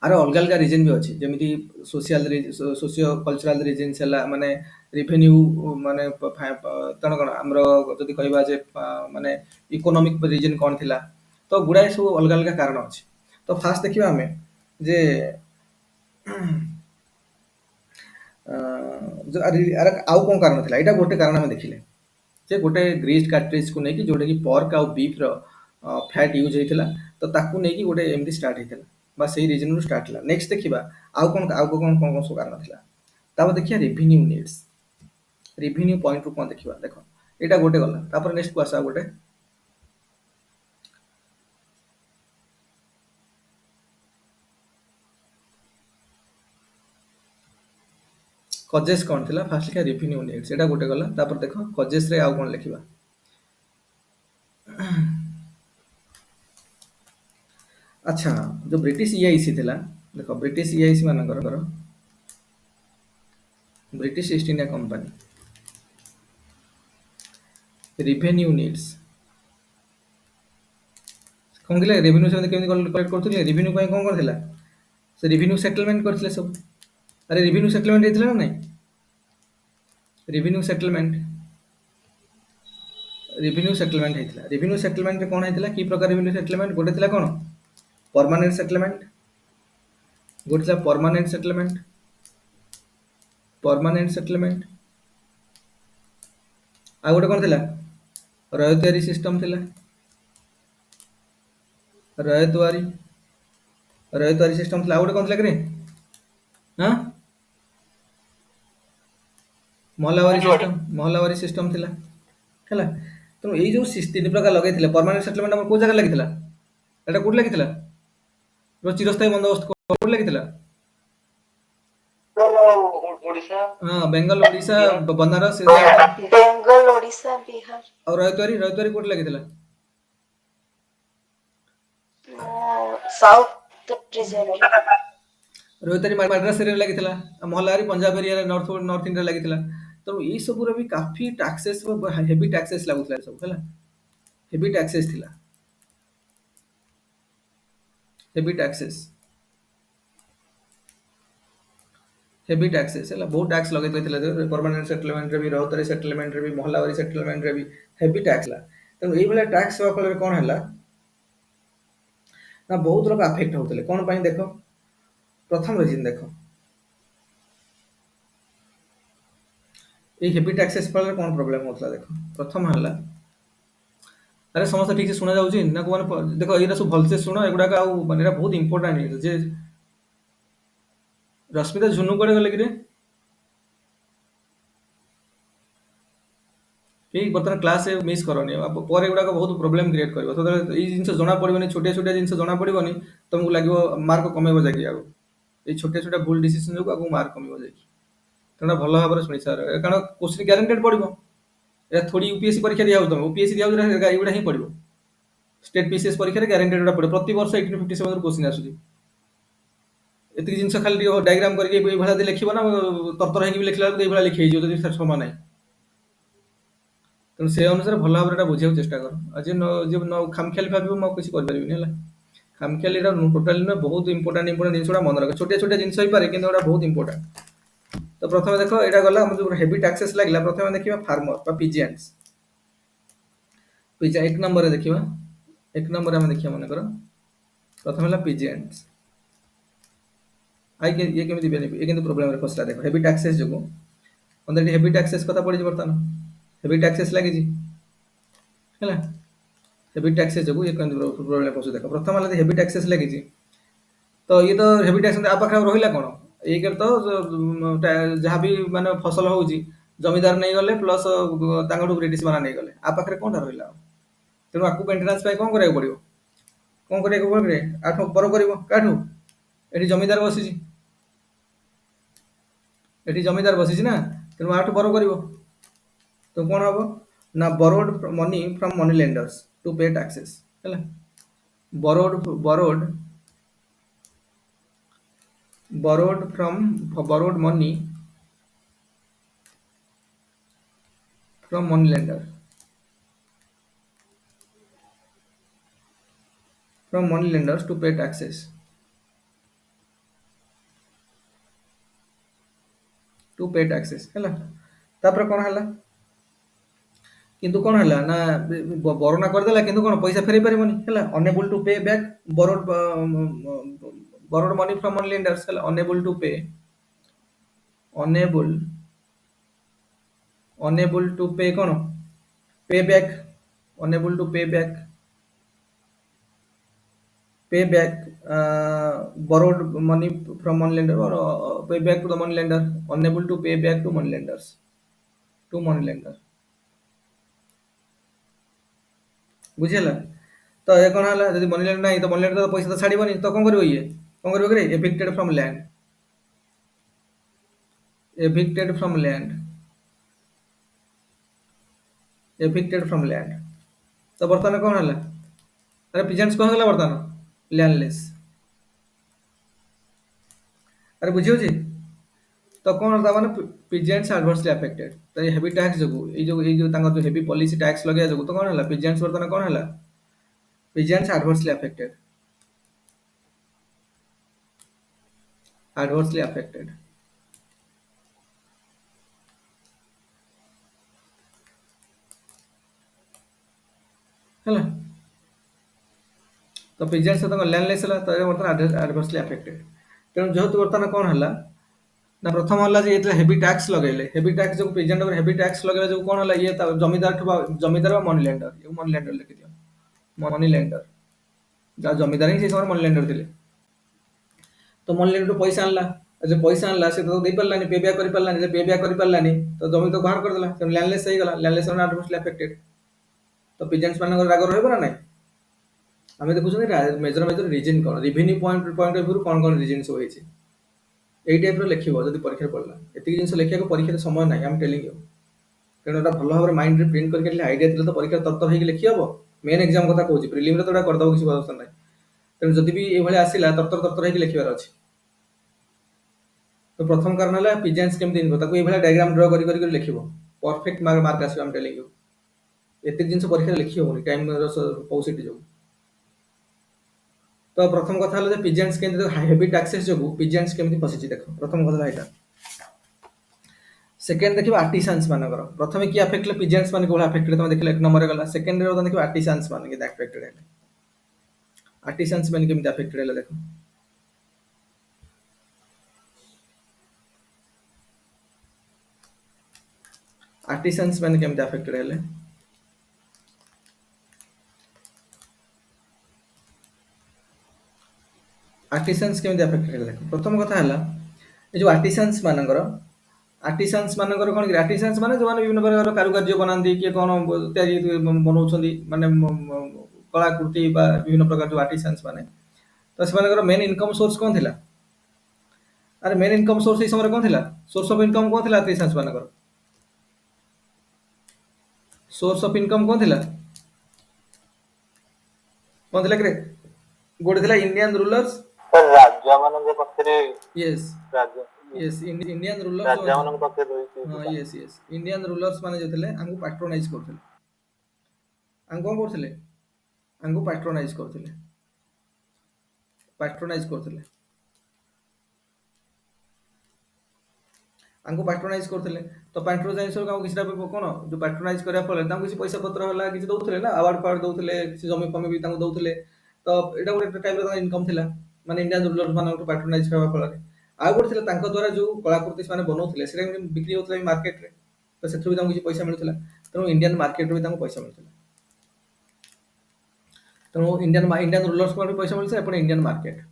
ଆର ଅଲଗା ଅଲଗା ରିଜିନ୍ ବି ଅଛି ଯେମିତି ସୋସିଓ କଲଚରାଲ ରିଜିନ୍ସ ହେଲା ମାନେ ରିଭେନ୍ୟୁ ମାନେ ତେଣୁ କଣ ଆମର ଯଦି କହିବା ଯେ ମାନେ ଇକୋନୋମିକ ରିଜିନ୍ କଣ ଥିଲା ତ ଗୁଡାଏ ସବୁ ଅଲଗା ଅଲଗା କାରଣ ଅଛି ତ ଫାର୍ଷ୍ଟ ଦେଖିବା ଆମେ ଯେ ଆଉ କଣ କାରଣ ଥିଲା ଏଇଟା ଗୋଟେ କାରଣ ଆମେ ଦେଖିଲେ ଯେ ଗୋଟେ ଗ୍ରୀଜ କାର୍ଟ୍ରିଜକୁ ନେଇକି ଯୋଉଟା କି ପର୍କ ଆଉ ବିଫ୍ର ଫ୍ୟାଟ୍ ୟୁଜ୍ ହେଇଥିଲା ତ ତାକୁ ନେଇକି ଗୋଟେ ଏମିତି ଷ୍ଟାର୍ଟ ହେଇଥିଲା ବା ସେଇ ରିଜନରୁ ଷ୍ଟାର୍ଟ ହେଲା ନେକ୍ସଟ ଦେଖିବା ଆଉ କଣ ସବୁ କାରଣ ଥିଲା ତାପରେ ଦେଖିବା ରେଭିନ୍ୟୁ ନିଡ୍ସ ରେଭିନ୍ୟୁ ପଏଣ୍ଟରୁ କଣ ଦେଖିବା ଦେଖ ଏଇଟା ଗୋଟେ ଗଲା ତାପରେ ନେକ୍ସଟ କୁ ଆସ ଗୋଟେ କଜେସ୍ କଣ ଥିଲା ଫାର୍ଷ୍ଟ ଲେଖିବା ରେଭିନ୍ୟୁ ନିଡ୍ସ ଏଇଟା ଗୋଟେ ଗଲା ତାପରେ ଦେଖ କଜେସ୍ ରେ ଆଉ କଣ ଲେଖିବା ଆଚ୍ଛା ଯୋଉ ବ୍ରିଟିଶ ଇଆଇସି ଥିଲା ଦେଖ ବ୍ରିଟିଶ ଇଆଇସି ମାନଙ୍କର British East India company revenue needs କଣ ଥିଲା ରେଭିନ୍ୟୁ ସେମାନେ କେମିତି କଲେକ୍ଟ କରୁଥିଲେ ରେଭିନ୍ୟୁ ପାଇଁ କଣ ଥିଲା ସେ ରେଭିନ୍ୟୁ ସେଟଲମେଣ୍ଟ କରିଥିଲେ ସବୁ ଆରେ ରେଭିନ୍ୟୁ ସେଟଲମେଣ୍ଟ ହେଇଥିଲା ନା ନାଇଁ ରେଭିନ୍ୟୁ ସେଟଲମେଣ୍ଟ ହେଇଥିଲା ରେଭିନ୍ୟୁ ସେଟଲମେଣ୍ଟ କଣ ହେଇଥିଲା କି ପ୍ରକାର ରେଭିନ୍ୟୁ ସେଟଲମେଣ୍ଟ ଗୋଟେ ଥିଲା କଣ ପର୍ମାନେଣ୍ଟ ସେଟଲମେଣ୍ଟ ଗୋଟେ ଥିଲା ପର୍ମାନେଣ୍ଟ ସେଟଲମେଣ୍ଟ ଆଉ ଗୋଟେ କଣ ଥିଲା ରୟତୁଆରୀ ସିଷ୍ଟମ ଥିଲା ରୟତୁଆରୀ ସିଷ୍ଟମ ଥିଲା ଆଉ ଗୋଟେ କଣ ଥିଲା କି ହଁ ମହଲାୱାରୀ ସିଷ୍ଟମ ଥିଲା ହେଲା ତେଣୁ ଏଇ ଯୋଉ ତିନି ପ୍ରକାର ଲଗେଇଥିଲେ ପର୍ମାନେଣ୍ଟ ସେଟଲମେଣ୍ଟ ଆମର କୋଉ ଜାଗାରେ ଲାଗିଥିଲା ଏଟା କୋଉଠି ଲାଗିଥିଲା ଚିରସ୍ଥାୟୀ ବନ୍ଦୋବସ୍ତ କୋଉଠି ଲାଗିଥିଲା ଓଡିଶା ହଁ ବେଙ୍ଗଲ ଓଡିଶା ବନାରସ ବେଙ୍ଗଲ ଓଡିଶା ବିହାର ଆଉ ରୟତୁଆରୀ କୋଉଠି ଲାଗିଥିଲା साउथ रीजन ରୋହିତାରୀ ମାଡ୍ରାସ ଏରିଆରେ ଲାଗିଥିଲା, ମହଲାରୀ ପଞ୍ଜାବ ଏରିଆରେ ନର୍ଥ ଇଣ୍ଡିଆରେ ଲାଗିଥିଲା। ତେଣୁ ଏଇ ସବୁର ବି କାଫି ଟାକ୍ସେସ୍ ହେଭି ଟାକ୍ସେସ୍ ଲାଗୁଥିଲା ସବୁ ହେଲା, ହେଭି ଟାକ୍ସେସ୍ ଥିଲା, ହେଭି ଟାକ୍ସେସ୍ ହେଭି ଟାକ୍ସେସ୍ ହେଲା, ବହୁତ ଟାକ୍ସ ଲଗେଇ ଦେଇଥିଲେ ପରମାନେଣ୍ଟ ସେଟଲମେଣ୍ଟରେ ବି, ରହୁତାରୀ ସେଟଲମେଣ୍ଟରେ ବି, ମହଲାବାରୀ ସେଟଲମେଣ୍ଟରେ ବି ହେଭି ଟାକ୍ସ ହେଲା। ତେଣୁ ଏଇଭଳିଆ ଟାକ୍ସ ହେବା ଫଳରେ କଣ ହେଲା ନା ବହୁତ ଲୋକ ଆଫେକ୍ଟ ହଉଥିଲେ। କଣ ପାଇଁ ଦେଖ, ପ୍ରଥମ ରିଜିନ୍ ଦେଖ, ଏଇ ହେଭି ଟାକ୍ସେସ୍ ଫଳରେ କଣ ପ୍ରୋବ୍ଲେମ ହଉଥିଲା ଦେଖ। ପ୍ରଥମ ହେଲା, ଆରେ ସମସ୍ତେ ଠିକ ସେ ଶୁଣା ଯାଉଛି ନା କୋଉମାନେ ଦେଖ, ଏଇଟା ସବୁ ଭଲସେ ଶୁଣ, ଏଗୁଡାକ ଆଉ ମାନେ ଏଇଟା ବହୁତ ଇମ୍ପୋର୍ଟାଣ୍ଟ ଯେ ରଶ୍ମିତା ଝୁନୁ କୁଆଡେ ଗଲେ କିରେ? କେହି ବର୍ତ୍ତମାନ କ୍ଲାସ ମିସ୍ କରନି, ପରେ ଏଗୁଡାକ ବହୁତ ପ୍ରୋବ୍ଲେମ କ୍ରିଏଟ କରିବ। ସେତେବେଳେ ଏଇ ଜିନିଷ ଜଣା ପଡିବନି, ଛୋଟିଆ ଛୋଟିଆ ଜିନିଷ ଜଣା ପଡିବନି, ତମକୁ ଲାଗିବ ମାର୍କ କମେଇବ ଯାଇକି ଆଉ। ଏଇ ଛୋଟିଆ ଛୋଟିଆ ଭୁଲ ଡିସିସନ ଯୋଗୁଁ ଆଗକୁ ମାର୍କ କମିବ ଯାଇକି। ତେଣୁ ଭଲ ଭାବରେ ଶୁଣି ସାର, କାରଣ କୋଶ୍ଚିନ୍ ଗ୍ୟାରେଣ୍ଟେଡ ପଡିବ। ଏହା ଥୋଡି ୟୁପିଏସସି ପରୀକ୍ଷା ଦିଆହଉଛି, ତମେ ୟୁପିଏସସି ଦିଆହଉଛି ଏଇଗୁଡ଼ା ହିଁ ପଡିବ। ଷ୍ଟେଟ ପିସିଏସ୍ ପରୀକ୍ଷାରେ ଗ୍ୟାରେଣ୍ଟେଡ ଗୁଡ଼ା ପଡିବ, ପ୍ରତି ବର୍ଷ 80 to 57 କୋଶ୍ଚିନ୍ ଆସୁଛି। ଏତିକି ଜିନିଷ ଖାଲି ଟିକେ ଡାଇଗ୍ରାମ କରିକି ଏଇଭଳିଆ ଯଦି ଲେଖିବ ନା, ତରତର ହେଇକି ବି ଲେଖିଲା ବେଳକୁ ଏଇଭଳିଆ ଲେଖି ହେଇଯିବ ଯଦି ସମୟ ନାହିଁ। ତେଣୁ ସେ ଅନୁସାରେ ଭଲ ଭାବରେ ଏଟା ବୁଝିବାକୁ ଚେଷ୍ଟା କର। ଆଉ ଯିଏ ଖାମଖିଆଲି ଭାବିବ ମୁଁ ଆଉ କିଛି କରିପାରିବିନି ହେଲା। ଖାମଖିଆଲି ଏଟା ଟୋଟାଲି ନୁହେଁ, ବହୁତ ଇମ୍ପୋର୍ଟାଣ୍ଟ ଜିନିଷ ଗୁଡ଼ା ମନେ ରଖ। ଛୋଟିଆ ଛୋଟିଆ ଜିନିଷ ହେଇପାରେ କିନ୍ତୁ ଏଟା ବହୁତ ଇମ୍ପୋର୍ଟାଣ୍ଟ। ତ ପ୍ରଥମେ ଦେଖ, ଏଇଟା ଗଲା ଆମର ଯୋଉ ହେଭି ଟାକ୍ସେସ୍ ଲାଗିଲା। ପ୍ରଥମେ ଦେଖିବା ଫାର୍ମର ବା ପିଜିଆନ୍ସ। ଏକ ନମ୍ବରରେ ଦେଖିବା, ଏକ ନମ୍ବରରେ ଆମେ ଦେଖିବା ମନେକର ପ୍ରଥମେ ହେଲା ପିଜିଆନ୍ସ। ଇଏ କେମିତି ଇଏ କିନ୍ତୁ ପ୍ରୋବ୍ଲେମରେ ଫସିଲା ଦେଖ, ହେଭି ଟାକ୍ସେସ୍ ଯୋଗୁଁ। ଏଠି ହେଭି ଟାକ୍ସେସ୍ କଥା ପଡିଛି, ବର୍ତ୍ତମାନ ହେଭି ଟାକ୍ସେସ୍ ଲାଗିଛି ହେଲା। ହେଭି ଟାକ୍ସେସ୍ ଯୋଗୁଁ ଇଏ କେମିତି ପ୍ରୋବ୍ଲେମ ପଶୁ ଦେଖ। ପ୍ରଥମ ହେଲା ହେଭି ଟାକ୍ସେସ୍ ଲାଗିଛି, ତ ଇଏ ତ ହେଭି ଟାକ୍ସ ଆ ପାଖରେ ରହିଲା କଣ, ଏଇକରେ ତ ଯାହାବି ମାନେ ଫସଲ ହଉଛି ଜମିଦାର ନେଇଗଲେ, ପ୍ଲସ ତାଙ୍କଠୁ ବ୍ରିଟିଶ ମାନେ ନେଇଗଲେ, ଆ ପାଖରେ କଣଟା ରହିଲା ଆଉ। ତେଣୁ ଆକୁ ମେଣ୍ଟେନାନ୍ସ ପାଇଁ କଣ କରିବାକୁ ପଡିବ, କଣ କରିବାକୁ ପଡିବ, ଆଠୁ ପର କରିବ କାଠୁ, ଏଠି ଜମିଦାର ବସିଛି, ଏଠି ଜମିଦାର ବସିଛି ନା, ତେଣୁ ଆଠୁ ବର କରିବ। ତ କଣ ହବ ନା, borrowed money from money lenders to pay taxes ହେଲା। borrowed money from money lender to pay taxes ହେଲା। ତାପରେ କଣ ହେଲା, କିନ୍ତୁ କଣ ହେଲା ନା ବରନା କରିଦେଲା, କିନ୍ତୁ କଣ ପଇସା ଫେରେଇ ପାରିବନି ହେଲା। unable to pay back borrowed money from money lenders ହେଲା। unable to pay କଣ, pay back, unable to pay back borrowed money from money lender, or pay back to the money lender, unable to pay back to money lender। ବୁଝିହେଲା। ତ ଏ କଣ ହେଲା, ଯଦି money land ନାହିଁ ତ money land ତ ପଇସା ତ ଛାଡ଼ିବନି, ତ କଣ କରିବ, ଇଏ କଣ କରିବ କି, evicted from land। ତ ବର୍ତ୍ତମାନ କଣ ହେଲା, ଆରେ ପିଜେଣ୍ଟସ୍ କଣ ହେଲା ବର୍ତ୍ତମାନ, ଲ୍ୟାଣ୍ଡଲେସ୍। ଆରେ ବୁଝିହଉଛି। ତ କଣ ତା ମାନେ ପିଜେଣ୍ଟସ୍ ଆଡଭର୍ସଲି ଆଫେକ୍ଟେଡ୍। ତ ଏଇ ହେଭି ଟ୍ୟାକ୍ସ ଯୋଗୁଁ, ଏଇ ଯୋଉ ତାଙ୍କର ଯୋଉ ହେଭି ପଲିସି ଟ୍ୟାକ୍ସ ଲଗେଇବା ଯୋଗୁଁ ତ କଣ ହେଲା, ପିଜେଣ୍ଟସ୍ ବର୍ତ୍ତମାନ କଣ ହେଲା, ପିଜେଣ୍ଟସ୍ ଆଡଭର୍ସଲି ଆଫେକ୍ଟେଡ୍। ହେଲା। ତ ପିଜେଣ୍ଟସ୍ ସହିତ ଲ୍ୟାଣ୍ଡଲେସ୍ ହେଲା, ତ ବର୍ତ୍ତମାନ ଆଡଭର୍ସଲି ଆଫେକ୍ଟେଡ୍। ତେଣୁ ଯେହେତୁ ବର୍ତ୍ତମାନ କଣ ହେଲା ନା, ପ୍ରଥମ ହେଲା ଯେ ଯେତେବେଳେ ହେଭି ଟ୍ୟାକ୍ସ ଲଗେଇଲେ, ହେଭି ଟ୍ୟାକ୍ସ ଯୋଗୁଁ ପିଜେଣ୍ଟ ଉପରେ ହେଭି ଟ୍ୟାକ୍ସ ଲଗେଇବା ଯୋଗୁଁ କଣ ହେଲା, ଇଏ ଜମିଦାର ବା ମନି ଲ୍ୟାଣ୍ଡର, ମନି ଲ୍ୟାଣ୍ଡର ଲେଖିଦିଅ, ମନି ଲ୍ୟାଣ୍ଡର, ଯାହା ଜମିଦାର ହିଁ ସେ ସମୟରେ ମନି ଲ୍ୟାଣ୍ଡର ଥିଲେ। ତ ମନି ଲ୍ୟାଣ୍ଡର ପଇସା ଆଣିଲା, ଯେ ପଇସା ଆଣିଲା ସେ ତ ଦେଇପାରିଲାନି, ପେ ବ୍ୟାକ୍ କରିପାରିଲାନି, ପେ ବ୍ୟାକ୍ କରିପାରିଲାନି ତ ଜମି ତ ବାହାର କରିଦେଲା, ତେଣୁ ଲ୍ୟାଣ୍ଡଲେସ୍ ହେଇଗଲା। ଲ୍ୟାଣ୍ଡଲେସ୍ ମାନେ ଆଡଭର୍ସଲି ଆଫେକ୍ଟେଡ୍। ତ ପିଜେଣ୍ଟସ୍ ମାନଙ୍କର ରାଗ ରହିବ ନା ନାହିଁ। ଆମେ ଦେଖୁଛନ୍ତି ମେଜର ରିଜିନ୍ କଣ, ରେଭିନ୍ୟୁ ପଏଣ୍ଟ ଅଫ ଭ୍ୟୁରୁ କଣ କଣ ରିଜିନ୍ ସବୁ ହେଇଛି, ଏଇ ଟାଇପ୍ର ଲେଖିବ ଯଦି ପରୀକ୍ଷାରେ ପଡ଼ିଲା। ଏତିକି ଜିନିଷ ଲେଖିବାକୁ ପରୀକ୍ଷାରେ ସମୟ ନାହିଁ, ଆମେ ଟେଲିଂ ୟୁ। ତେଣୁ ଏଟା ଭଲ ଭାବରେ ମାଇଣ୍ଡରେ ପ୍ରିଣ୍ଟ କରିକି ଆଇଡିଆ ଥିଲେ ତ ପରୀକ୍ଷାରେ ତରତର ହେଇକି ଲେଖି ହବ। ମେନ୍ ଏକ୍ଜାମ କଥା କହୁଛି, ପ୍ରିଲିମରେ ତ ଏଟା କରିଦେବ, କିଛି ବ୍ୟବସ୍ଥା ନାହିଁ। ତେଣୁ ଯଦି ବି ଏଇଭଳିଆ ଆସିଲା ତରତର ତରତର ହେଇକି ଲେଖିବାର ଅଛି। ତ ପ୍ରଥମ କାରଣ ହେଲା ପିଜେନ୍ସ କେମିତି ଇନଭର୍ସ, ତାକୁ ଏଇଭଳିଆ ଡାଇଗ୍ରାମ ଡ୍ର କରି କରି କରି ଲେଖିବ, ପରଫେକ୍ଟ ମାର୍କ ଆସିବ ଆମ ଟେଲିଂ ୟୁ। ଏତିକି ଜିନିଷ ପରୀକ୍ଷାରେ ଲେଖି ହବନି ଟାଇମର ପୌସିଟି ଯୋଗୁଁ। ତ ପ୍ରଥମ କଥା ହେଲା ଯେ ପିଜେନ୍ସ କେମିତି ହେଭି ଟାକ୍ସେସ୍ ଯୋଗୁଁ ପିଜେନ୍ସ କେମିତି ଫସିଛି ଦେଖ, ପ୍ରଥମ କଥା ହେଲା ଏଇଟା। ସେକେଣ୍ଡ ଦେଖିବ ଆର୍ଟିସାନ୍ସ ମାନଙ୍କର, ପ୍ରଥମେ କିଏ ଆଫେକ୍ଟ ହେଲେ ପିଜେନ୍ସ ମାନେ କୋଉ ଆଫେକ୍ଟେଡ ତମେ ଦେଖିଲେ 1 ନମ୍ବରରେ ଗଲା। ସେକେଣ୍ଡରେ ବର୍ତ୍ତମାନ ଦେଖିବ ଆର୍ଟିସାନ୍ସ ମାନେ କେମିତି ଆଫେକ୍ଟେଡ ହେଲେ, ଆର୍ଟିସାନ୍ସ ମାନେ କେମିତି ଆଫେକ୍ଟେଡ ହେଲେ ଦେଖ। ଆର୍ଟିସାନ୍ସ ମାନେ କେମିତି ଆଫେକ୍ଟେଡ ହେଲେ, ଆର୍ଟିସାନ୍ସ କେମିତି ଆଫେକ୍ଟେଡ ହେଲେ ଦେଖ। ପ୍ରଥମ କଥା ହେଲା ଏ ଯୋଉ ଆର୍ଟିସାନ୍ସ ମାନଙ୍କର କଣ କି, ଆର୍ଟିସାନ୍ସ ମାନେ ଯୋଉମାନେ ବିଭିନ୍ନ ପ୍ରକାର କାରୁକାର୍ଯ୍ୟ ବନାନ୍ତି, କିଏ କଣ ତିଆରି ବନଉଛନ୍ତି, ମାନେ କଳାକୃତି ବା ବିଭିନ୍ନ ପ୍ରକାର ଯୋଉ ଆର୍ଟିସାନ୍ସ ମାନେ, ତ ସେମାନଙ୍କର ମେନ୍ ଇନକମ୍ ସୋର୍ସ କଣ ଥିଲା? ଆରେ ମେନ୍ ଇନକମ୍ ସୋର୍ସ ଏଇ ସମୟରେ କଣ ଥିଲା? ସୋର୍ସ ଅଫ୍ ଇନକମ୍ କଣ ଥିଲା ଆର୍ଟିସାନ୍ସ ମାନଙ୍କର? ସୋର୍ସ ଅଫ୍ ଇନକମ୍ କଣ ଥିଲା? କଣ ଥିଲା କିରେ? ଗୋଟେ ଥିଲା ଇଣ୍ଡିଆନ୍ ରୁଲର୍ସ, ରାଜା ମାନଙ୍କ ପାଖରେ ୟେସ୍ ରାଜା ୟେସ୍, ଇଣ୍ଡିଆନ୍ ରୁଲର୍ସ ରାଜା ମାନଙ୍କ ପାଖରେ ରହିଛି ହଁ ସେଟା। ୟେସ୍ ୟେସ୍, ଇଣ୍ଡିଆନ୍ ରୁଲର୍ସ ମାନେ ଯୋଉ ଥିଲେ ଆମକୁ ପାଟ୍ରୋନାଇଜ କରୁଥିଲେ। ଆମକୁ କଣ କରୁଥିଲେ? ଆମକୁ ପାଟ୍ରୋନାଇଜ କରୁଥିଲେ, ପାଟ୍ରୋନାଇଜ କରୁଥିଲେ। ଆମକୁ ପାଟ୍ରୋନାଇଜ କରୁଥିଲେ। ତ ପାଟ୍ରୋନାଇଜ ଆମକୁ କିଛିଟା କଣ ଯୋଉ ପାଟ୍ରୋନାଇଜ କରିବା ଫଳରେ ତାଙ୍କୁ କିଛି ପଇସା ପତ୍ର ହେଲା, କିଛି ଦଉଥିଲେ ନା, ଆୱାର୍ଡ ଫାୱାର୍ଡ ଦଉଥିଲେ, କିଛି ଜମି ଫମି ବି ତାଙ୍କୁ ଦଉଥିଲେ। ତ ଏଇଟା ଗୋଟେ ଟାଇପର ତାଙ୍କ ଇନକମ୍ ଥିଲା, ମାନେ ଇଣ୍ଡିଆନ୍ ରୁଲର ମାନଙ୍କଠୁ ପାଟ୍ରୋନାଇଜ ହେବା ଫଳରେ। ଆଉ ଗୋଟେ ଥିଲା ତାଙ୍କ ଦ୍ୱାରା ଯୋଉ କଳାକୃତି ସେମାନେ ବନଉଥିଲେ ସେଟା କେମିତି ବିକ୍ରି ହଉଥିଲା ବି ମାର୍କେଟରେ, ତ ସେଥିରୁ ବି ତାଙ୍କୁ କିଛି ପଇସା ମିଳୁଥିଲା। ତେଣୁ ଇଣ୍ଡିଆନ୍ ମାର୍କେଟରୁ ବି ତାଙ୍କୁ ପଇସା ମିଳୁଥିଲା। ତେଣୁ ଇଣ୍ଡିଆନ୍ ରୁଲର୍ସକୁ ବି ପଇସା ମିଳୁଥିଲା, ଏପଟେ ଇଣ୍ଡିଆନ୍ ମାର୍କେଟରୁ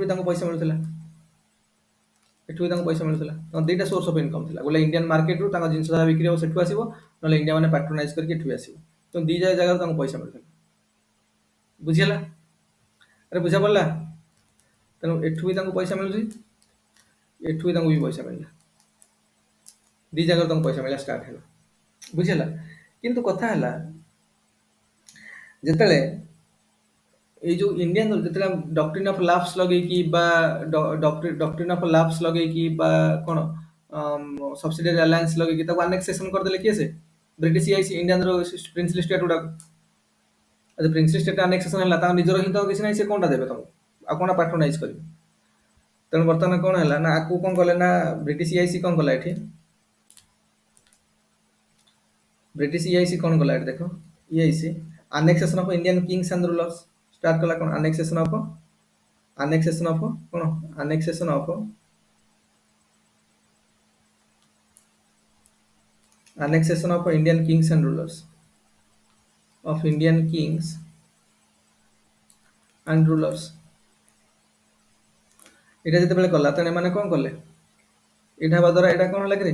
ବି ତାଙ୍କୁ ପଇସା ମିଳୁଥିଲା, ଏଠୁ ବି ତାଙ୍କୁ ପଇସା ମିଳୁଥିଲା। ତ ଦିଟା ସୋର୍ସ ଅଫ୍ ଇନକମ୍ ଥିଲା, ଗୋଟେ ଇଣ୍ଡିଆନ୍ ମାର୍କେଟରୁ ତାଙ୍କ ଜିନିଷ ଯାହା ବିକ୍ରି ହବ ସେଠୁ ଆସିବ, ନହେଲେ ଇଣ୍ଡିଆ ମାନେ ପାଟ୍ରୋନାଇଜ କରିକି ଏଠୁ ଆସିବ। ତ ଦି ଜାଗାରୁ ତାଙ୍କୁ ପଇସା ମିଳୁଥିଲା। ବୁଝିହେଲା? ଆରେ ବୁଝା ପଡିଲା? ତେଣୁ ଏଠୁ ବି ତାଙ୍କୁ ପଇସା ମିଳୁଛି, ଏଠୁ ବି ତାଙ୍କୁ ବି ପଇସା ମିଳିଲା, ଦି ଜାଗାରୁ ତାଙ୍କୁ ପଇସା ମିଳିଲା ଷ୍ଟାର୍ଟ ହେଲା। ବୁଝିହେଲା? କିନ୍ତୁ କଥା ହେଲା ଯେତେବେଳେ ଏଇ ଯୋଉ ଇଣ୍ଡିଆନ ଯେତେବେଳେ ଡକ୍ଟ୍ରିନ୍ ଅଫ ଲାପ୍ସ ଲଗେଇକି ବା ଡକ୍ଟ୍ରିନ୍ ଅଫ ଲାପ୍ସ ଲଗେଇକି ବା କଣ ସବସିଡିଆରୀ ଆଲାଏନ୍ସ ଲଗେଇକି ତାକୁ ଆନେକ୍ସେସନ କରିଦେଲେ କିଏ ସେ? ବ୍ରିଟିଶ ଆଇସି ଇଣ୍ଡିଆନର ପ୍ରିନ୍ସଲି ଷ୍ଟେଟ୍ ଗୁଡାକୁ। ଯଦି ପ୍ରିନ୍ସଲି ଷ୍ଟେଟ୍ ଆନେକ୍ସେସନ ହେଲା, ତାଙ୍କ ନିଜର ହିଁ ତ କିଛି ନାହିଁ, ସେ କଣଟା ଦେବେ ତମକୁ, ଆଉ କଣ ପାଟ୍ରୋନାଇଜ କରିବେ? ତେଣୁ ବର୍ତ୍ତମାନ କଣ ହେଲା ନା, ଆକୁ କଣ କଲେ ନା ବ୍ରିଟିଶ ଆଇସି କଣ କଲା ଏଠି, ବ୍ରିଟିଶ ଇଆଇସି କଣ କଲା ଏଠି ଦେଖ, EIC annexation of Indian kings and rulers start କଲା। କଣ ଆନେକ୍ସେସନ ଅଫ କଣ annexation of Indian kings and rulers, of Indian kings and rulers. ଏଇଟା ଯେତେବେଳେ କଲା ତେଣୁ ଏମାନେ କଣ କଲେ, ଏଇଟା ହେବା ଦ୍ୱାରା ଏଇଟା କଣ ହେଲା କି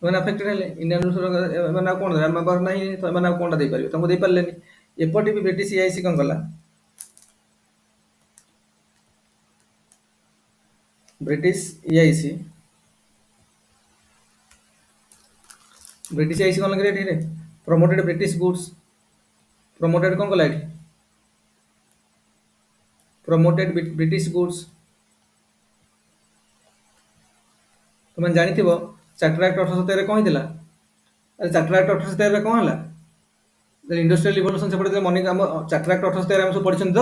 ଏମାନେ ଆଫେକ୍ଟେଡ ହେଲେ। ଇଣ୍ଡିଆନ୍ ଏମାନେ ଆଉ କଣ ଦେବେ, ଆମ ପାଖରେ ନାହିଁ, ତ ଏମାନେ ଆଉ କଣଟା ଦେଇପାରିବେ, ତାଙ୍କୁ ଦେଇପାରିଲେନି। ଏପଟେ ବି ବ୍ରିଟିଶ ଇଆଇସି କଣ କଲା, ବ୍ରିଟିଶ ଇଆଇସି କଣ ଲାଗେ ଏଠି, ପ୍ରମୋଟେଡ ବ୍ରିଟିଶ ଗୁଡସ୍, ପ୍ରମୋଟେଡ କଣ କଲା ଏଠି, ପ୍ରମୋଟେଡ ବ୍ରିଟିଶ ଗୁଡସ୍। ତମେ ଜାଣିଥିବ ଚାର୍ଟର ଆକ୍ଟ 1813 କଣ ହେଇଥିଲା? ଆରେ ଚାର୍ଟର ଆକ୍ଟ 1813 କଣ ହେଲା? ଇଣ୍ଡଷ୍ଟ୍ରିଆଲ ରିଭଲ୍ୟୁସନ ସେପଟେ ମନି ଆମ ଚାର୍ଟର ଆକ୍ଟ 1813 ଆମେ ସବୁ ପଢିଛନ୍ତି ତ?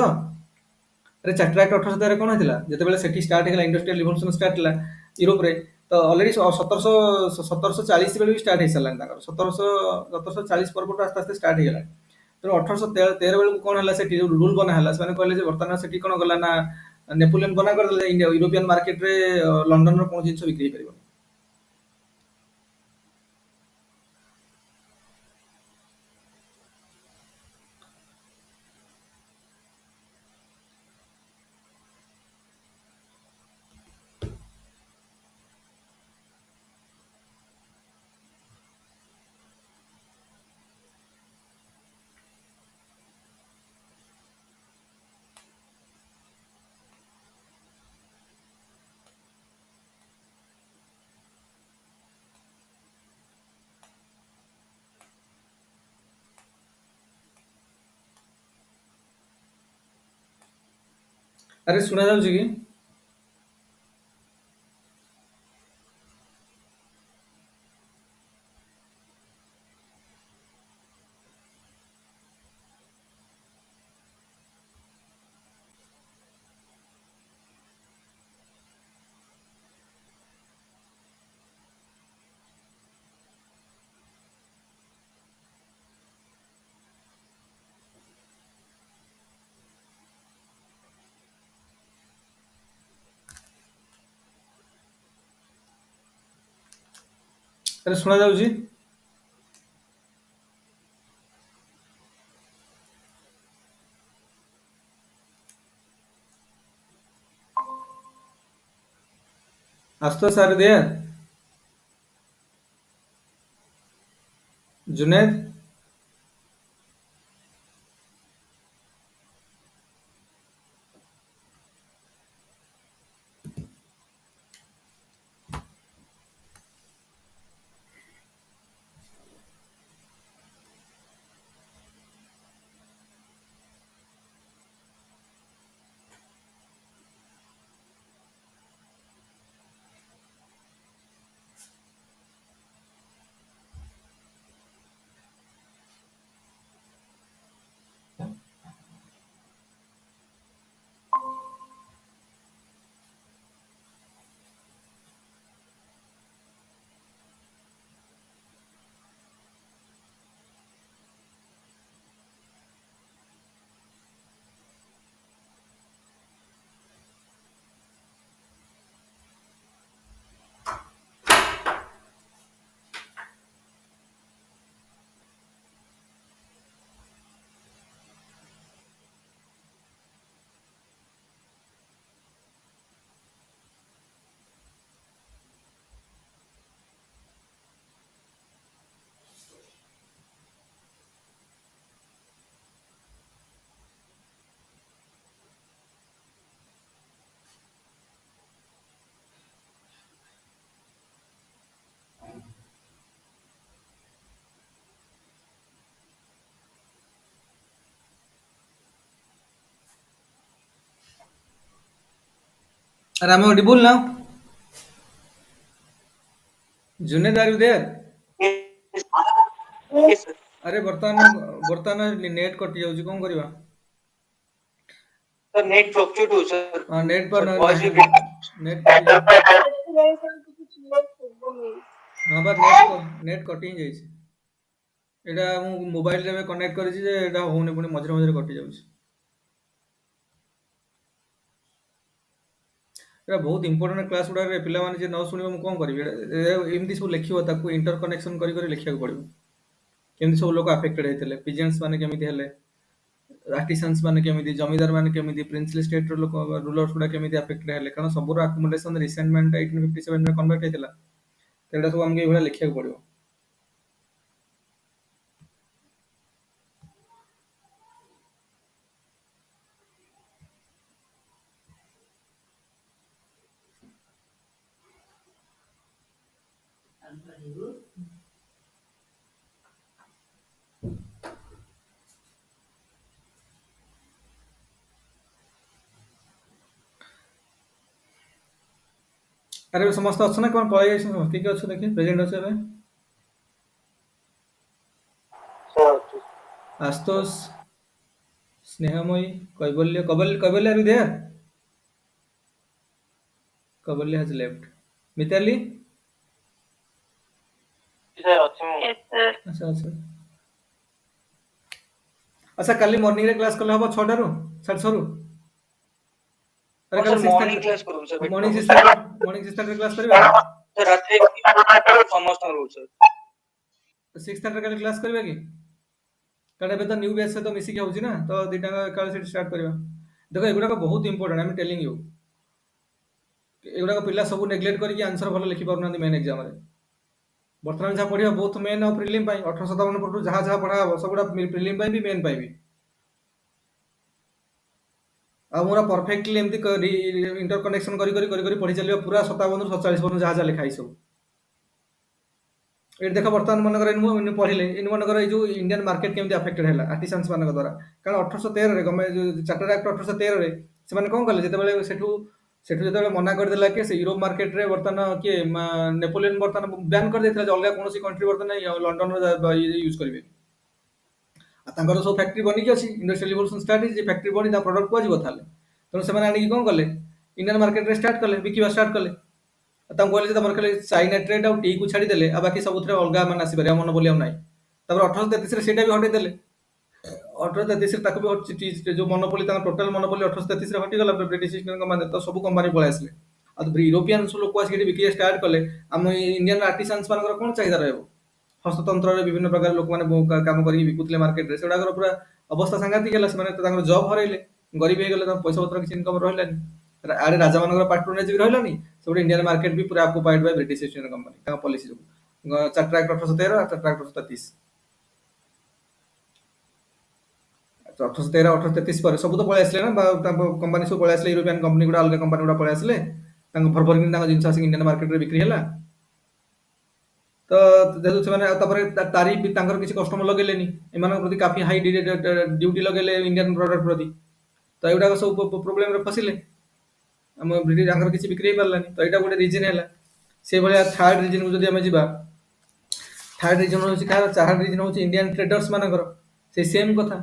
ଆରେ ଚାର୍ଟର ଆକ୍ଟ 1813 କଣ ହେଇଥିଲା? ଯେତେବେଳେ ସେଠି ଷ୍ଟାର୍ଟ ହେଇଗଲା ଇଣ୍ଡଷ୍ଟ୍ରିଆଲ ରିଭଲ୍ୟୁସନ ଷ୍ଟାର୍ଟ ହେଲା ୟୁରୋପରେ, ତ ଅଲରେଡି 1740 ବେଳେ ବି ଷ୍ଟାର୍ଟ ହେଇସାରିଲାଣି ତାଙ୍କର, 1740 ପର୍ବଠୁ ଆସ୍ତେ ଆସ୍ତେ ଷ୍ଟାର୍ଟ ହେଇଗଲା। ତେଣୁ 1813 ବେଳକୁ କଣ ହେଲା, ସେଠି ଯୋଉ ରୁଲ ବନା ହେଲା, ସେମାନେ କହିଲେ ଯେ ବର୍ତ୍ତମାନ ସେଠି କଣ ଗଲା ନା ନେପୋଲିୟନ ବନା କରିଦେଲେ ୟୁରୋପିଆନ ମାର୍କେଟରେ ଲଣ୍ଡନର କୌଣସି ଜିନିଷ ବିକ୍ରି ହେଇପାରିବନି। ଆରେ ଶୁଣା ଯାଉଛି କି? ଆରେ ଶୁଣା ଯାଉଛି? Ashutosh are there? Junaid? Are am I audible now? Junaid, are you there? Yes, yes, sir. ଆରେ ବର୍ତ୍ତମାନ ନେଟ୍ କଟି ଯାଉଛି, କଣ କରିବା? Sir, net fluctuate हो sir. ହଁ ନେଟ୍ Sir, पर voice ନାହିଁ, will get. ନେଟ୍ କଟି ଯାଉଛି। ସେଥିପାଇଁ sir କିଛି clear ଶୁଭୁନି। ହଁ ବା ନେଟ୍ କଟି ହିଁ ଯାଇଛି। ଏଇଟା ମୁଁ ମୋବାଇଲରେ ଏବେ କନେକ୍ଟ କରିଛି ଯେ ଏଇଟା ହଉନି, ପୁଣି ମଝିରେ ମଝିରେ କଟି ଯାଉଛି। ଏଇଟା ବହୁତ ଇମ୍ପୋର୍ଟାଣ୍ଟ କ୍ଲାସ୍ ଗୁଡ଼ାକରେ ପିଲାମାନେ ଯେ ନ ଶୁଣିବ ମୁଁ କଣ କରିବି? ଏମିତି ସବୁ ଲେଖିବ, ତାକୁ ଇଣ୍ଟର କନେକ୍ସନ କରି କରି ଲେଖିବାକୁ ପଡ଼ିବ। କେମିତି ସବୁ ଲୋକ ଆଫେକ୍ଟେଡ୍ ହେଇଥିଲେ, ପିଜେନ୍ସ ମାନେ କେମିତି ହେଲେ, ଆର୍ଟିସାନ୍ସ ମାନେ କେମିତି, ଜମିଦାର ମାନେ କେମିତି, ପ୍ରିନ୍ସଲି ଷ୍ଟେଟ୍ର ଲୋକ ରୁଲର୍ସ ଗୁଡ଼ା କେମିତି ଆଫେକ୍ଟେଡ୍ ହେଲେ, କାରଣ ସବୁର ଆକୁମୁଲେସନ ରିସେଣ୍ଟମେଣ୍ଟ 1857 ରେ କନଭର୍ଟ ହେଇଥିଲା। ତ ଏଇଟା ସବୁ ଆମକୁ ଏଇଭଳିଆ ଲେଖିବାକୁ ପଡ଼ିବ। ଆରେ ସମସ୍ତେ ଅଛ ନା କଣ ପଳେଇ ଯାଇଛନ୍ତି ସମସ୍ତେ? କିଏ କିଏ ଅଛ ଦେଖି, ପ୍ରେଜେଣ୍ଟ ଅଛ ଏବେ? ସେ ଅଛି। ଆଶୁତୋଷ, ସ୍ନେହମୟୀ, କୈବଲ୍ୟ are you there? Kavalya has left. Mitali? ସେ ଅଛି ମୁଁ। Yes sir. ଆଚ୍ଛା ଆଚ୍ଛା। ଆଚ୍ଛା କାଲି ମର୍ଣ୍ଣିଂରେ କ୍ଲାସ୍ କଲେ ହବ 6ଟାରୁ 6:30? ଆରେ हाँ କାଲି sir, 6:30 morning class करूँ sir. better ମର୍ଣ୍ଣିଂ ହବ sir. 6:30ରେ କ୍ଲାସ୍ କରିବା କି? Sir, ରାତିରେ ସମସ୍ତଙ୍କ ରହୁଛି sir. 6:30ରେ କାଲି କ୍ଲାସ୍ କରିବା କି? କାରଣ ଏବେ ତ ନ୍ୟୁ ବ୍ୟାଚ୍ ସହିତ ମିଶିକି ହଉଛି ନା, ତ ଦିଟାଙ୍କ ଏକାବେଳେ ସେଠି ଷ୍ଟାର୍ଟ କରିବା। ଦେଖ ଏଗୁଡାକ ବହୁତ important, I am telling you. ଏଗୁଡାକ ପିଲା ସବୁ ନେଗ୍ଲେକ୍ଟ କରିକି ଆନ୍ସର ଭଲ ଲେଖି ପାରୁନାହାନ୍ତି ମେନ୍ ଏକ୍ଜାମରେ। ବର୍ତ୍ତମାନ ଯାହା ପଢିବା ବହୁତ ମେନ୍ ଆଉ ପ୍ରିଲିମ୍ ପାଇଁ 1857 ପରଠୁ ଯାହା ଯାହା ପଢା ହବ ସବୁଗୁଡା ପ୍ରିଲିମ୍ ପାଇଁ ବି ମେନ୍ ପାଇଁ ବି। ଆଉ ମୋର ପରଫେକ୍ଟଲି ଏମିତି ଇଣ୍ଟର କନେକ୍ସନ କରି କରି କରି କରି ପଢି ଚାଲିବା ପୁରା 57ରୁ 47 ପର୍ଯ୍ୟନ୍ତ ଯାହା ଯାହା ଲେଖା ହେଇଛି ସବୁ। ଏଠି ଦେଖ ବର୍ତ୍ତମାନ ମନେକର ଏନୁ ପଢିଲେ ଏମାନଙ୍କର ଏଇ ଯୋଉ ଇଣ୍ଡିଆନ ମାର୍କେଟ କେମିତି ଆଫେକ୍ଟେଡ ହେଲା ଆର୍ଟିସାନ୍ସ ମାନଙ୍କ ଦ୍ୱାରା। କାରଣ 1813ରେ ଗଭର୍ଣ୍ଣମେଣ୍ଟ ଚାର୍ଟର ଆକ୍ଟ 1813ରେ ସେମାନେ କ'ଣ କଲେ ଯେତେବେଳେ ସେଠୁ ଯେତେବେଳେ ମନା କରିଦେଲା କି ସେ ୟୁରୋପ ମାର୍କେଟରେ ବର୍ତ୍ତମାନ କିଏ ନେପୋଲିୟନ ବର୍ତ୍ତମାନ ବ୍ୟାନ୍ କରିଦେଇଥିଲା ଯେ ଅଲଗା କୌଣସି କଣ୍ଟ୍ରି ବର୍ତ୍ତମାନ ଲଣ୍ଡନର ୟୁଜ୍ କରିବେନି। ଆଉ ତାଙ୍କର ସବୁ ଫ୍ୟାକ୍ଟ୍ରି ବନିକି ଅଛି, ଇଣ୍ଡଷ୍ଟ୍ରିଆଲ ରିଭଲ୍ୟୁସନ ଷ୍ଟାର୍ଟ ହେଇଛି, ଫ୍ୟାକ୍ଟ୍ରି ବନି ତା ପ୍ରଡକ୍ଟ କୁହାଯିବ ତାହେଲେ। ତେଣୁ ସେମାନେ ଆଣିକି କ'ଣ କଲେ, ଇଣ୍ଡିଆନ ମାର୍କେଟରେ ଷ୍ଟାର୍ଟ କଲେ, ବିକିବା ଷ୍ଟାର୍ଟ କଲେ। ତାଙ୍କୁ କହିଲେ ଯେ ତମର ଖାଲି ଚାଇନା ଟ୍ରେଡ୍ ଆଉ ଟି କୁ ଛାଡ଼ିଦେଲେ ଆଉ ବାକି ସବୁଥିରେ ଅଲଗା ମାନେ ଆସିପାରିବ, ମନୋପୋଲି ଆଉ ନାହିଁ। ତାପରେ 1833 ସେଇଟା ବି ହଟେଇ ଦେଲେ। 1833 ତାକୁ ବି ଯୋଉ ମନୋପୋଲି ତାଙ୍କ ଟୋଟାଲ ମନୋପୋଲି 1833 ହଟିଗଲା ବ୍ରିଟିଶ ଇଷ୍ଟ ଇଣ୍ଡିଆ କମ୍ପାନୀ, ତ ସବୁ କମ୍ପାନୀ ପଳେଇ ଆସିଲେ। ଆଉ ୟୁରୋପିଆନ ସବୁ ଲୋକ ଆସିକି ବିକିବା ଷ୍ଟାର୍ଟ କଲେ। ଆମ ଇଣ୍ଡିଆନ ଆର୍ଟିସାନ୍ସ ମାନଙ୍କର କ'ଣ ଚାହିଦା ରହିବ? ହସ୍ତତନ୍ତ୍ରରେ ବିଭିନ୍ନ ପ୍ରକାର ଲୋକମାନେ କାମ କରିକି ବିକୁଥିଲେ ମାର୍କେଟରେ, ସେଗୁଡ଼ାକର ପୁରା ଅବସ୍ଥା ସାଂଘାତିକ ହେଲା। ସେମାନେ ତାଙ୍କର ଜବ୍ ହରାଇଲେ, ଗରିବ ହେଇଗଲେ, ତାଙ୍କ ପଇସା ପତ୍ର କିଛି ଇନକମ୍ ରହିଲାନି। ଆଡେ ରାଜାମାନଙ୍କର ପାଟ୍ରୋନେଜ ବି ରହିଲାନି, ସେପଟେ ଇଣ୍ଡିଆନ ମାର୍କେଟ ବି ପୁରା occupied by British East India company ତାଙ୍କ ପଲିସି ଯୋଗୁଁ। 4ଟା ଆକ୍ଟ 1813, 4ଟା ଆକ୍ଟ 1833। 1813 1833 ପରେ ସବୁ ତ ପଳେଇ ଆସିଲେ ନା, ତାଙ୍କ କମ୍ପାନୀ ସବୁ ପଳେଇ ଆସିଲେ, ୟୁରୋପିଆନ କମ୍ପାନୀ ଗୁଡ଼ା ଅଲଗା କମ୍ପାନୀ ଗୁଡ଼ା ପଳେଇ ଆସିଲେ। ତାଙ୍କ ଭରଭର ତାଙ୍କ ଜିନିଷ ଆସିକି ଇଣ୍ଡିଆନ ମାର୍କେଟରେ ବିକ୍ରି ହେଲା। ତ ଯେହେତୁ ସେମାନେ ତାପରେ ତାରିଫ ବି ତାଙ୍କର କିଛି କଷ୍ଟମର ଲଗେଇଲେନି, ଏମାନଙ୍କ ପ୍ରତି କାଫି ହାଇ ଡ୍ୟୁଟି ଲଗେଇଲେ ଇଣ୍ଡିଆନ ପ୍ରଡକ୍ଟ ପ୍ରତି। ତ ଏଗୁଡ଼ାକ ସବୁ ପ୍ରୋବ୍ଲେମରେ ଫସିଲେ, ଆମ ବ୍ରିଟିଶ ତାଙ୍କର କିଛି ବିକ୍ରି ହେଇପାରିଲାନି। ତ ଏଇଟା ଗୋଟେ ରିଜନ ହେଲା। ସେଇଭଳିଆ ଥାର୍ଡ ରିଜନକୁ ଯଦି ଆମେ ଯିବା, ଥାର୍ଡ ରିଜନ ହେଉଛି କାହାର? ଥାର୍ଡ ରିଜନ ହେଉଛି ଇଣ୍ଡିଆନ ଟ୍ରେଡର୍ସ ମାନଙ୍କର। ସେଇ ସେମ୍ କଥା,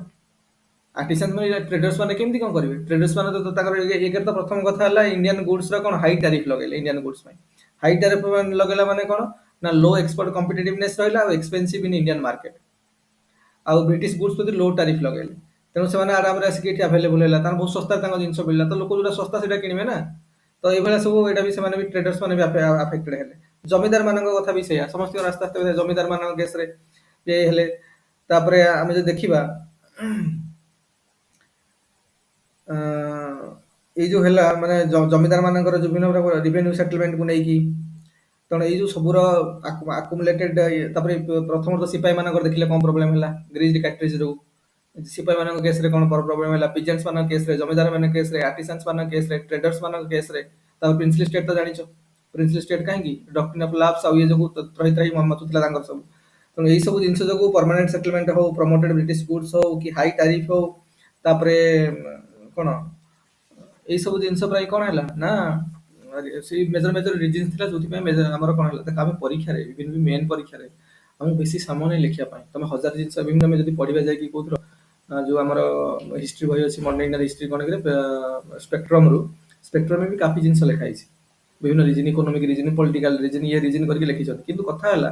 ଆର୍ଟିସାନ ମାନେ ଟ୍ରେଡର୍ସ ମାନେ କେମିତି କ'ଣ କରିବେ? ଟ୍ରେଡର୍ସ ମାନେ ତ ତାଙ୍କର ଏକରେ ତ ପ୍ରଥମ କଥା ହେଲା ଇଣ୍ଡିଆନ ଗୁଡ୍ସର କ'ଣ ହାଇ ଟାରିଫ ଲଗେଇଲେ ଇଣ୍ଡିଆନ ଗୁଡ୍ସ ପାଇଁ। ହାଇ ଟାରିଫ ଲଗେଇଲା ମାନେ କ'ଣ ନା ଲୋ ଏକ୍ସପୋର୍ଟ କମ୍ପିଟିଟିଭନେସ୍ ରହିଲା ଆଉ ଏକ୍ସପେନ୍ସିଭ ଇନ୍ ଇଣ୍ଡିଆନ ମାର୍କେଟ। ଆଉ ବ୍ରିଟିଶ ଗୁଡ୍ସ ପ୍ରତି ଲୋ ଟାରିଫ ଲଗେଇଲେ, ତେଣୁ ସେମାନେ ଆରାମରେ ଆସିକି ଏଠି ଆଭେଲେବୁଲ ହେଲା, ତାଙ୍କର ବହୁତ ଶସ୍ତାରେ ତାଙ୍କ ଜିନିଷ ମିଳିଲା। ତ ଲୋକ ଯୋଉଟା ଶସ୍ତା ସେଇଟା କିଣିବେ ନା। ତ ଏଇଭଳିଆ ସବୁ ଏଇଟା ବି ସେମାନେ ବି ଟ୍ରେଡର୍ସ ମାନେ ବି ଆଫେକ୍ଟେଡ ହେଲେ। ଜମିଦାର ମାନଙ୍କ କଥା ବି ସେଇଆ, ସମସ୍ତଙ୍କର ଆସ୍ତେ ଆସ୍ତେ ଜମିଦାର ମାନଙ୍କ କେସରେ ଇଏ ହେଲେ। ତାପରେ ଆମେ ଯଦି ଦେଖିବା ଏଇ ଯୋଉ ହେଲା ମାନେ ଜମିଦାର ମାନଙ୍କର ବିଭିନ୍ନ ପ୍ରକାର ରିଭେନ୍ୟୁ ସେଟଲମେଣ୍ଟକୁ ନେଇକି, ତେଣୁ ଏଇ ଯୋଉ ସବୁର ଆକୁମୁଲେଟେଡ। ତାପରେ ପ୍ରଥମତଃ ସିପାହୀ ମାନଙ୍କର ଦେଖିଲେ କ'ଣ ପ୍ରୋବ୍ଲେମ ହେଲା, ଗ୍ରିଜ୍ କାଟ୍ରିଜ ଯୋଗୁଁ। ସିପାହୀ ମାନଙ୍କ କେସରେ କ'ଣ ପ୍ରୋବ୍ଲେମ ହେଲା, ପିଜେଣ୍ଟସ ମାନଙ୍କ କେସରେ, ଜମିଦାର ମାନଙ୍କ କେସରେ, ଆର୍ଟିସାନ୍ସ ମାନଙ୍କ କେସରେ, ଟ୍ରେଡର୍ସ ମାନଙ୍କ କେସରେ। ତାପରେ ପ୍ରିନ୍ସଲି ଷ୍ଟେଟ୍ ତ ଜାଣିଛ, ପ୍ରିନ୍ସଲି ଷ୍ଟେଟ୍ କାହିଁକି? ଡକ୍ଟ୍ରିନ୍ ଅଫ ଲାପ୍ସ ଆଉ ଇଏ ଯୋଗୁଁ ତ୍ରହି ତ୍ରାହି ମଚୁଥିଲା ତାଙ୍କର ସବୁ। ତେଣୁ ଏଇ ସବୁ ଜିନିଷ ଯୋଗୁଁ ପରମାନେଣ୍ଟ ସେଟଲମେଣ୍ଟ ହଉ, ପ୍ରମୋଟେଡ ବ୍ରିଟିଶ ଗୁଡ୍ସ ହଉ, କି ହାଇ ଟାରିଫ ହଉ, ତାପରେ କ'ଣ ଏଇ ସବୁ ଜିନିଷ ପାଇଁ କ'ଣ ହେଲା ନା ସେଇ ମେଜର ମେଜର ରିଜିନ ଥିଲା ଯୋଉଥିପାଇଁ ଆମର କ'ଣ ହେଲା। ଦେଖ ଆମେ ପରୀକ୍ଷାରେ ମେନ୍ ପରୀକ୍ଷାରେ ଆମକୁ ବେଶୀ ସମୟ ନାହିଁ ଲେଖିବା ପାଇଁ। ତମେ ହଜାର ଜିନିଷ ବିଭିନ୍ନ ଆମେ ଯଦି ପଢିବା ଯାଇକି କୋଉଥିର ଯୋଉ ଆମର ହିଷ୍ଟ୍ରି ବହି ଅଛି, ମଡର୍ଣ୍ଣ ଇଣ୍ଡିଆନ ହିଷ୍ଟ୍ରି କ'ଣ ସ୍ପେକ୍ଟ୍ରମରେ ବି କାଫି ଜିନିଷ ଲେଖା ହେଇଛି। ବିଭିନ୍ନ region, economic region, political region, ଇଏ ରିଜିନ କରିକି ଲେଖିଛନ୍ତି। କିନ୍ତୁ କଥା ହେଲା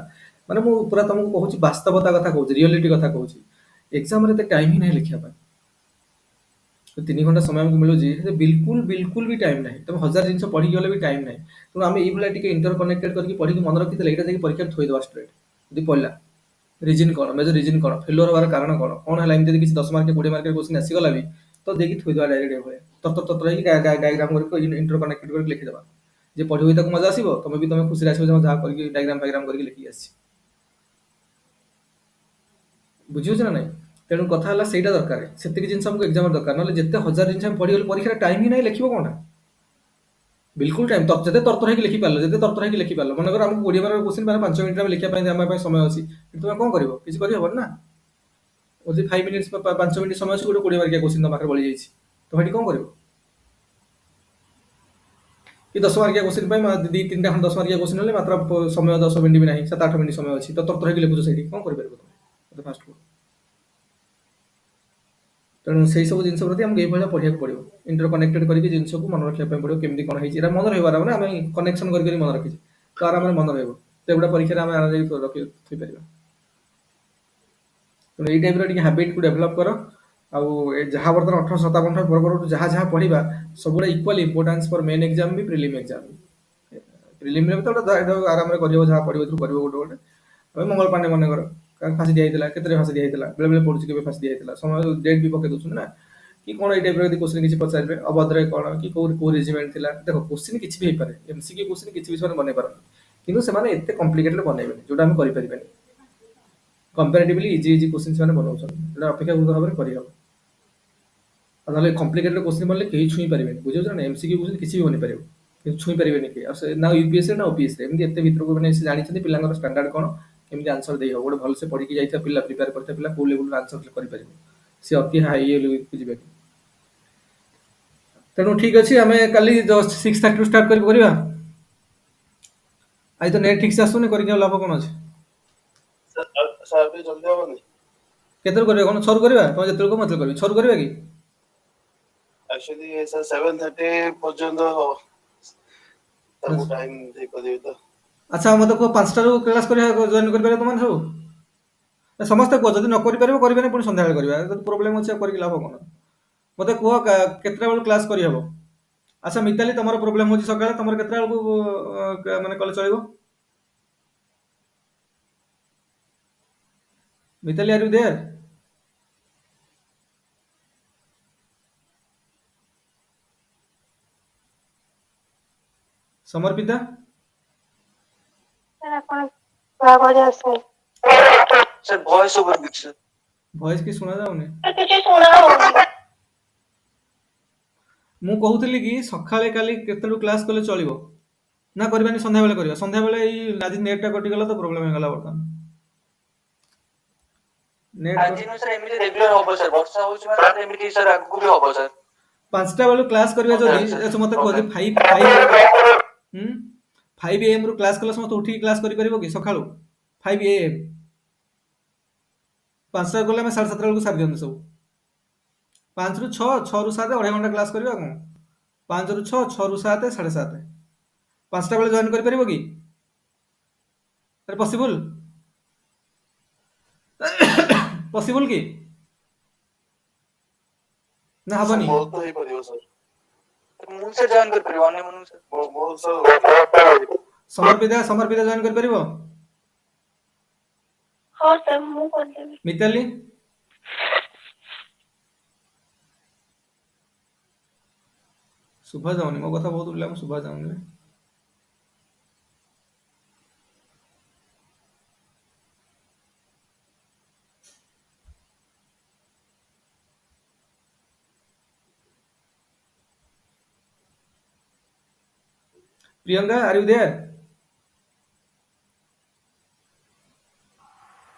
ମାନେ ମୁଁ ପୁରା ତମକୁ କହୁଛି, ବାସ୍ତବତା କଥା କହୁଛି, ରିଅଲିଟି କଥା କହୁଛି। ଏକ୍ସାମରେ ଏତେ ଟାଇମ ହିଁ ନାହିଁ ଲେଖିବା ପାଇଁ। 3 ଘଣ୍ଟା ସମୟ ଆମକୁ ମିଳୁଛି, ବିଲକୁଲ ବି ଟାଇମ ନାହିଁ। ତମେ ହଜାର ଜିନିଷ ପଢିକି ଗଲେ ବି ଟାଇମ ନାହିଁ। ତେଣୁ ଆମେ ଏଇଭଳିଆ ଟିକେ ଇଣ୍ଟର କନେକ୍ଟେଡ କରିକି ପଢିକି ମନେ ରଖିଥିଲେ ଏଇଟା ଯାଇକି ପରୀକ୍ଷାରେ ଥୋଇଦେବା ଷ୍ଟ୍ରେଟ୍। ଯଦି ପଢିଲା ରିଜିନ କ'ଣ, ମେଜର ରିଜିନ କ'ଣ, ଫେଲୁଅର ହବାର କାରଣ କ'ଣ ହେଲା, ଏମିତି ଯଦି କିଛି 10 ମାର୍କ 20 ମାର୍କ କ୍ୱେଶ୍ଚିନ୍ ଆସିଗଲା ବି ତ ଦେଇକି ଥୋଇଦେବା ଡାଇରେକ୍ଟ। ଏଭଳିଆ ତତ୍ର ହେଇକି ଡାଇଗ୍ରାମ କରିକି ଇଣ୍ଟର କନେକ୍ଟେଡ କରିକି ଲେଖିଦେବା। ଯେ ପଢିବ ତାକୁ ମଜା ଆସିବ, ତମେ ଖୁସିରେ ଆସିବ ଯେ ଯାହା କରିକି ଡାଇଗ୍ରାମ ଫାଇଗ୍ରାମ କରିକି ଲେଖିକି ଆସିଛି। ବୁଝିହଉଛି ନା ନାଇଁ? ତେଣୁ କଥା ହେଲା ସେଇଟା ଦରକାର, ସେତିକି ଜିନିଷ ଆମକୁ ଏକ୍ସାମ ଦରକାର। ନହେଲେ ଯେତେ ହଜାର ଜିନିଷ ଆମେ ପଢିଗଲେ ପରୀକ୍ଷାରେ ଟାଇମ ହିଁ ନାହିଁ, ଲେଖିବ କ'ଣ? ବିଲକୁଲ ଟାଇମ ଯେତେ ତରତର ହେଇକି ଲେଖିପାରିଲ, ମନେକର ଆମକୁ 20 ମାର୍କ କ୍ୱେଶ୍ଚିନ୍ ମାନେ 5 ମିନିଟ୍ ଆମେ ଲେଖିବା ପାଇଁ ଆମ ପାଇଁ ସମୟ ଅଛି, କିନ୍ତୁ ତୁମେ କ'ଣ କରିବ? କିଛି କରିହବନି ନା। ଯଦି 5 ମିନିଟ୍ସ 5 ମିନିଟ୍ ସମୟ ଅଛି, ଗୋଟେ 20 ମାର୍କିଆ କ୍ୱେଶ୍ଚିନ୍ ତମ ପାଖରେ ବଳିଯାଇଛି, ତ ସେଠି କ'ଣ କରିବ? କି 10 ମାର୍କିଆ କ୍ୱେଶ୍ଚିନ୍ ପାଇଁ 2-3ଟା ଖଣ୍ଡେ 10 ମାର୍କିଆ କ୍ୱେଶ୍ଚିନ୍ ହେଲେ ମାତ୍ର ସମୟ 10 ମିନିଟ୍ ବି ନାହିଁ, 7-8 ମିନିଟ୍ ସମୟ ଅଛି, ତ ତରତର ହେଇକି ଲେଖୁଛ, ସେଇଠି କ'ଣ କରିପାରିବ ତମେ? ମୋତେ ଫାଷ୍ଟ କୁହ। ତେଣୁ ସେଇ ସବୁ ଜିନିଷ ପ୍ରତି ଆମକୁ ଏଇଭଳିଆ ପଢିବାକୁ ପଡିବ, ଇଣ୍ଟର କନେକ୍ଟେଡ କରିକି ଜିନିଷକୁ ମନେ ରଖିବା ପାଇଁ ପଡିବ। କେମିତି କ'ଣ ହେଇଛି ଏଇଟା ମନେ ରହିବାର ମାନେ ଆମେ କନେକ୍ସନ କରିକି ମନେ ରଖିଛେ, ତ ଆରାମରେ ମନେ ରହିବ। ତ ଏଗୁଡ଼ା ପରୀକ୍ଷାରେ ଆମେ ଆରାମରେ ଥୋଇପାରିବା। ତେଣୁ ଏଇ ଟାଇପ୍ର ଟିକେ ହାବିଟ୍କୁ ଡେଭଲପ୍ କର। ଆଉ ଯାହା ବର୍ତ୍ତମାନ 1857 ପରଠୁ ଯାହା ପଢିବା ସବୁଗୁଡ଼ା equally importance for main exam ବି, ପ୍ରିଲିମ୍ ଏକ୍ଜାମ ବି। ପ୍ରିଲିମ୍ରେ ବି ତ ଆରାମରେ କରିବ, ଯାହା ପଢିବ ଏଥିରୁ କରିବ ଗୋଟେ। ଆମେ ମଙ୍ଗଳ ପାଣ୍ଡେ ମନେକର, ଫାঁସି ଦିଆହେଇଥିଲା, କେତେରେ ଫାঁସି ଦିଆହେଇଥିଲା, ବେଳେବେଳେ ପଡୁଛି କେବେ ଫାঁସି ଦିଆହେଇଥିଲା, ସମୟ ଡେଟ୍ ବି ପକେଇ ଦଉଛନ୍ତି ନା। କି କ'ଣ ଏଇ ଟାଇପ୍ର ଯଦି କ୍ୱେଶ୍ଚିନ୍ କିଛି ପଚାରିବେ, ଅଭଦ୍ରରେ କ'ଣ କି କୋଉ ରେଜିମେଣ୍ଟ ଥିଲା। ଦେଖ କ୍ୱେଶ୍ଚିନ୍ କିଛି ବି ହେଇପାରେ, MCQ କ୍ୱେଶ୍ଚିନ୍ କିଛି ବି ସେମାନେ ବନେଇ ପାରନ୍ତି, କିନ୍ତୁ ସେମାନେ ଏତେ କମ୍ପ୍ଲିକେଟେଡ୍ ବନେଇବେନି ଯୋଉଟା ଆମେ କରିପାରିବାନି। କମ୍ପାରେଟିଭଲି ଇଜି କ୍ୱେଶ୍ଚିନ୍ ସେମାନେ ବନଉଛନ୍ତି, ଯୋଉଟା ଅପେକ୍ଷାକୃତ ଭାବରେ କରିହବ। ଆଉ ନହେଲେ କମ୍ପ୍ଲିକେଟେଡ୍ କ୍ୱେଶ୍ଚିନ୍ ବନେଇଲେ କେହି ଛୁଇଁ ପାରିବେନି, ବୁଝିପାରୁଛ ନା? MCQ କ୍ୱେଶ୍ଚିନ୍ କିଛି ବି ବନେଇ ପାରିବ, କିନ୍ତୁ ଛୁଇଁ ପାରିବେନି କେହି। ଆଉ ନା UPSC ନା OPSC ଏମିତି ଏତେ ଭିତରକୁ ମାନେ ସେ ଜାଣିଛନ୍ତି ପିଲାଙ୍କର ଷ୍ଟାଣ୍ଡାର୍ଡ କ'ଣ, କେମିତି ଆନ୍ସର ଦେଇହବ। ଗୋଟେ ଭଲସେ ପଢିକି ଯାଇଥିବା ପିଲା, ପ୍ରିପେୟାର କରିଥିବା ପିଲା କୋଉ ଲେବୁଲର ଆନ୍ସର କରିପାରିବ, ସେ ଅତି ହାଇ ଲେବୁଲକୁ ଯିବେନି। ତେଣୁ ଠିକ୍ ଅଛି ଆମେ କାଲି 6:30 ଷ୍ଟାର୍ଟ କରିବା। ଆଜି ତ ନେଟ୍ ଠିକ୍ ସେ ଆସୁନି, କରିକି ଆଉ ଲାଭ କ'ଣ ଅଛି? ସାର୍ ଟିକେ ଜଲ୍ଦି ହବନି? କେତେବେଳେ କରିବା କ'ଣ? ଛଅରୁ କରିବା? ତମେ ଯେତେବେଳେ କହିବ ମତେ କରିବି। ଛଅରୁ କରିବା କି? ଆକ୍ଚୁଆଲି ସାର୍ 7:30 ପର୍ଯ୍ୟନ୍ତ ତାଙ୍କୁ ଆଚ୍ଛା ଟାଇମ୍ ଦେଇପାରିବି ତ। ଆଚ୍ଛା, ମତେ କୁହ 5ଟାରୁ କ୍ଲାସ୍ କରିବା, ଜଏନ୍ କରିପାରିବ ତମେ ସବୁ? ସମସ୍ତେ କୁହ, ଯଦି ନ କରିପାରିବ କରିବେନି, ପୁଣି ସନ୍ଧ୍ୟାବେଳେ କରିବା। ଯଦି ପ୍ରୋବ୍ଲେମ୍ ଅଛି ଆଉ କରିକି ଲାଭ କ'ଣ? ମତେ କୁହ କେତେଟା ବେଳକୁ କ୍ଲାସ୍ କରିହବ? ଆଚ୍ଛା ମିତାଲି, ତମର ପ୍ରୋବ୍ଲେମ୍ ହଉଛି ସକାଳେ, ତମର କେତେଟା ବେଳକୁ ମାନେ କଲେ ଚଳିବ? Mithali, are you there? Samarpita? Sir ଆପଣ ଦୟାକରି ଆସନ୍ତୁ। Sir, voice over mix, sir. Voice କି ଶୁଣା ଯାଉନି? କିଛି ଶୁଣା ହଉନି। ମୁଁ କହୁଥିଲି କି ସକାଳେ କାଲି କେତେବେଳକୁ କ୍ଲାସ୍ କଲେ ଚଳିବ? ନା କରିବାନି, ସନ୍ଧ୍ୟାବେଳେ କରିବା? ସନ୍ଧ୍ୟାବେଳେ ଏଇ ଆଜି ନେଟ୍‌ଟା କଟିଗଲା ତ ପ୍ରୋବ୍ଲେମ୍ ହେଇଗଲା ବର୍ତ୍ତମାନ। ନେଟ୍ ଆଜି ନୁହେଁ sir, ଏମିତି ରେଗୁଲାର ହବ sir। ବର୍ଷା ହଉଛି ମାନେ ଏମିତି sir ଆଗକୁ ବି ହବ sir। 5ଟା ବେଳକୁ କ୍ଲାସ୍ କରିବା ଯଦି, ସନ୍ଧ୍ୟାବେଳେ sir, ଆଚ୍ଛା ମତେ କୁହ, ଯଦି problem। 5 AM ରୁ କ୍ଲାସ୍ କଲେ ସମସ୍ତେ ଉଠିକି କ୍ଲାସ୍ କରିପାରିବ କି ସକାଳୁ? 5 AM 5ଟାରେ କଲେ ଆମେ 7:30 ବେଳକୁ ସାରି ଦିଅନ୍ତୁ ସବୁ। 5ରୁ 6, 6ରୁ 7, ଅଢ଼େଇ ଘଣ୍ଟା କ୍ଲାସ୍ କରିବା କ'ଣ? 5ରୁ 6, 6ରୁ 7, 7:30। 5ଟା ବେଳେ ଜଏନ୍ କରିପାରିବ କି? ଆରେ ପସିବୁଲ୍? ପସିବୁଲ୍ କି? ନା ସାର୍ ହବନି? ମୋର ତ ହେଇପାରିବ ସାର୍। ମୁଁ sir join କରିପାରିବି, ଅନ୍ୟମାନଙ୍କୁ sir। ମୋର ସାର୍ ସମର୍ପିତା ଜଏନ୍ କରିପାରିବ? ହଁ ସାର୍, ମୁଁ କରିଦେବି। ମିତାଲି? ଶୁଭା ଯାଉନି, ମୋ କଥା ବହୁତ ପିଲାଙ୍କୁ ଶୁଭା ଯାଉନି ରେ। Priyanka, are you there?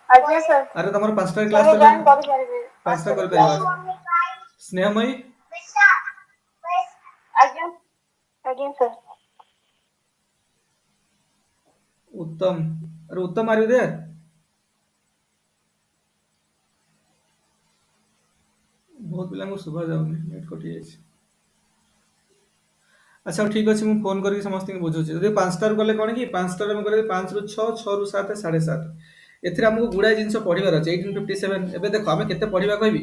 ଆଜ୍ଞା ସାର୍। ଆରେ ତମର 5ଟାରେ ସାର୍ କ୍ଲାସ୍ ମୁଁ କରିବା? ଜଏନ୍ କରିପାରିବି। 5ଟା କରିପାରିବ? ସ୍ନେହମୟୀ? ଆଜ୍ଞା ଆଜ୍ଞା ସାର୍। ଉତ୍ତମ? ଆରେ ଉତ୍ତମ, ଆର୍ ୟୁ ଦେୟାର? ବହୁତ ପିଲାଙ୍କୁ ଶୁଭା ଯାଉନି, ନେଟ୍ କଟି ଯାଇଛି। ଆଚ୍ଛା ଠିକ୍ ଅଛି, ମୁଁ ଫୋନ୍ କରିକି ସମସ୍ତଙ୍କୁ ବୁଝୁଛି। ଯଦି 5ଟାରୁ କଲେ କ'ଣ କି, 5ଟାରୁ ଆମେ କରିବା 5ରୁ 6, 6ରୁ 7, 7:30। ଏଥିରେ ଆମକୁ ଗୁଡ଼ାଏ ଜିନିଷ ପଢ଼ିବାର ଅଛି। 1857, ଏବେ ଦେଖ ଆମେ କେତେ ପଢ଼ିବା କହିବି?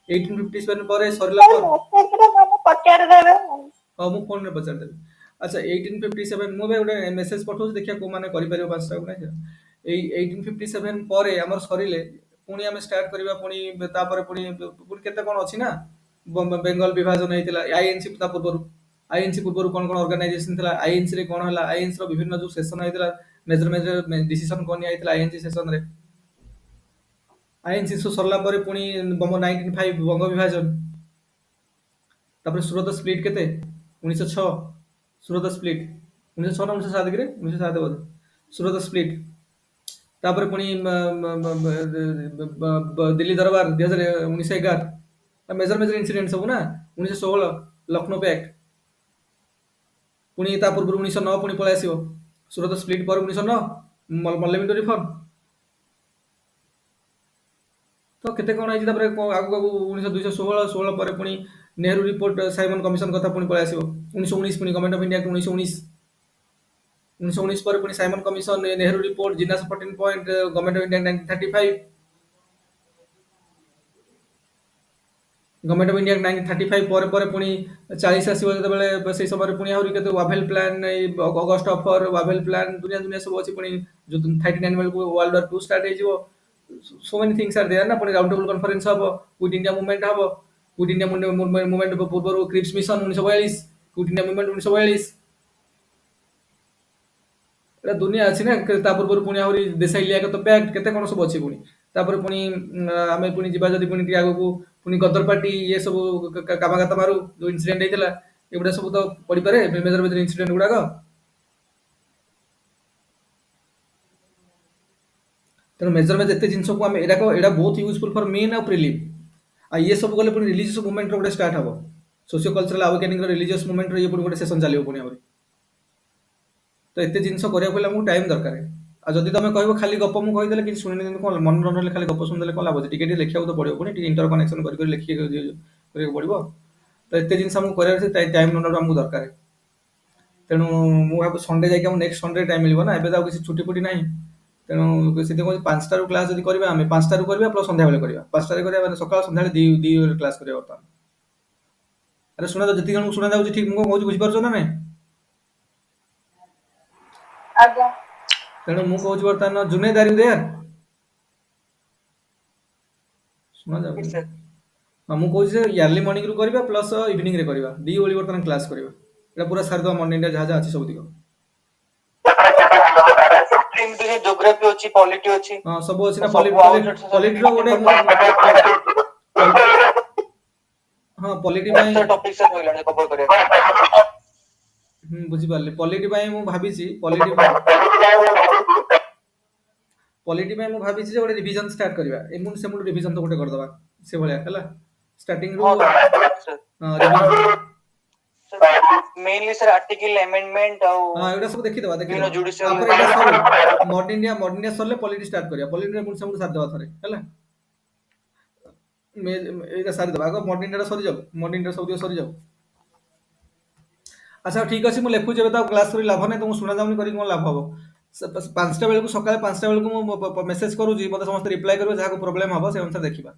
1857 ପରେ ସରିଲା ସାର୍ ପରେ, ମେସେଜରେ મને ପଚାରିଦେବେ। ହଉ ମୁଁ ଫୋନ୍‌ରେ ପଚାରିଦେବି। ଆଚ୍ଛା 1857, ମୁଁ ଏବେ ଗୋଟେ ମେସେଜ୍ ପଠଉଛି, ଦେଖିବା କୋଉମାନେ କରିପାରିବ 5ଟାକୁ ନାହିଁ। ଏଇ 1857 ପରେ ଆମର ସରିଲେ ପୁଣି ଆମେ ଷ୍ଟାର୍ଟ କରିବା। ପୁଣି ତାପରେ ପୁଣି କେତେ କ'ଣ ଅଛି ନା, ବେଙ୍ଗଲ ବିଭାଜନ ହେଇଥିଲା, ଆଇଏନ୍‌ସି ତା ପୂର୍ବରୁ। ଆଇଏନ୍‌ସି ପୂର୍ବରୁ କ'ଣ କ'ଣ ଅର୍ଗାନାଇଜେସନ୍ ଥିଲା, ଆଇଏନ୍‌ସିରେ କ'ଣ ହେଲା, ଆଇଏନ୍‌ସିର ବିଭିନ୍ନ ଯୋଉ ସେସନ୍ ହେଇଥିଲା, ମେଜର ଡିସିସନ୍ କ'ଣ ନିଆହେଇଥିଲା ଆଇଏନ୍‌ସି ସେସନ୍‌ରେ। ଆଇଏନ୍‌ସି ସରିଲା ପରେ ପୁଣି 1905 ବଙ୍ଗ ବିଭାଜନ। ତାପରେ ସୁରତ ସ୍ପ୍ଲିଟ୍ କେତେ? 1906 ସୁରତ ସ୍ପ୍ଲିଟ୍। 1906 ନା 1907 କିରେ? 1907 ବୋଧେ। ସୁରତ ସ୍ପ୍ଲିଟ୍। ତାପରେ ପୁଣି ଦିଲ୍ଲୀ ଦରବାର 1911। ମେଜର ଇନସିଡେଣ୍ଟ ସବୁ ନା। 1916 ଲକ୍ଷ୍ନୌ ପ୍ୟାକ୍ଟ। ପୁଣି ତା ପୂର୍ବରୁ 1909 ପୁଣି ପଳେଇ ଆସିବ। ସୁରତ ସ୍ପ୍ଲିଟ୍ ପରେ 1909 ମଲ୍ଲିମିଣ୍ଟୋ ରିଫର୍ମ। ତ କେତେ କ'ଣ ହେଇଛି, ତାପରେ ଆଗକୁ 1916 ପରେ ପୁଣି ନେହେରୁ ରିପୋର୍ଟ, ସାଇମନ୍ କମିଶନ କଥା ପୁଣି ପଳେଇ ଆସିବ। 1919 ପୁଣି ଗଭର୍ଣ୍ଣମେଣ୍ଟ ଅଫ୍ ଇଣ୍ଡିଆ 1919। 1919 ପରେ ପୁଣି Simon commission, Nehru report, Jinnah's 14 point, government of India 1935। Government of India 1935 ପରେ ପରେ ପୁଣି 40 ଆସିବ ଯେତେବେଳେ, ସେଇ ସମୟରେ ପୁଣି ଆହୁରି କେତେ ୱାଭେଲ ପ୍ଲାନ୍, ଏଇ ଅଗଷ୍ଟ ଅଫର, ୱାଭେଲ ପ୍ଲାନ୍, ଦୁନିଆ ସବୁ ଅଛି। ପୁଣି ଯୋଉ 39 ବେଳକୁ ୱାର୍ଲଡ ୱାର 2 ଷ୍ଟାର୍ଟ ହେଇଯିବ। So many things are there ନା। ପୁଣି ରାଉଣ୍ଡ ଟେବୁଲ କନଫରେନ୍ସ ହବ, କୁଇଟ୍ ଇଣ୍ଡିଆ ମୁଭମେଣ୍ଟ ହବ। କୁଇଟ୍ ଇଣ୍ଡିଆ ମୁଭମେଣ୍ଟ ପୂର୍ବରୁ Cripps mission 1942, quit India movement 1942। ଏଟା ଦୁନିଆ ଅଛି ନା। ତା ପୂର୍ବରୁ ପୁଣି ଆହୁରି ଦେଶାଇ ଲିଆକତ ପ୍ୟାକ୍ଟ, କେତେ କ'ଣ ସବୁ ଅଛି। ପୁଣି ତାପରେ ପୁଣି ଆମେ ପୁଣି ଯିବା ଯଦି ପୁଣି ଟିକେ ଆଗକୁ, ପୁଣି ଗଦର ପାର୍ଟି, ଇଏ ସବୁ କାମାଗାତା ମାରୁ ଯୋଉ ଇନସିଡେଣ୍ଟ ହେଇଥିଲା, ଏଗୁଡ଼ା ସବୁ ତ ପଡ଼ିପାରେ ମେଜର ଇନସିଡେଣ୍ଟ ଗୁଡ଼ାକ। ତେଣୁ ଏତେ ଜିନିଷକୁ ଆମେ ଏଇଟା ବହୁତ ୟୁଜଫୁଲ୍ ଫର୍ ମେନ୍ ଆଉ ପ୍ରିଲିମ୍। ଆଉ ଇଏ ସବୁ ଗଲେ ପୁଣି ରିଲିଜିୟସ୍ ମୁଭମେଣ୍ଟର ଗୋଟେ ଷ୍ଟାର୍ଟ ହବ। सोशियो कल्चरल अवेकेनिंग रिलीजियस मूवमेंट ये पुणी गोटे सेशन चलियो पुणी आहुरी तो एते जिनस करिया पहिले हमକୁ टाइम दरकार आ जदि तमे कहबो खाली गप मु कहि देले कि सुनि दिन कोन मन रहले खाली गप सुन देले कोन लाभ टिके टिके लेखिया तो पड़ियो पुणी टिके इंटर कनेक्शन करि लेखि करिया पड़ियो तो एते जिनस हमକୁ करिया से टाइम नोट हमକୁ दरकार तेणु मु भाब संडे जाके हम नेक्स्ट संडे टाइम मिलबो ना एबे तो किसी छुट्टी पुटी नाही तेणु से 5टा रू क्लास जदि करबा हम 5टा रू करबा प्लस संध्या बेले करबा 5टा रे करबा माने सकाळ संध्या दी दी क्लास करबा होता अरे सुना तो जति जन सुना जाउची ठीक मु कहू बुझि परछो ना नहीं आज्ञा तेणु मु कहू बर्तमान जुनेदारी दे सुना जाउ Yes, sir. हां मु कहू जे यारली मॉर्निंग रू करबा प्लस इवनिंग रे करबा दी ओली बर्तमान क्लास करबा एटा पूरा सार दो मॉर्निंग जहा जहा अछि सब दिगो एमती ज्योग्राफी अछि पॉलिटी अछि हां सब अछि ना सब पॉलिटी रो गोटे हां पॉलिटी में टॉपिक से होइलाने कवर करे बुझी पारले पॉलिटी में मु भाबी छी पॉलिटी में मु भाबी छी जे गोटे रिवीजन स्टार्ट करबा एमुन से मुन रिवीजन तो गोटे कर दबा से भलिया हला स्टार्टिंग रो revision mainly sir article amendment और हां एटा सब देखि दबा You know, judicial- तापर एटा सब मॉडर्न इंडिया सरले पॉलिटी स्टार्ट करिया पॉलिटी रे मुन से मुन साथ दबा थरे हला मे एटा सारी दबा को मॉडर्न इंडिया सरी जाऊ मॉडर्न इंडिया सब दियो सरी जाऊ अच्छा ठीक अछि मु लेखु जेबे तो क्लास करी लाभ नै तो मु सुना जाउनी करी कोन लाभ हबो 5टा बेले को सकाळे 5टा बेले को मु मेसेज करू जी मते समस्त रिप्लाई करबे जहा को प्रॉब्लम हबो से अनुसार देखिबा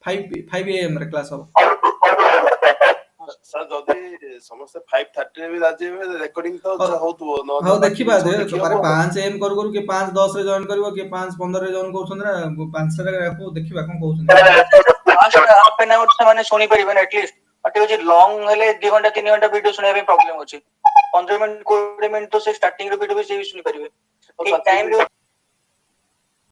5 am रे क्लास हबो सर जदि समस्त 5:30 रे भी राजी हेबे रेकॉर्डिंग तो होतबो न हां देखिबा दे पारे 5 am करू करू के 5:10 रे जॉइन करबो के 5:15 रे जॉइन करछन रे 5टा रे को देखिबा कोन कहउछन लास्ट हाफ एन आवर से माने सुनी परिबे एटलीस्ट अटे जे लॉन्ग हेले 2 घंटा 3 घंटा वीडियो सुने में प्रॉब्लम होची 15 मिनट 20 मिनट तो से स्टार्टिंग रे वीडियो भी से सुनी परिबे ठीक टाइम